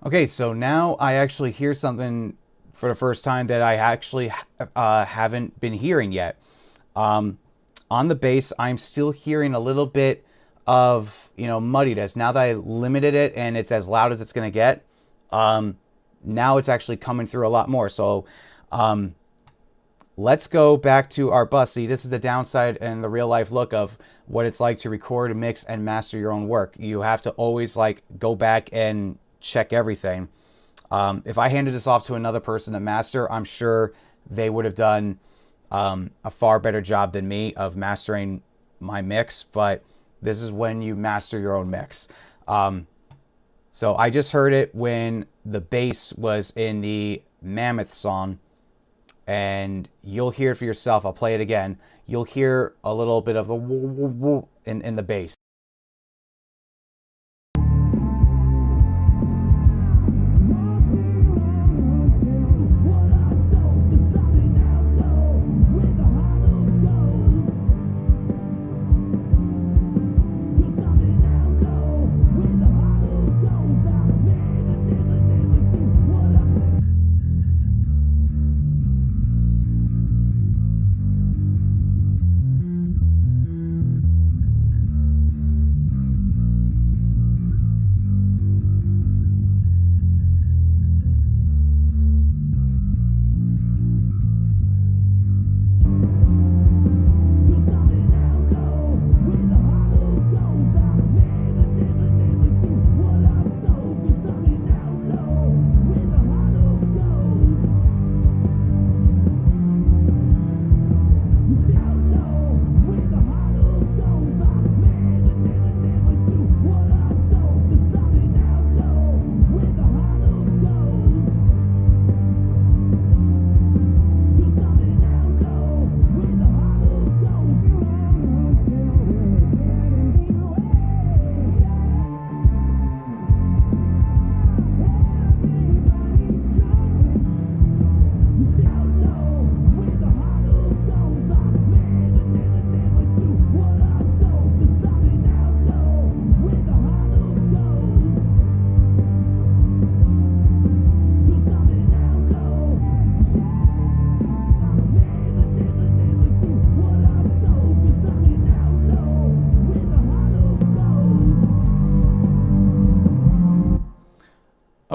Okay, so now I actually hear something for the first time that I actually haven't been hearing yet. On the bass, I'm still hearing a little bit of, muddiness. Now that I limited it and it's as loud as it's going to get, now it's actually coming through a lot more. So let's go back to our bus. See, this is the downside and the real life look of what it's like to record, mix, and master your own work. You have to always go back and check everything. If I handed this off to another person to master, I'm sure they would have done a far better job than me of mastering my mix, but this is when you master your own mix. So I just heard it when the bass was in the Mammoth song, and you'll hear it for yourself. I'll play it again. You'll hear a little bit of the woo, woo, woo in the bass.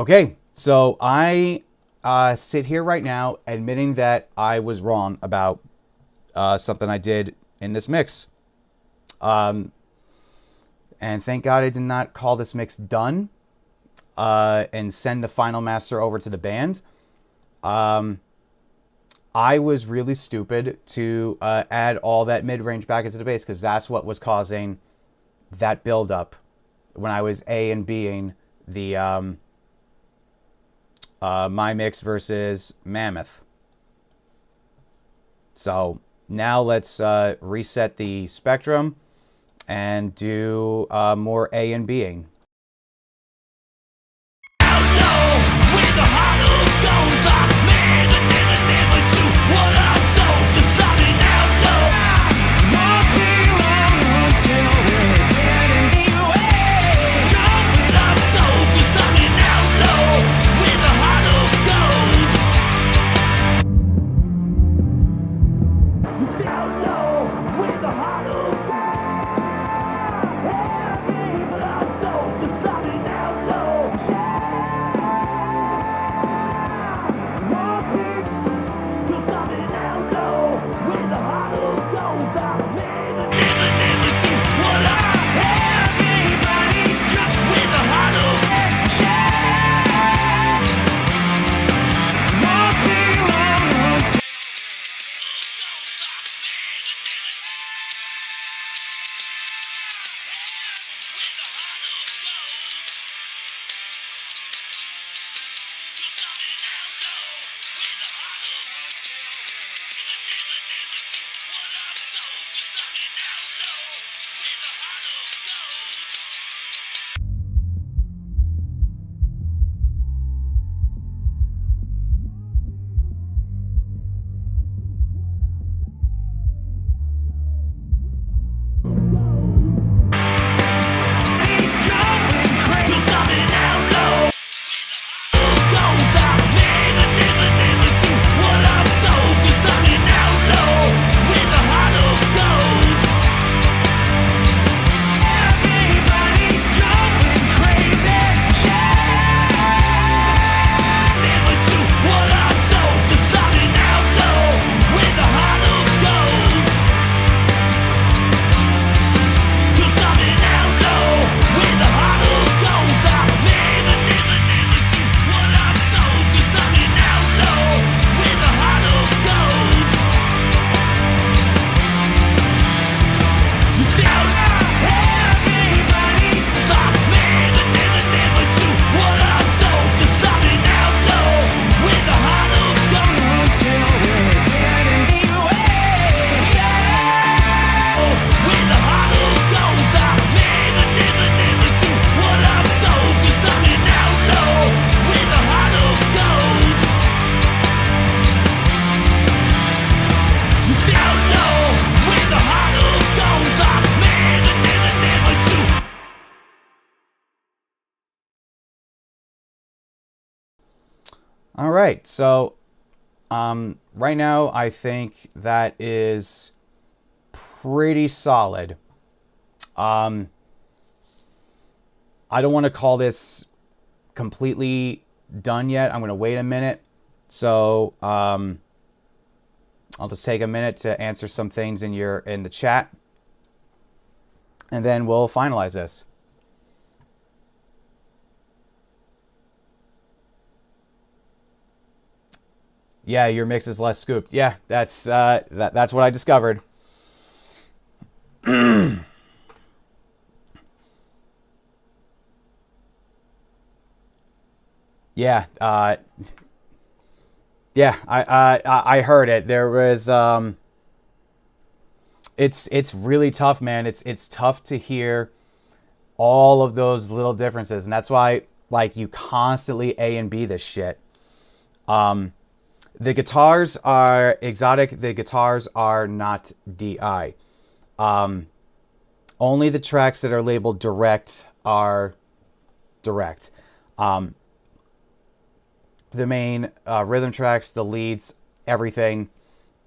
Okay, so I sit here right now admitting that I was wrong about something I did in this mix. And thank God I did not call this mix done and send the final master over to the band. I was really stupid to add all that mid-range back into the bass because that's what was causing that buildup when I was A and Bing the my mix versus Mammoth. So now let's reset the spectrum and do more A and Bing. All right, so right now I think that is pretty solid. I don't want to call this completely done yet. I'm going to wait a minute. So I'll just take a minute to answer some things in the chat, and then we'll finalize this. Yeah, your mix is less scooped. Yeah, that's what I discovered. Yeah, yeah, I heard it. There was it's really tough, man. It's tough to hear all of those little differences, and that's why like you constantly A and B this shit. The guitars are exotic. The guitars are not DI. Only the tracks that are labeled direct are direct. The main rhythm tracks, the leads, everything,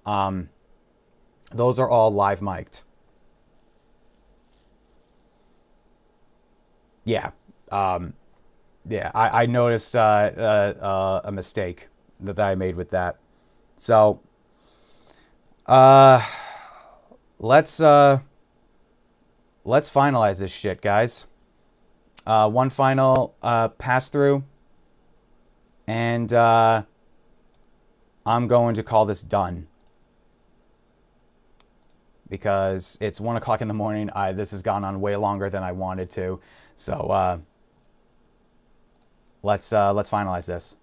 those are all live mic'd. Yeah. yeah, I noticed a mistake that I made with that. So let's finalize this shit, guys. One final pass through, and I'm going to call this done because it's 1 o'clock in the morning. This has gone on way longer than I wanted to, so let's finalize this.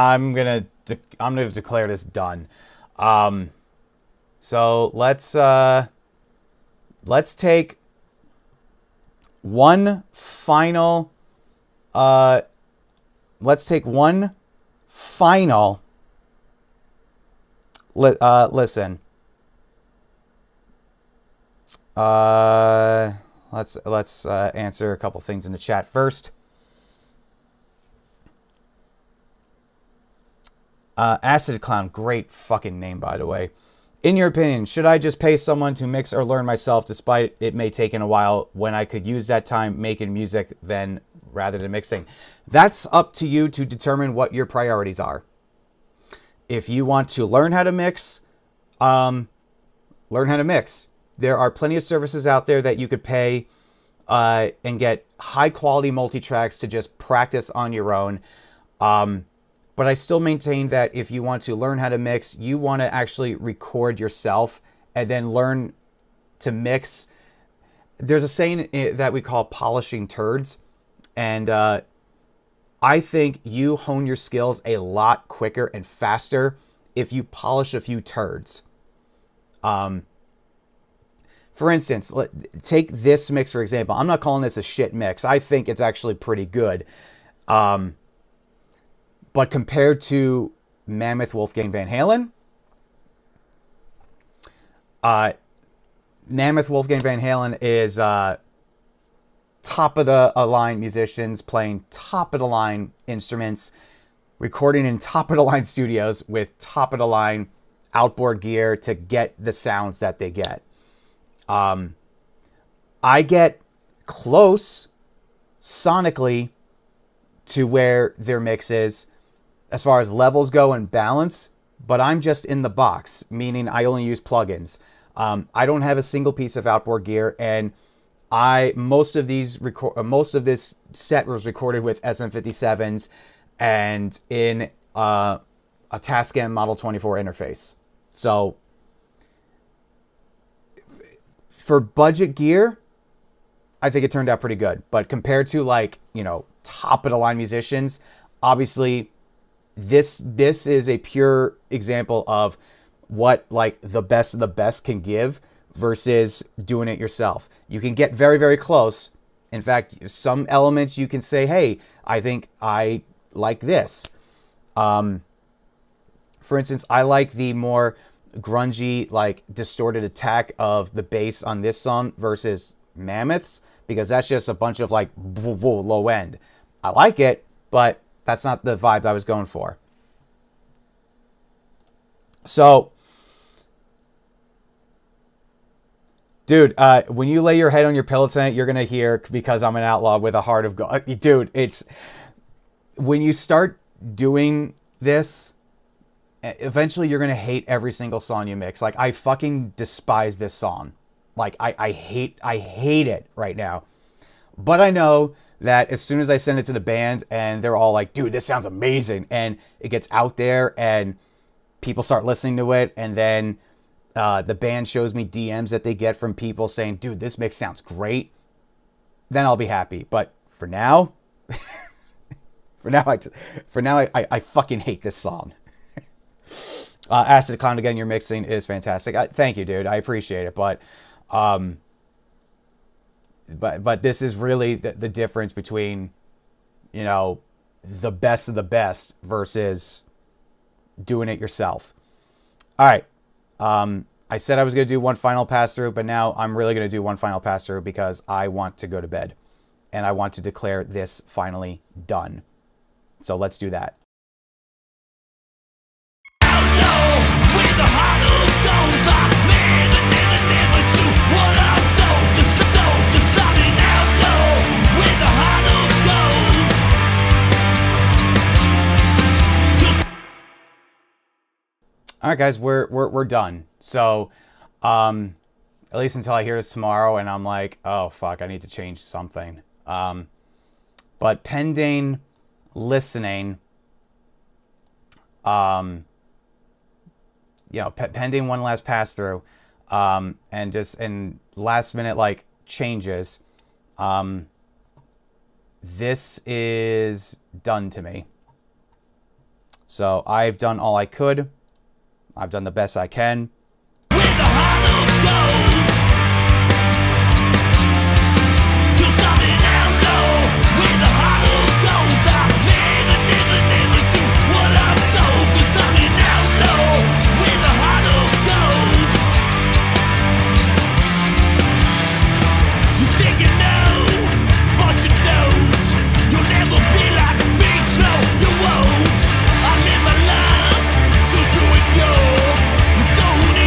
I'm gonna declare this done. So let's take one final listen. Let's answer a couple things in the chat first. Acid Clown, great fucking name, by the way. In your opinion, should I just pay someone to mix or learn myself, despite it may take in a while, when I could use that time making music then rather than mixing? That's up to you to determine what your priorities are. If you want to learn how to mix, learn how to mix. There are plenty of services out there that you could pay and get high quality multi-tracks to just practice on your own. But I still maintain that if you want to learn how to mix, you want to actually record yourself and then learn to mix. There's a saying that we call polishing turds. And I think you hone your skills a lot quicker and faster if you polish a few turds. For instance, take this mix, for example. I'm not calling this a shit mix. I think it's actually pretty good. But compared to Mammoth Wolfgang Van Halen, Mammoth Wolfgang Van Halen is top of the line musicians playing top of the line instruments, recording in top of the line studios with top of the line outboard gear to get the sounds that they get. I get close sonically to where their mix is as far as levels go and balance, but I'm just in the box, meaning I only use plugins. I don't have a single piece of outboard gear, and most of this set was recorded with SM57s and in a Tascam Model 24 interface. So for budget gear, I think it turned out pretty good. But compared to top of the line musicians, obviously this is a pure example of what the best of the best can give versus doing it yourself. You can get very, very close. In fact, some elements you can say, hey, I think I like this. For instance, I like the more grungy, distorted attack of the bass on this song versus Mammoth's. because that's just a bunch of like low end. I like it, but that's not the vibe I was going for. So, dude, when you lay your head on your pillow tonight, you're going to hear Because I'm an Outlaw with a Heart of Gold. Dude, it's... When you start doing this, eventually you're going to hate every single song you mix. Like, I fucking despise this song. Like, I hate it right now. But I know that as soon as I send it to the band and they're all like, dude, this sounds amazing, and it gets out there and people start listening to it, and then the band shows me DMs that they get from people saying, dude, this mix sounds great, then I'll be happy. But for now, I fucking hate this song. Acid Clown, again, your mixing is fantastic. Thank you, dude. I appreciate it. But this is really the difference between, you know, the best of the best versus doing it yourself. All right. I said I was going to do one final pass through, but now I'm really going to do one final pass through because I want to go to bed and I want to declare this finally done. So let's do that. All right, guys, we're done. So, at least until I hear this tomorrow, and I'm like, oh fuck, I need to change something. But pending listening, you know, pending one last pass through, and last minute like changes, this is done to me. So I've done all I could. I've done the best I can. Don't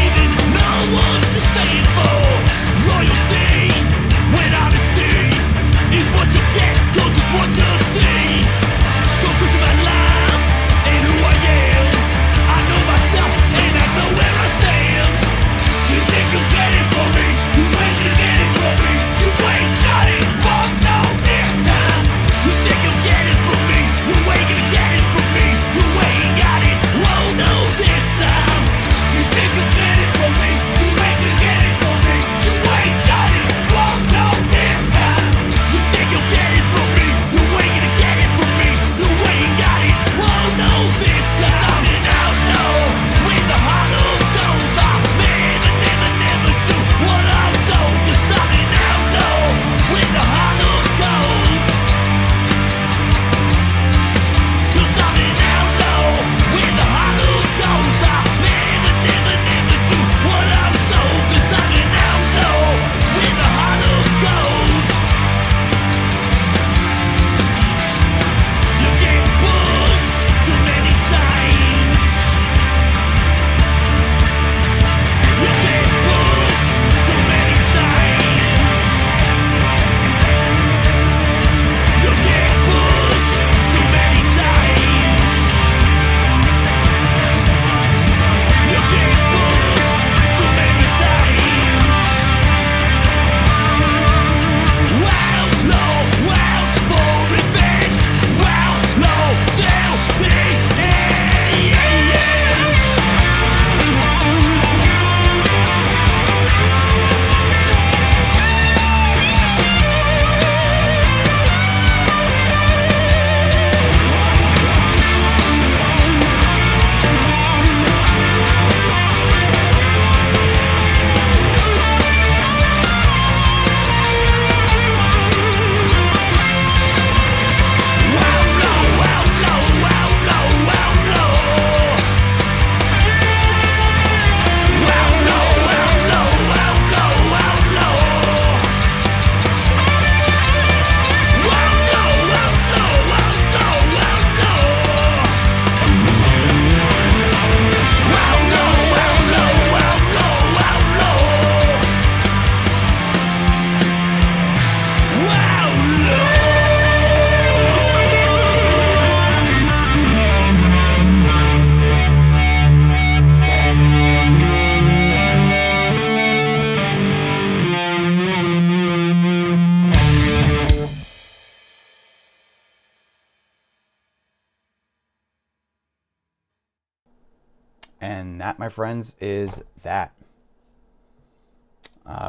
And that, my friends, is that.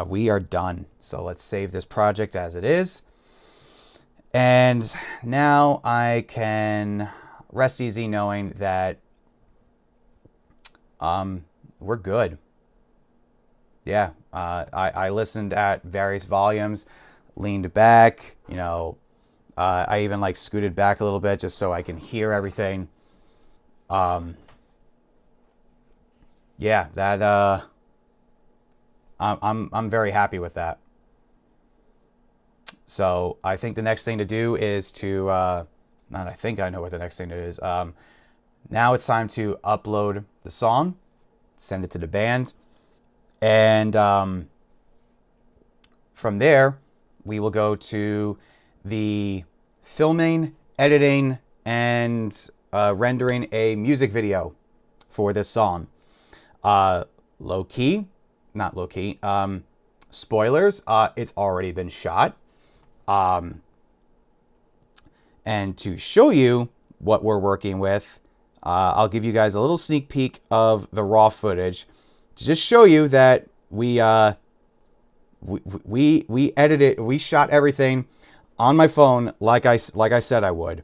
We are done. So let's save this project as it is. And now I can rest easy knowing that we're good. Yeah, I listened at various volumes, leaned back, you know, I even like scooted back a little bit just so I can hear everything. Yeah, that I'm very happy with that. So I think the next thing to do is to not I think I know what the next thing to do is. Now it's time to upload the song, send it to the band, and from there we will go to the filming, editing, and rendering a music video for this song. Not low key. Spoilers. It's already been shot. And to show you what we're working with, I'll give you guys a little sneak peek of the raw footage to just show you that we edited, we shot everything on my phone like I said I would.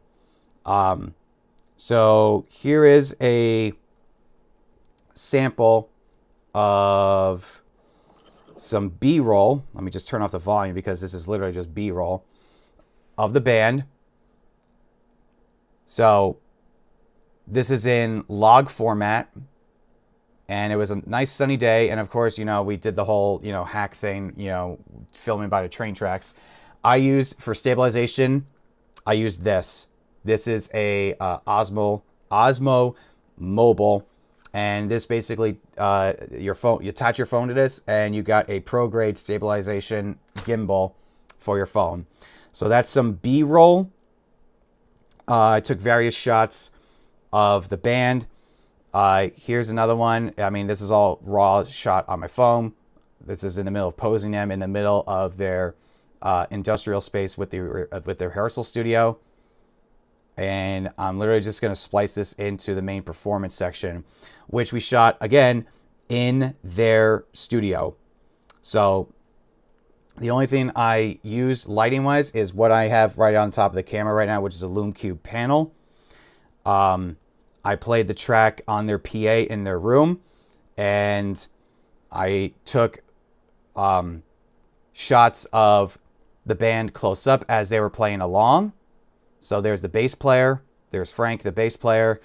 So here is a sample of some B-roll. Let me just turn off the volume because this is literally just B-roll of the band. So this is in log format, and it was a nice sunny day. And of course, you know, we did the whole, you know, hack thing, you know, filming by the train tracks. I used for stabilization, I used this. This is a Osmo Mobile. And this basically, your phone, you attach your phone to this and you got a pro grade stabilization gimbal for your phone. So that's some B-roll. I took various shots of the band. Here's another one. I mean, this is all raw shot on my phone. This is in the middle of posing them in the middle of their industrial space with their rehearsal studio. And I'm literally just going to splice this into the main performance section, which we shot again in their studio. So the only thing I use lighting wise is what I have right on top of the camera right now, which is a Lume Cube panel. I played the track on their PA in their room, and I took shots of the band close up as they were playing along. So there's the bass player. There's Frank, the bass player.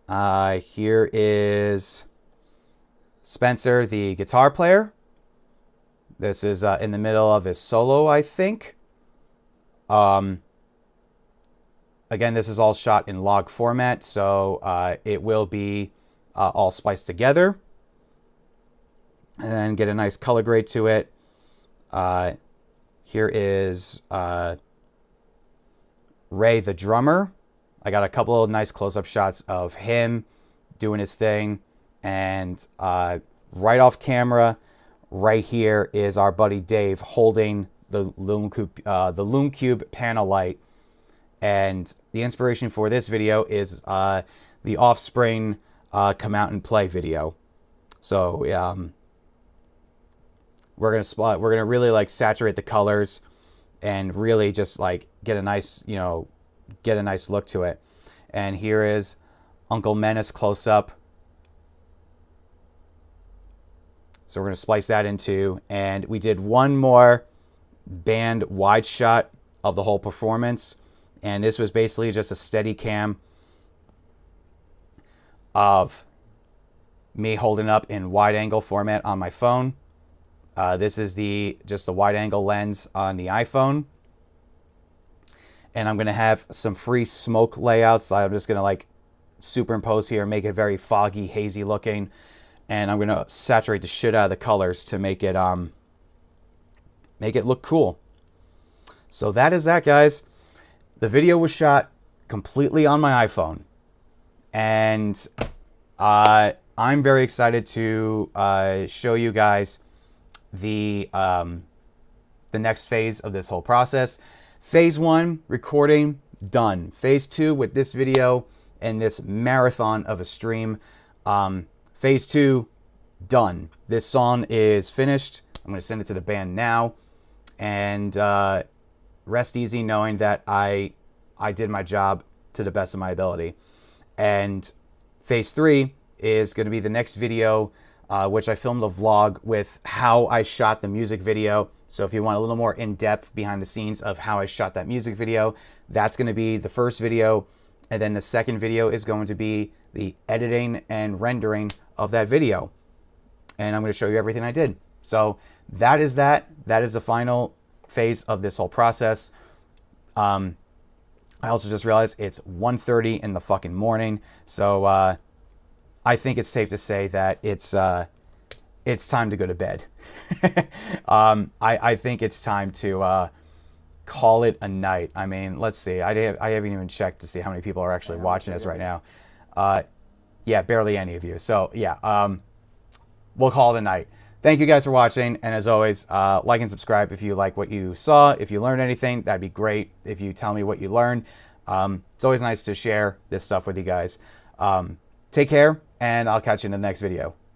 Here is Spencer, the guitar player. This is in the middle of his solo, I think. Again, this is all shot in log format, so it will be all spliced together. And then get a nice color grade to it. Here is Ray, the drummer. I got a couple of nice close-up shots of him doing his thing. And right off camera, right here is our buddy Dave holding the Lume Cube panel light. And the inspiration for this video is the Offspring Come Out and Play video. So we're gonna really like saturate the colors and really just like get a nice, you know, get a nice look to it. And here is Uncle Menace close up. So we're gonna splice that into, and we did one more band wide shot of the whole performance. And this was basically just a steady cam of me holding up in wide angle format on my phone. This is just the wide angle lens on the iPhone. And I'm going to have some free smoke layouts. I'm just going to like superimpose here, make it very foggy, hazy looking. And I'm going to saturate the shit out of the colors to make it look cool. So that is that, guys. The video was shot completely on my iPhone. And I'm very excited to show you guys the next phase of this whole process. Phase 1, recording, done. Phase 2 with this video in this marathon of a stream. Phase 2, done. This song is finished. I'm going to send it to the band now. And rest easy knowing that I did my job to the best of my ability. And phase 3 is going to be the next video, which I filmed a vlog with how I shot the music video. So if you want a little more in-depth behind the scenes of how I shot that music video, that's going to be the first video. And then the second video is going to be the editing and rendering of that video. And I'm going to show you everything I did. So that is that. That is the final phase of this whole process. I also just realized it's 1:30 in the fucking morning. So I think it's safe to say that it's time to go to bed. I think it's time to call it a night. I mean, let's see. I haven't even checked to see how many people are actually watching this right now. Yeah, barely any of you. So yeah, we'll call it a night. Thank you guys for watching. And as always, like and subscribe if you like what you saw. If you learned anything, that'd be great. If you tell me what you learned, it's always nice to share this stuff with you guys. Take care, and I'll catch you in the next video.